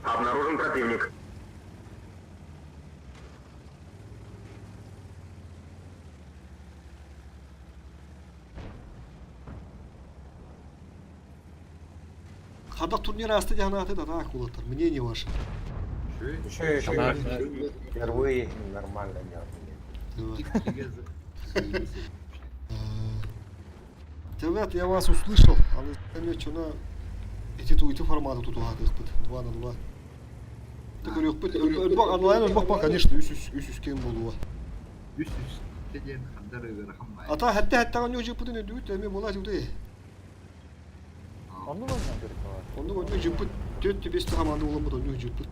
Speaker 3: Обнаружен противник.
Speaker 1: Хабақ турнир асты жанаты да так улатыр. Мнение ваше.
Speaker 4: Впервые нормально делали.
Speaker 1: Ребят, я вас услышал, а вы сами что-то эти форматы тут угадых 2 на 2. Ты говорил, онлайн бак, конечно, үс кем болуа.
Speaker 8: Üst üste diyen kandarı rakam var.
Speaker 1: Ата хәтта он уже путын өдүт, эми мола жуды.
Speaker 4: Onu mu oynadık o?
Speaker 1: Onu önce juput 4-5 команда уламады, onu juput.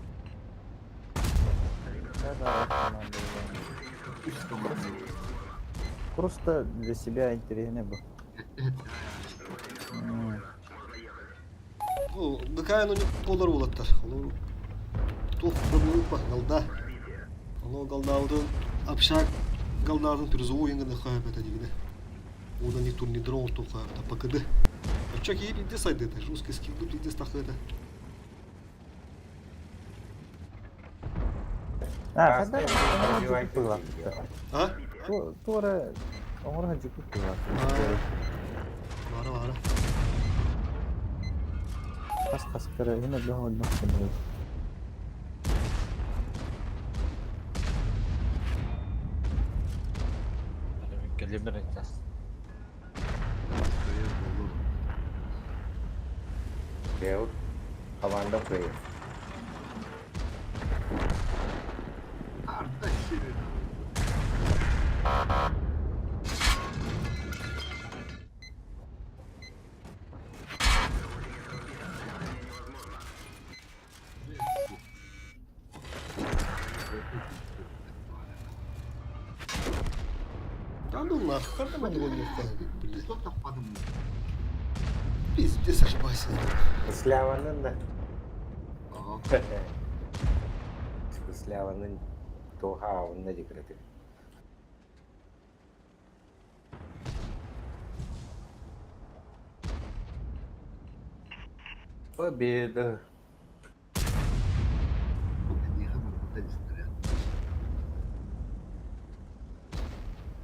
Speaker 8: Üst komanda.
Speaker 4: Просто для себя интересно было.
Speaker 1: О, быкай ну полар улаттар. Олар тоқ бұрылып па, галда. Олар галдаудың апшак галдардың түрізі ойыңғында қайып әті дегені. Одан не турнидер оңыз тоқ қайып та пакыды. Апшак ейіп иде сайды әті, жуыз кескілді иде стақы әті.
Speaker 4: Когда он было?
Speaker 1: А?
Speaker 4: Тура, он ради купила.
Speaker 1: Вара.
Speaker 4: Kas kere yine bir hal nasıl böyle?
Speaker 6: Kelime edeceğiz.
Speaker 4: Dev, havanda koyuyor.
Speaker 8: Arda şirin.
Speaker 1: Там был нахуй, там они гол не вставили.
Speaker 8: Что tapmadım mı?
Speaker 1: Пиздец, ошибайся.
Speaker 4: Slava'nın da.
Speaker 8: Aa,
Speaker 4: Slava'nın Doha onunla dikkat edin. Победа.
Speaker 8: ne kadar burada istedim.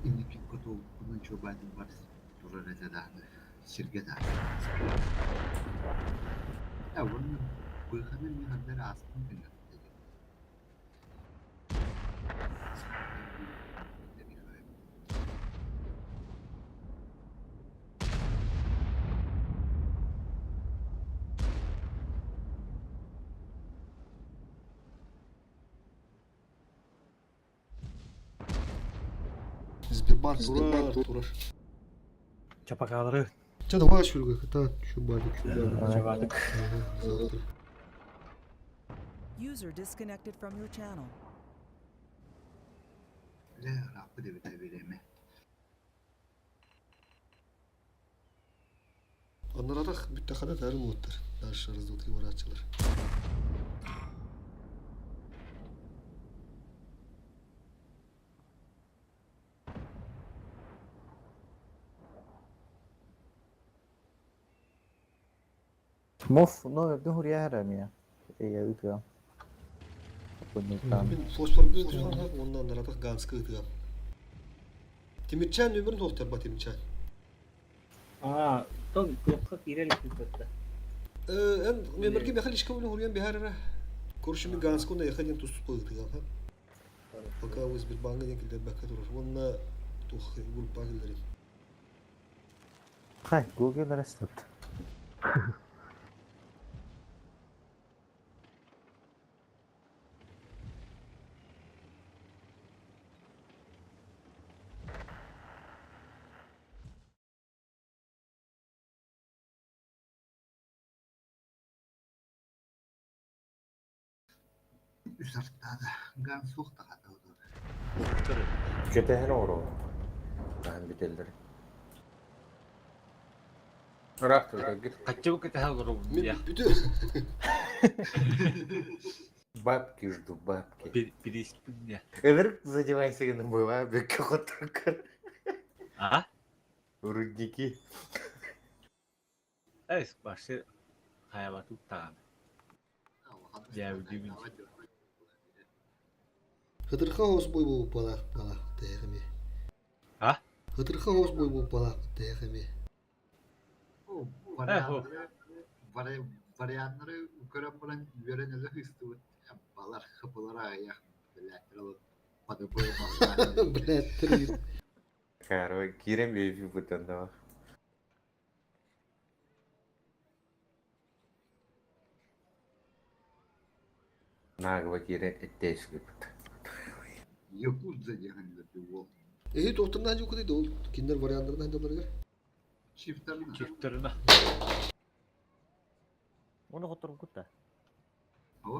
Speaker 8: İndikin kutu bunun çobanın var. Durur edelerdi. Şirket abi. Ya bunun kuykanın bir haberi aslında değil.
Speaker 1: bir bar turar.
Speaker 5: Çapakaları.
Speaker 1: Çada var şurada. Ta şu bardak şu bardak.
Speaker 5: Çabadık.
Speaker 9: User disconnected from your channel.
Speaker 8: Bile rapı da bir vereme.
Speaker 1: Onlara da bir takada tarım ottur. Darşarız otu uğraşçılar.
Speaker 4: Mof, no, bir hurya herem ya. Ya ütüyorum.
Speaker 1: Ben fosfor gözüm ondan da ganskı ıtıyorum. Timirçen ömrün doktor ba Timirçen.
Speaker 7: Aa, to klokka kirelik tuttu.
Speaker 1: En ömürge bir halişka bunu huryan bir harara. Kurşun bir ganskı onda yakın tuz ıtıyorum ha. Baka biz bir banga dekilde baka durur. Onunla tuh gul bagilleri.
Speaker 4: Hay, Google Restart.
Speaker 8: Üsarttada gan soğukta kaldı.
Speaker 6: Kötehen oğru. Ben bitelleri. Rahat ol. Git. Kaçça bu kötehen oğru ya.
Speaker 1: Bütün
Speaker 6: Бабки жду, бабки. Переспи меня.
Speaker 4: Эверк задевайся на быва, бекохотакар.
Speaker 6: А?
Speaker 4: Рудники.
Speaker 6: Evet, başı hayvanı tutan. Cevdi bin.
Speaker 1: Hıdırka hos boy bu bala değerimi.
Speaker 6: Ha?
Speaker 1: Hıdırka hos boy bu bala değerimi.
Speaker 8: O varyanları yukarı veren öyle hıstı. Balar kapılara ayak. Biletler alıp padı boyamalar.
Speaker 1: Bilettir.
Speaker 4: Кaro, кирем бейфи бутanda. Nagva kiren etteş gibi.
Speaker 8: Yakuzza cehennemde bu.
Speaker 1: Doktorun hangi okuduydu o? Kinder varyanlarından hangi onlara göre?
Speaker 8: Çiftlerine.
Speaker 6: Çiftlerine.
Speaker 4: Onu oturum kutta.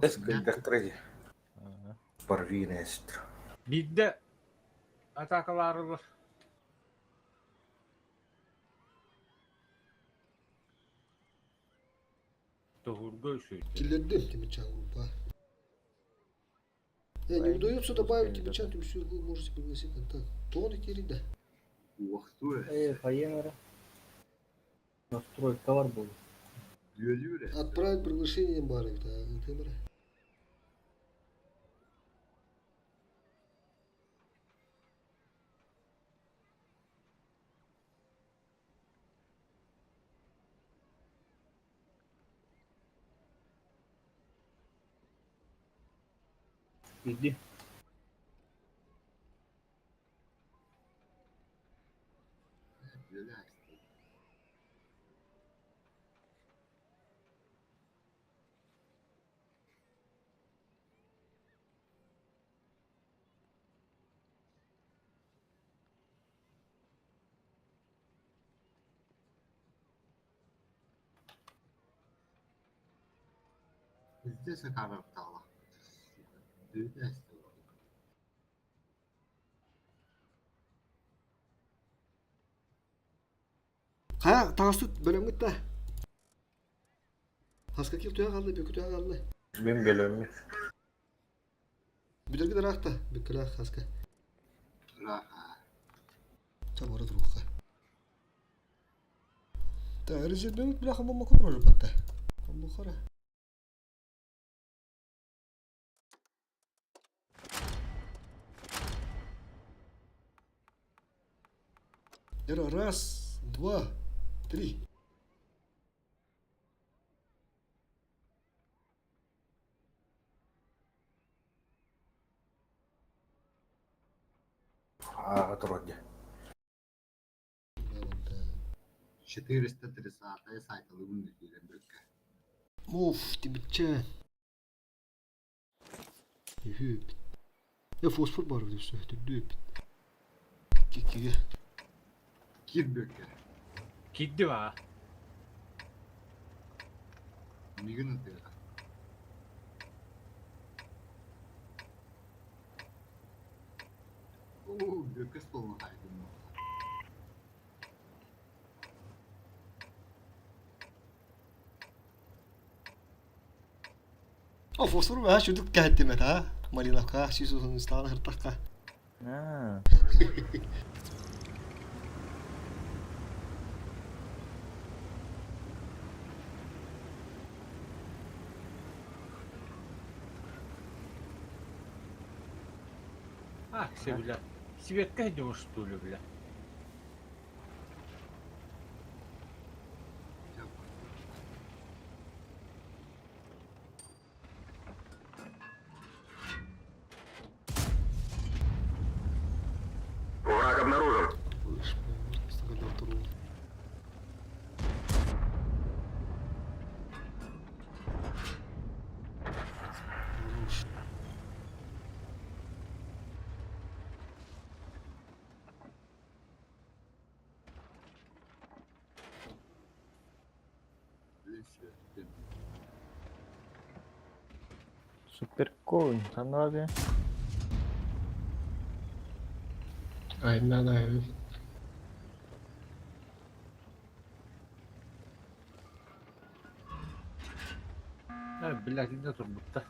Speaker 6: Eskil doktoracı. Parvine estro. Bir de atakaları var. Doğru söylüyor.
Speaker 1: Killendim Timirçen grupa. Yani bu da yoksa da bayağı Timirçen tüm sürü bu morsi bilgisi kantan. Tonik yerinde.
Speaker 8: Vaktu.
Speaker 7: Хаемера. Настройка var bu.
Speaker 8: Düğülüyor.
Speaker 1: Отправить приглашение бары. Темера.
Speaker 7: Gitti.
Speaker 8: Böyle. Bizde Sakarya Dağla. Düğüde
Speaker 1: Ha, tağısı bölüm gitti. Haska kil tuya kaldı, bir tuya kaldı.
Speaker 6: Ben bölümü.
Speaker 1: Bir de gider ahta, bir kila haska.
Speaker 8: Raha.
Speaker 1: Tam orada ruha. Ta rejim dönüp bile hamama kurur batta. Bu kara. Era раз, два, три.
Speaker 6: Отродье.
Speaker 8: 430 sayfalı bunu düşünüyorum.
Speaker 1: Of, Timirçen. Hüp. Ya fosfor var diyorsun, hüp. 2-2'ye.
Speaker 8: Kirberger.
Speaker 6: Kiddi va.
Speaker 8: Nigin atıyor. Oo, Bökes bolma haydın.
Speaker 1: Fosfor ben şuduk geldi ha. Malinaka, şişosun istana hırtakka.
Speaker 4: Ha.
Speaker 6: Ah, sevile. Sivetka hediymiş tuğlu bile.
Speaker 3: Враг обнаружен.
Speaker 4: Süper cool. Sen ne yapıyorsun?
Speaker 10: Aynen aynen.
Speaker 6: Ha, bilakinde turbutta.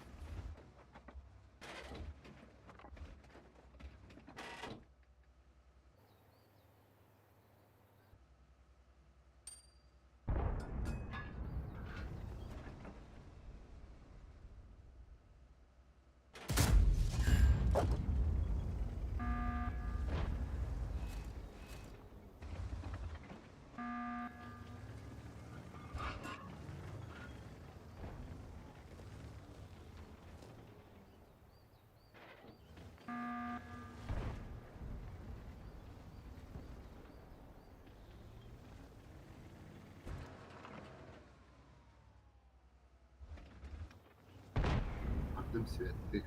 Speaker 8: Adım Svet'ti.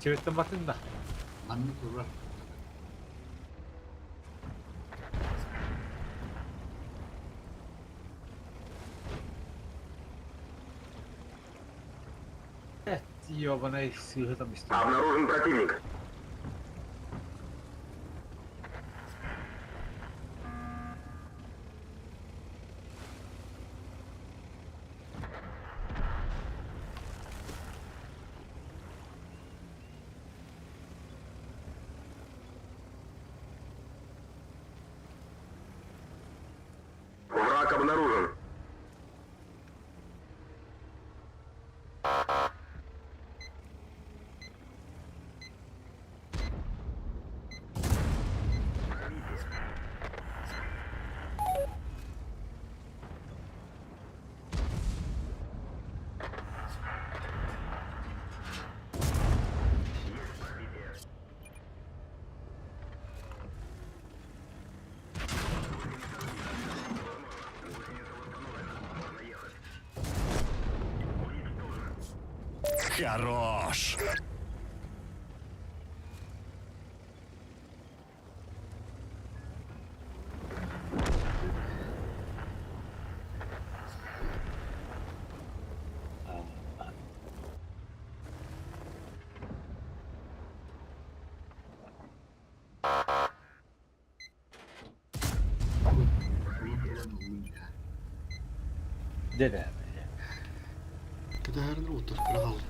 Speaker 6: Sivetten bakın da.
Speaker 8: Anlı kurra.
Speaker 6: Ёбаный сыгы там история.
Speaker 3: Обнаружен противник. Враг обнаружен.
Speaker 12: Хорош!
Speaker 6: Dede.
Speaker 1: Det här är en rotor, rahal.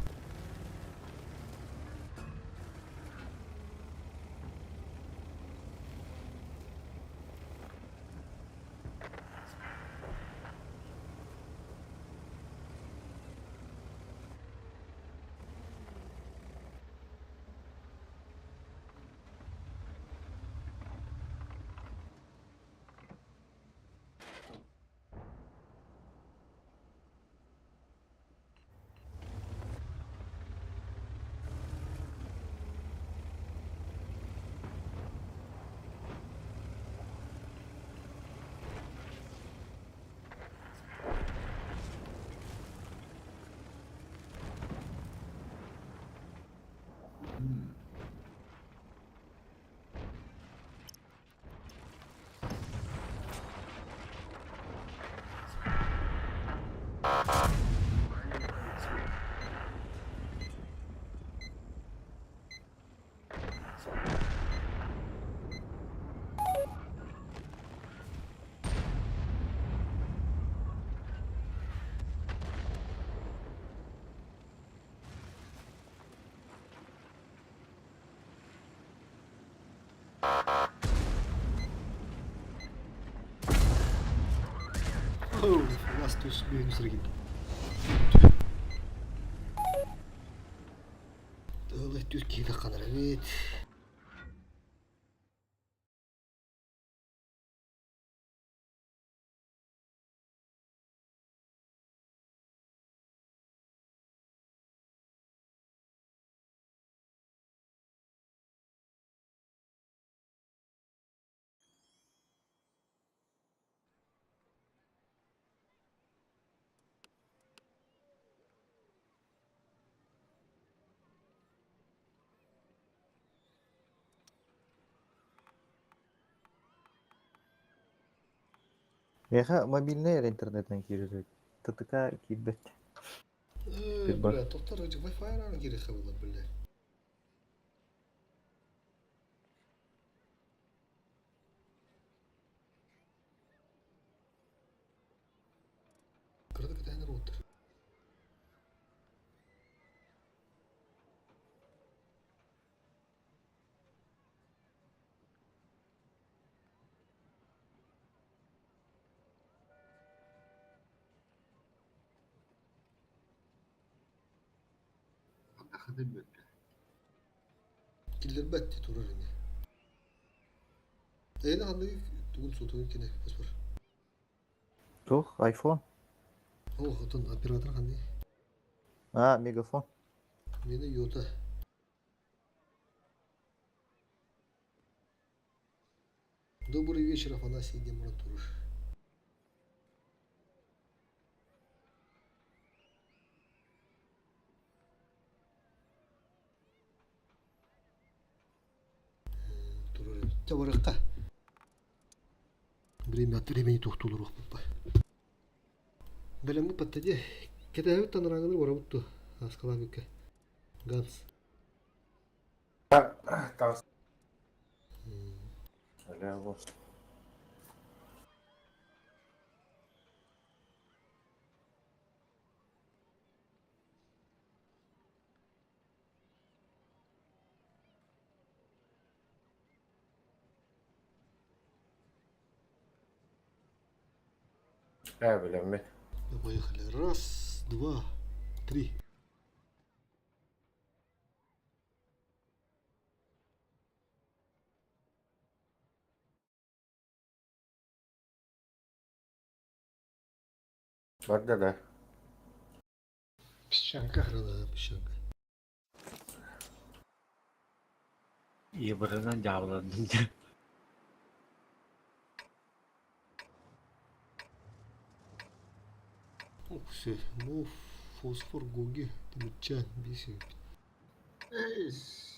Speaker 1: Оу, у нас тут бігну сергій. Тылы түркиyle kanır evet.
Speaker 4: Яха мобильный интернеттен кирежек. ТТК кибет. Bir bak.
Speaker 1: Bля, doktor acı Wi-Fi aranı geri kavula bля. Kırdık bir tane router.
Speaker 8: Daha da böyle.
Speaker 1: Killer batti turur yine. Eyni hangi tuğun sotuğun kine paspor.
Speaker 4: Çok iPhone.
Speaker 1: O hatun operatör hangi?
Speaker 4: Ha, megafon.
Speaker 1: Meni yota. Добрый вечер, Афанасий Демонтур. Турur. Таварыкка. Время от времени тухтулурук буппа. Белем буппа таде. Кетебит таныраңылыр барабытту. Аскала бүкке. Ганс.
Speaker 6: Öyle olsun. Bilmem mi?
Speaker 1: Поехали. Раз, два, три.
Speaker 6: Var da.
Speaker 1: Песчанка, грана, песчанка.
Speaker 6: İyi bırından cavladın.
Speaker 1: Ух, все. Ну, фосфор, гоги, тимчан, бесит.
Speaker 6: Evet.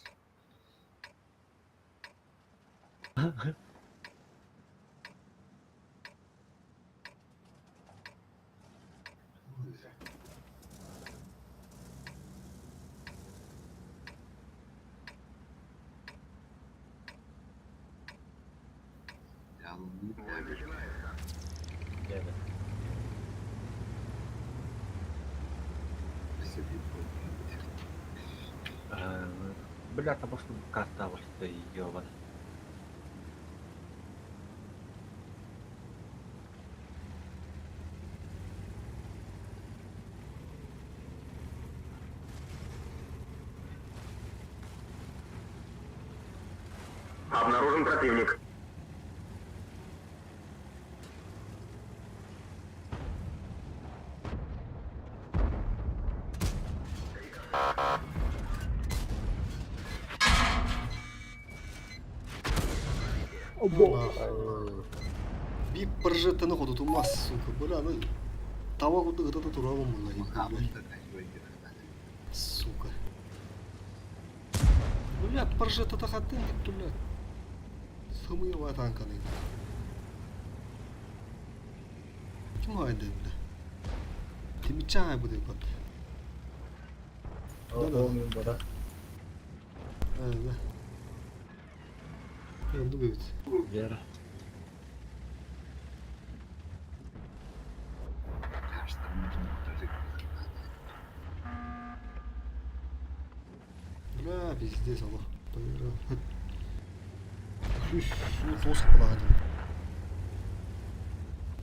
Speaker 6: Бля, там просто карта вот эта ёбана.
Speaker 3: Обнаружен противник.
Speaker 1: Bir projetini kodu tutmaz. Böyle ama tava kodu gıda da duramam vallahi.
Speaker 8: Махабын да кайбойды.
Speaker 1: Сука. Блядь, прожета та хатин, блядь. Самые танканы. Kim haydi bile. Timi çay bu depat.
Speaker 10: Olmuyor bana.
Speaker 1: Evet. Yandı büyüt.
Speaker 6: Вера.
Speaker 1: Бля, пиздец, алло. Шуш, шуш, фос капала hadi.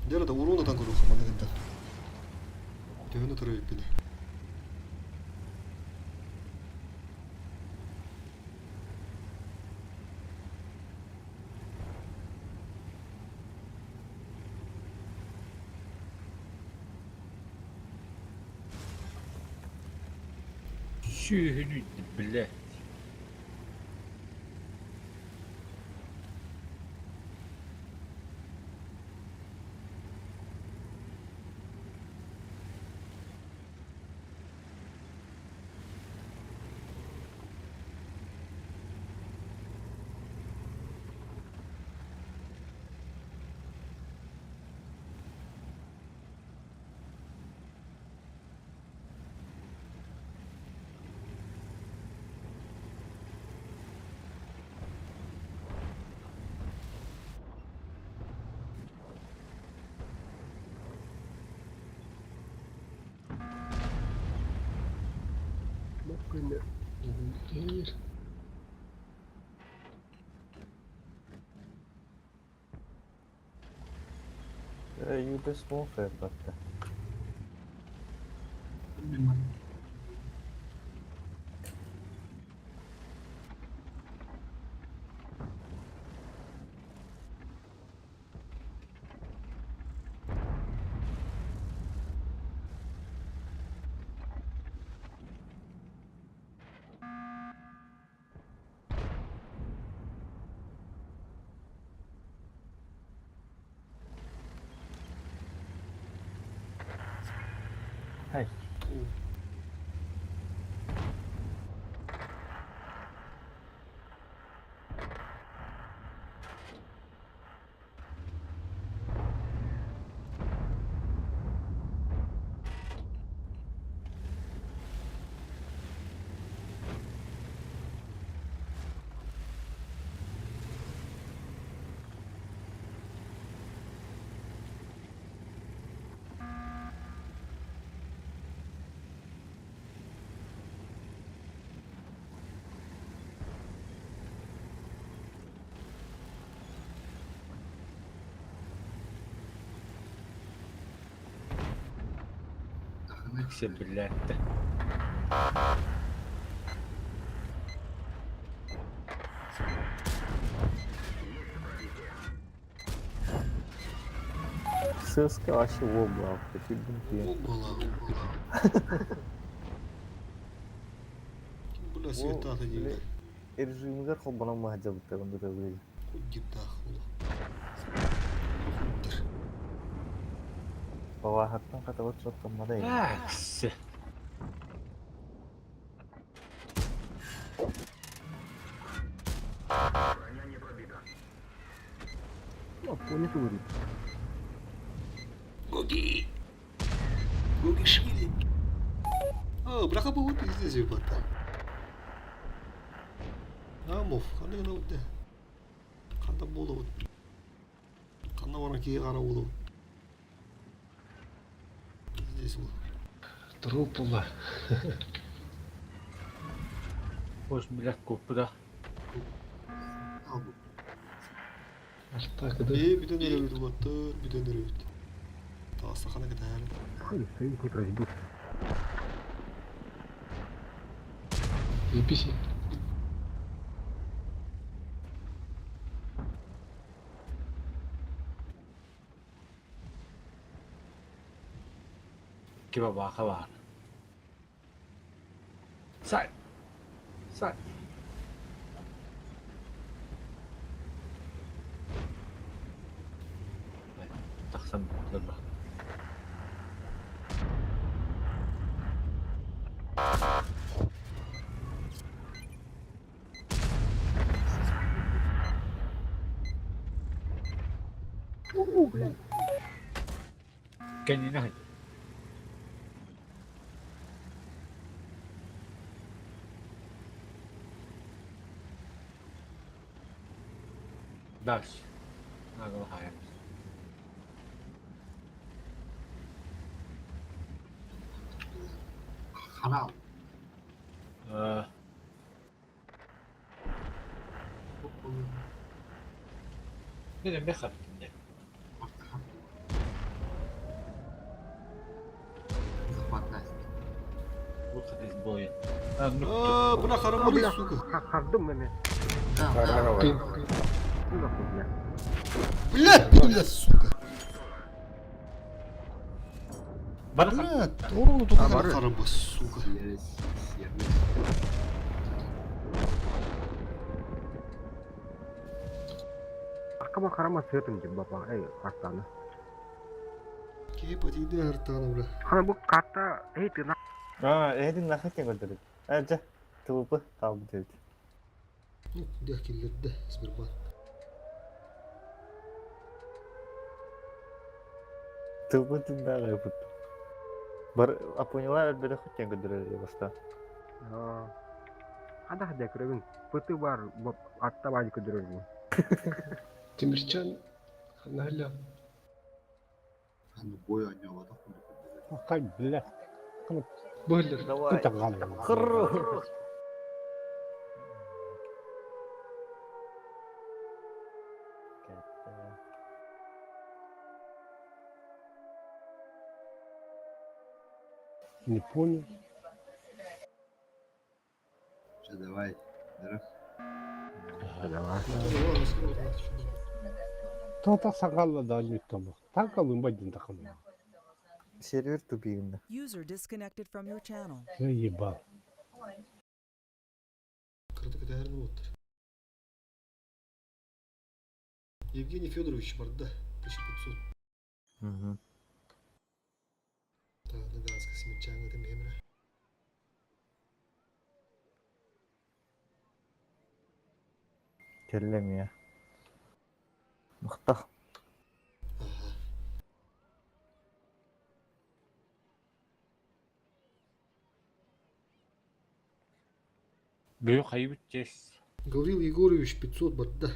Speaker 1: Дера да уронатан көрүп хаманы гэнтэн. Төвөнө төрөйүп биле.
Speaker 6: Сүйhünü bile.
Speaker 10: Bak böyle. Gelir.
Speaker 4: You best move but hey.
Speaker 6: İkisi birletti.
Speaker 4: Sırf que eu acho o obo, porque bonitinho.
Speaker 1: Бля, света тагига.
Speaker 4: Режимler kolbana mahca bırakın duruyor.
Speaker 1: Кудита хула.
Speaker 4: Baba haktan kata bak çok tamada ya.
Speaker 6: Aksi.
Speaker 3: Броня не пробита.
Speaker 10: Bak bunu kıvırıyor.
Speaker 1: Гоги. Гоги швили. А, браха бы вот здесь и бата. Амов, қандай ғана өтті. Қандай болды өтті. Қандай бана кей қара болды. Здесь вот.
Speaker 10: Трупула.
Speaker 6: Hoş millet koptu
Speaker 8: Al bu.
Speaker 10: Артакыды.
Speaker 1: Биден өрі өтті баты, биден өрі өтті. Тағыста қана кеті әрі.
Speaker 10: Хай, стоим тут разбит. Записи.
Speaker 6: Kime baka var. Say. Say. Taksam bak. Kendine hadi. Ders. Nagel hayal.
Speaker 8: Haram.
Speaker 6: Benim bir kapım ne? выход из боя.
Speaker 1: Buna karamalıyız suku.
Speaker 10: Kaldım ben.
Speaker 1: Блядь, блядь, сука.
Speaker 6: Бар
Speaker 1: Блядь, орunu тукаган карабас, сука.
Speaker 10: Arkama karama sığırdım gibi baba. Ey kartlarını.
Speaker 1: Keyip atıydı hartağına bırak.
Speaker 10: Hani bu kartta neydi lan?
Speaker 4: Edin nakatken götürün. Aja. Tuğbu kaldı dedi.
Speaker 1: Dah killerdi Sberbank.
Speaker 4: Tuğbu tunda gayet. Bar apunya beda kucing götürür ya basta.
Speaker 10: Ada hadi kırıgın. Pıtı var. Atta bacı kıdırır bu.
Speaker 13: Demircan hala
Speaker 8: Hani boy oynayamadı.
Speaker 10: Kay bile.
Speaker 13: böyle
Speaker 4: Давай.
Speaker 10: Kucağın.
Speaker 4: Kırr.
Speaker 10: Не понял.
Speaker 8: Что, давай.
Speaker 10: Тота сакалла да ньютому. Такалын бадин такым.
Speaker 4: Сервер тупигinde.
Speaker 9: User disconnected from your channel.
Speaker 10: Заебал.
Speaker 1: Кырдык дәріні отыр. Евгений Федорович бар да. 1500.
Speaker 4: Мгм.
Speaker 1: Тағы да газға симитчаңы да мемірі.
Speaker 4: Kellem ya. Mıhtah.
Speaker 6: Büyük kaybedeceğiz.
Speaker 1: Гаврил Егорович 500 бар да.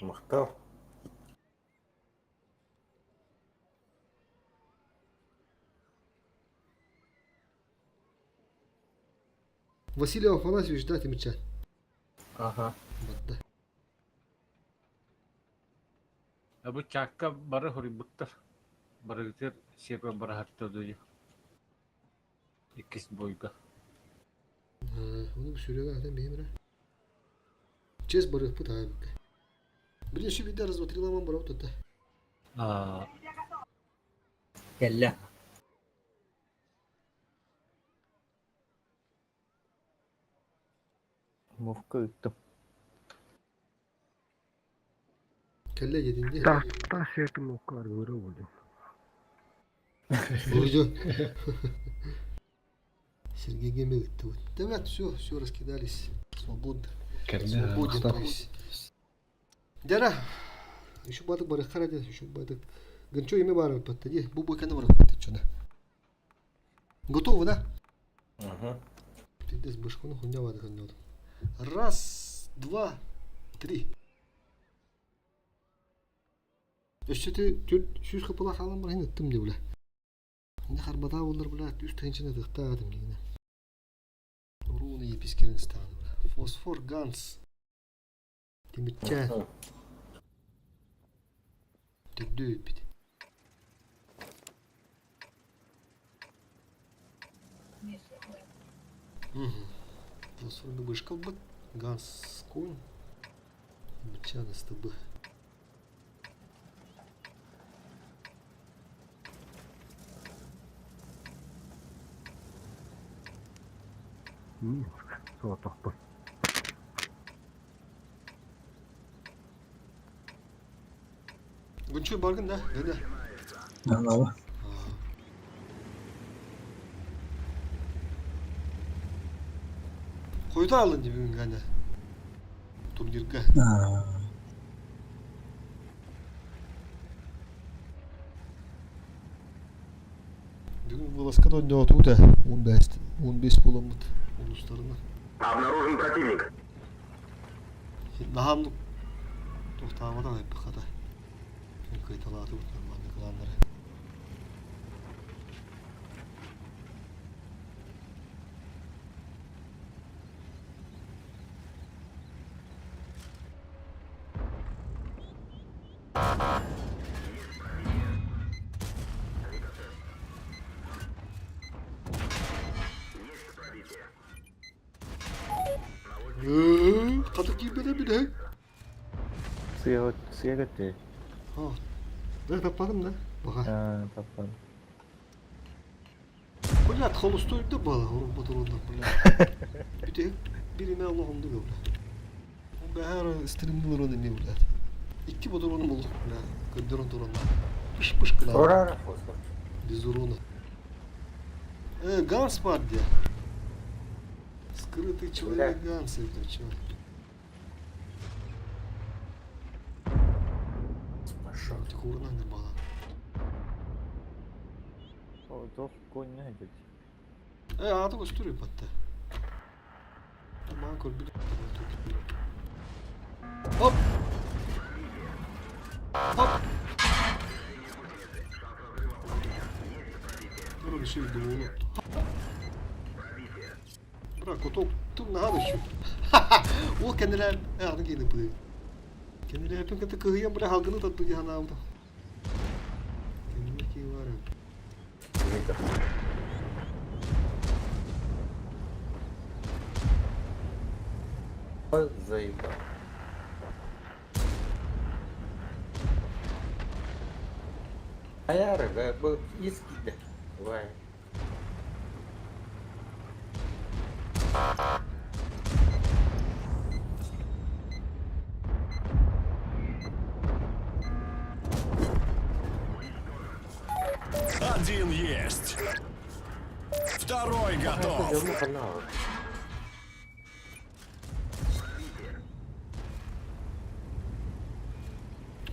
Speaker 4: Mıhtah.
Speaker 1: Василий Афанасьевич, да, Тимирчан?
Speaker 4: Aha.
Speaker 1: Бар да.
Speaker 6: Bu çakka barı hori bıktır. Barı gitir şepe barı hatta duyu. İkis boyga.
Speaker 1: Onu bir sürüyor zaten мемірі. Честь барых пытаю. Блин, еще вида размотрела вам баров тут.
Speaker 7: Kelle.
Speaker 4: Mufka yuttum.
Speaker 1: Kelle yedin diye.
Speaker 10: Та сетим укар вырывали.
Speaker 1: Вроде. Сергей Гемель тут. Да все раскидались. Свободно. Свободен, то есть. Дяра. Еще бадык барых карадес, еще бадык. Гончо имя барым подтади. Бубой канал работает, что да. Готово, да?
Speaker 4: Ага.
Speaker 1: Пиздец, башку нахуй не вадык аннёд. Раз, два, три. Еще ты шуш капыла халам бар, тым де бля. Не харбата олар бля, үз тынчына тыктадым дейін. Руны епискерін станы бля. Фосфор, ганс. Тимирчан. Түрді өппеді. Фосфор бышкал быт. Ганс конь. Тимирчан ыстыбы.
Speaker 10: Соотох бұл.
Speaker 1: Гончой баргын, да? Да.
Speaker 7: Anladım.
Speaker 1: Қойда алын деп ең ғана. Турнирға. Бүгін Волоскан ойнап отыр да 15 боламыд ұлыстарына.
Speaker 3: Обнаружен противник.
Speaker 1: Нағамдық тоқтағыда айпы қада. Қайталады бұд нормальный қыланлары. Artık gibi bile.
Speaker 4: Suya götürüyor.
Speaker 1: Ha. Ne tapadım ne? Baka.
Speaker 4: Ha, tapan.
Speaker 1: Блядь, холостой да бала, орун батурунда, блядь. Bir tek birine Allah'ım da böyle. Ben her streamde var ne блядь. İki батурunu bulduk блядь. Gönderen duranda. Pış pış kılar.
Speaker 4: Ora fosfor.
Speaker 1: Biz durunu. Ганс var diye. Скрытый человек Ганс это чё? Пошел. Ты курна не бала.
Speaker 4: O dost koyun ne dedi?
Speaker 1: Adı gösteriyor hatta. Ama kol bir. Hop. Hop. Böyle şey doğru. Bırak o top ne hadi şu. O kendiler ayağını giydi bu değil. Kendiler yapın katı kıyıyan buraya halkını tatlı gibi hana aldı. Kendiler ki var ya.
Speaker 4: Заебал. Ayarı be bu eskidi. Vay.
Speaker 12: Один есть. Второй готов.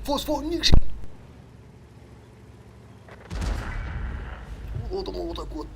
Speaker 1: Фосфорник. Вот он вот так вот.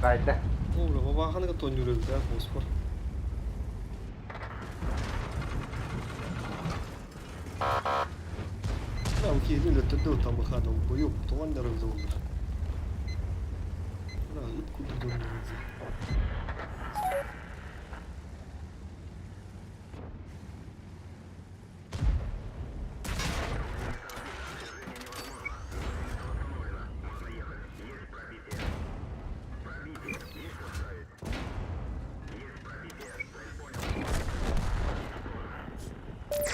Speaker 4: Kayda.
Speaker 1: Oğlum baba hani katon yürüyoruz ya fosfor. Ya bu kiyini lötürdü o tam bakalım. Bu yok. Tuvan da razı olur. Ya it kutu dönüyoruz.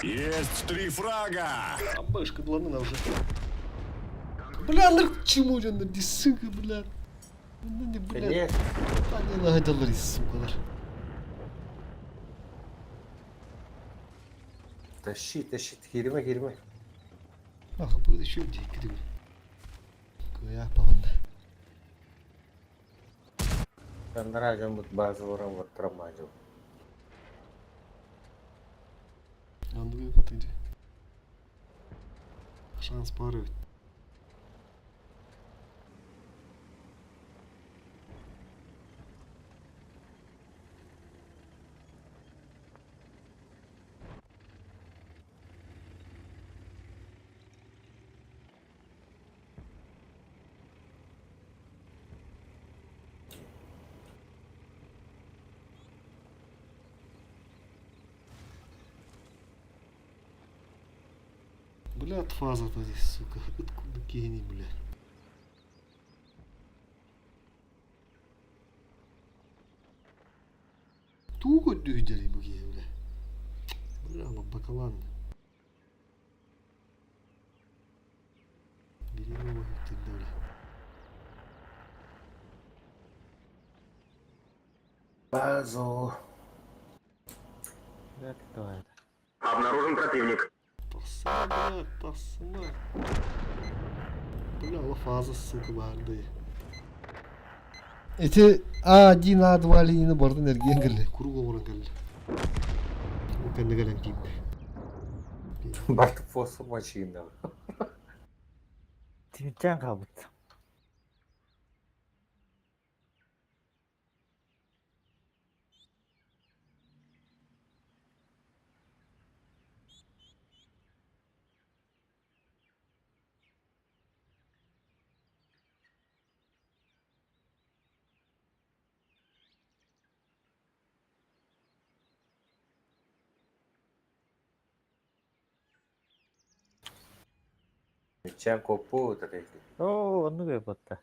Speaker 12: Есть 3 фрага.
Speaker 1: А бэшка бланына уже. Бля, к чему же на дисыга, бля? Ну не, бля. Они нагадаларис, сукалар.
Speaker 4: Taşı girme.
Speaker 1: Ah bu da şimdi gidiyor. Koya pavanda.
Speaker 4: Ben rajam bu bazı oran var tramacı.
Speaker 1: Yandı bir katıydı. Şans parı. Блядь, фаза-то здесь, сука. Откуда кени, бля? Туго дюдели буги, бля. Бля, бакалан. Бери его, ты, бля.
Speaker 4: Базу. Это кто это?
Speaker 3: Обнаружен противник.
Speaker 1: Tasma, tasma. Бля, ла фаза, сука, барды. Эти один, два линии борда энергия гелли. Круга ворон гелли. Мукан гален кип.
Speaker 4: Бart фосфор машина. Timcan kabut.
Speaker 14: Geçen kopu da değil.
Speaker 4: Oo onu kapattı.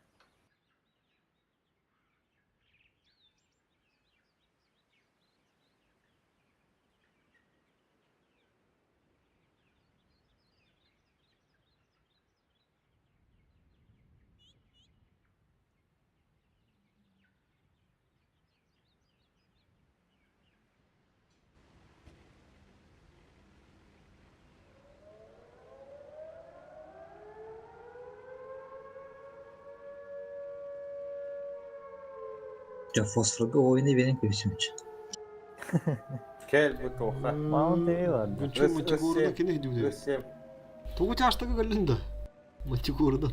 Speaker 7: Ya fosfor bir oyunu benim gözüm için.
Speaker 14: Gel bu toka.
Speaker 4: Mount A'yı vardı.
Speaker 1: Gülçin maçı uğruna ne gidiyor?
Speaker 14: Isım.
Speaker 1: Togu yaştaki gallında. Maçı uğruna.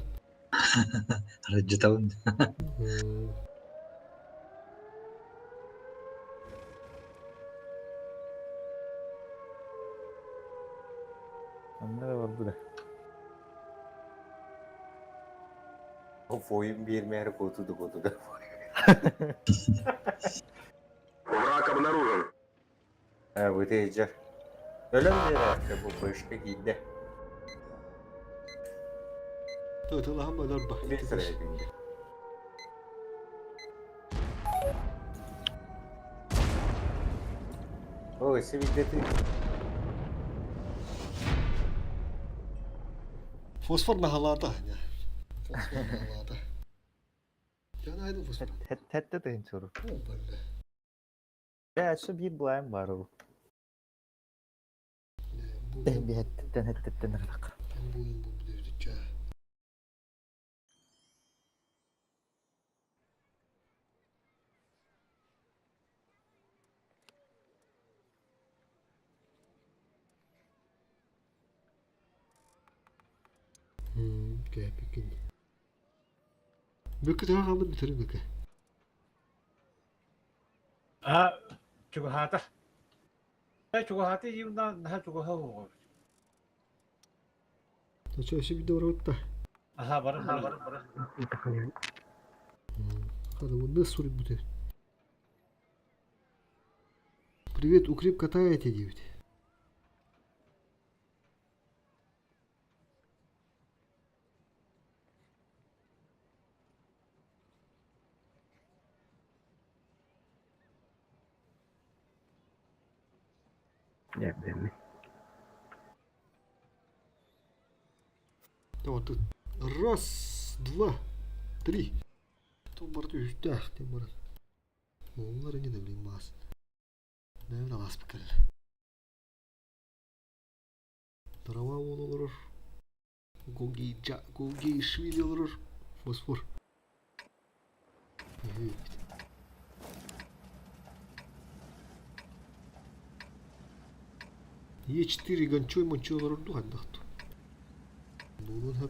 Speaker 7: Aracı tavın.
Speaker 4: Onları vurdu da.
Speaker 14: O oyun bir mer kotu da.
Speaker 3: Враг обнаружен.
Speaker 14: Ha bu teyze. Öyle mi diyor işte bu başka giydi.
Speaker 1: Allah'ım kadar bak.
Speaker 14: Bir sıraya bindi. O ise biddeti.
Speaker 1: Fosfor nahalada. Fosfor nahalada. Yani aydın fosfor.
Speaker 4: Hette de soru.
Speaker 1: Böyle.
Speaker 4: Ya şu bir buayım var o. Bir hettetten bak.
Speaker 1: Ben bu oyun bu dedik ya. Okey, peki. Büyük daha kaldı bitirin okey.
Speaker 6: 아, 저거 하다. 저거 하다 이거 나 저거 하고.
Speaker 1: Taşı aşı bir de oraya da.
Speaker 6: Aha bara.
Speaker 1: Hadi bu nasıl soru bu der. Привет, укреп катаете, девять. Вот тут. Раз, два, три. То борту üstah diye bana. Onları ne de bileyim bazı. Ne öyle las bir kere. Drama olur. Gogi şvili olur. Fosfor. Evet. Е4 гончой мочой лорду отдохту. Ну да.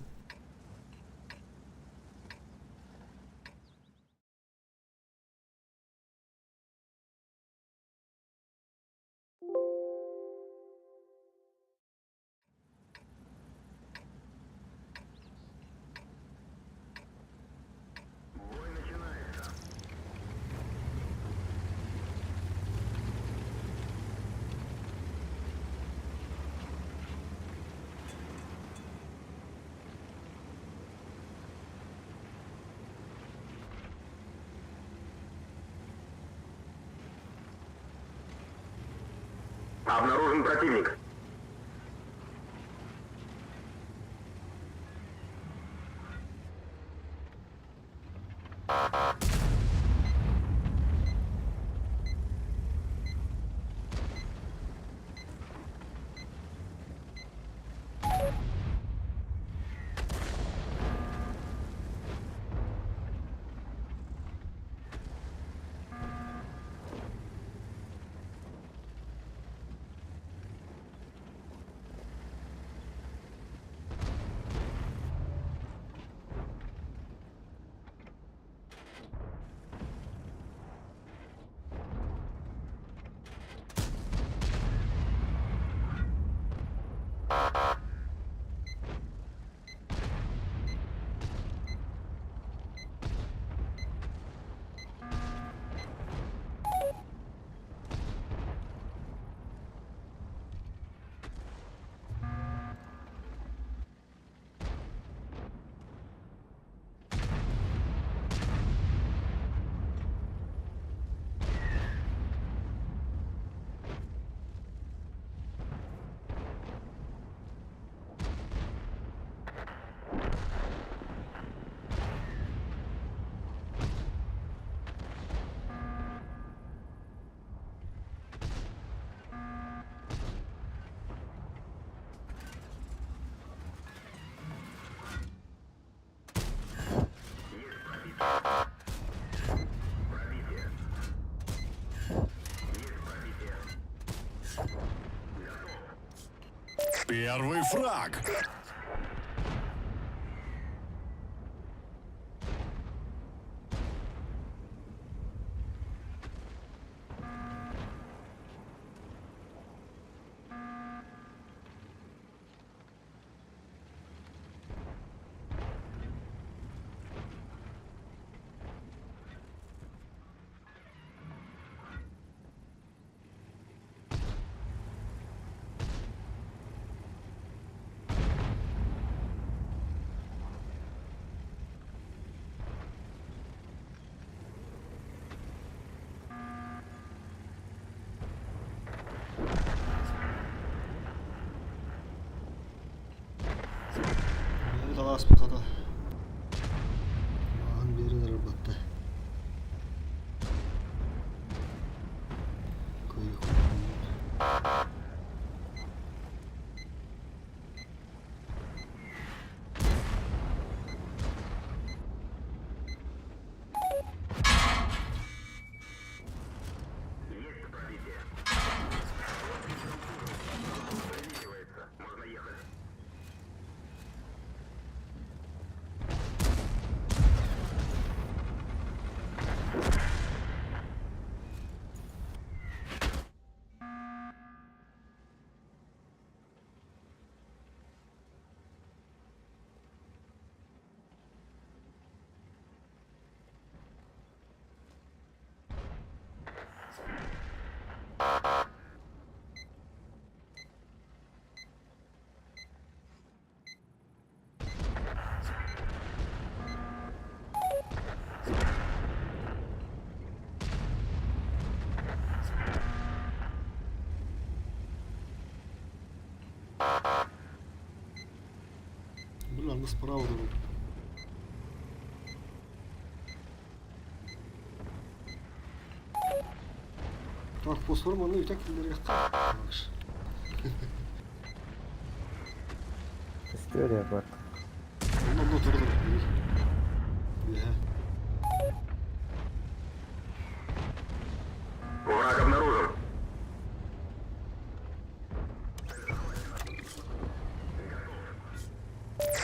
Speaker 3: Обнаружен противник.
Speaker 12: Первый фраг.
Speaker 1: Талас бухата. Маған берілер батты. Бля, мы справа дорогу. Так, фосформа, ну и так нерехтар.
Speaker 4: История бар.
Speaker 1: Ну, dur. Ya.
Speaker 3: Враг обнаружен.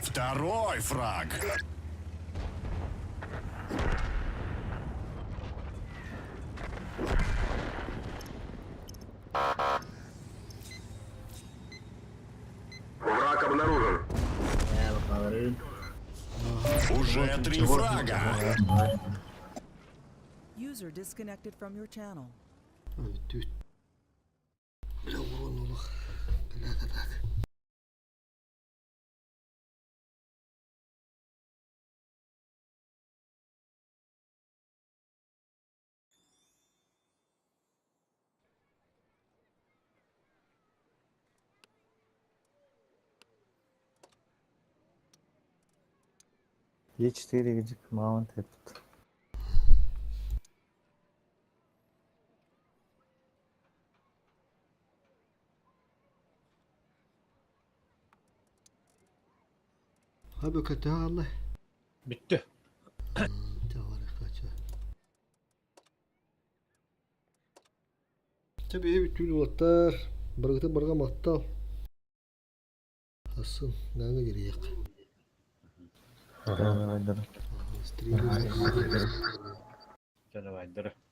Speaker 12: Второй фраг.
Speaker 3: Враг обнаружен.
Speaker 12: Уже 3 фрага.
Speaker 9: User disconnected from your channel.
Speaker 1: Ой, тю. Бля, урон улах. Бля, так.
Speaker 4: Е4 гидик маунт этот.
Speaker 1: Abi kötü Allah.
Speaker 6: Bitti.
Speaker 1: Tabii bütün ulatlar barıgıta barıga mattal. Asıl nana gerek.
Speaker 4: Давай, давай.
Speaker 1: Streamer.
Speaker 6: Canavayları.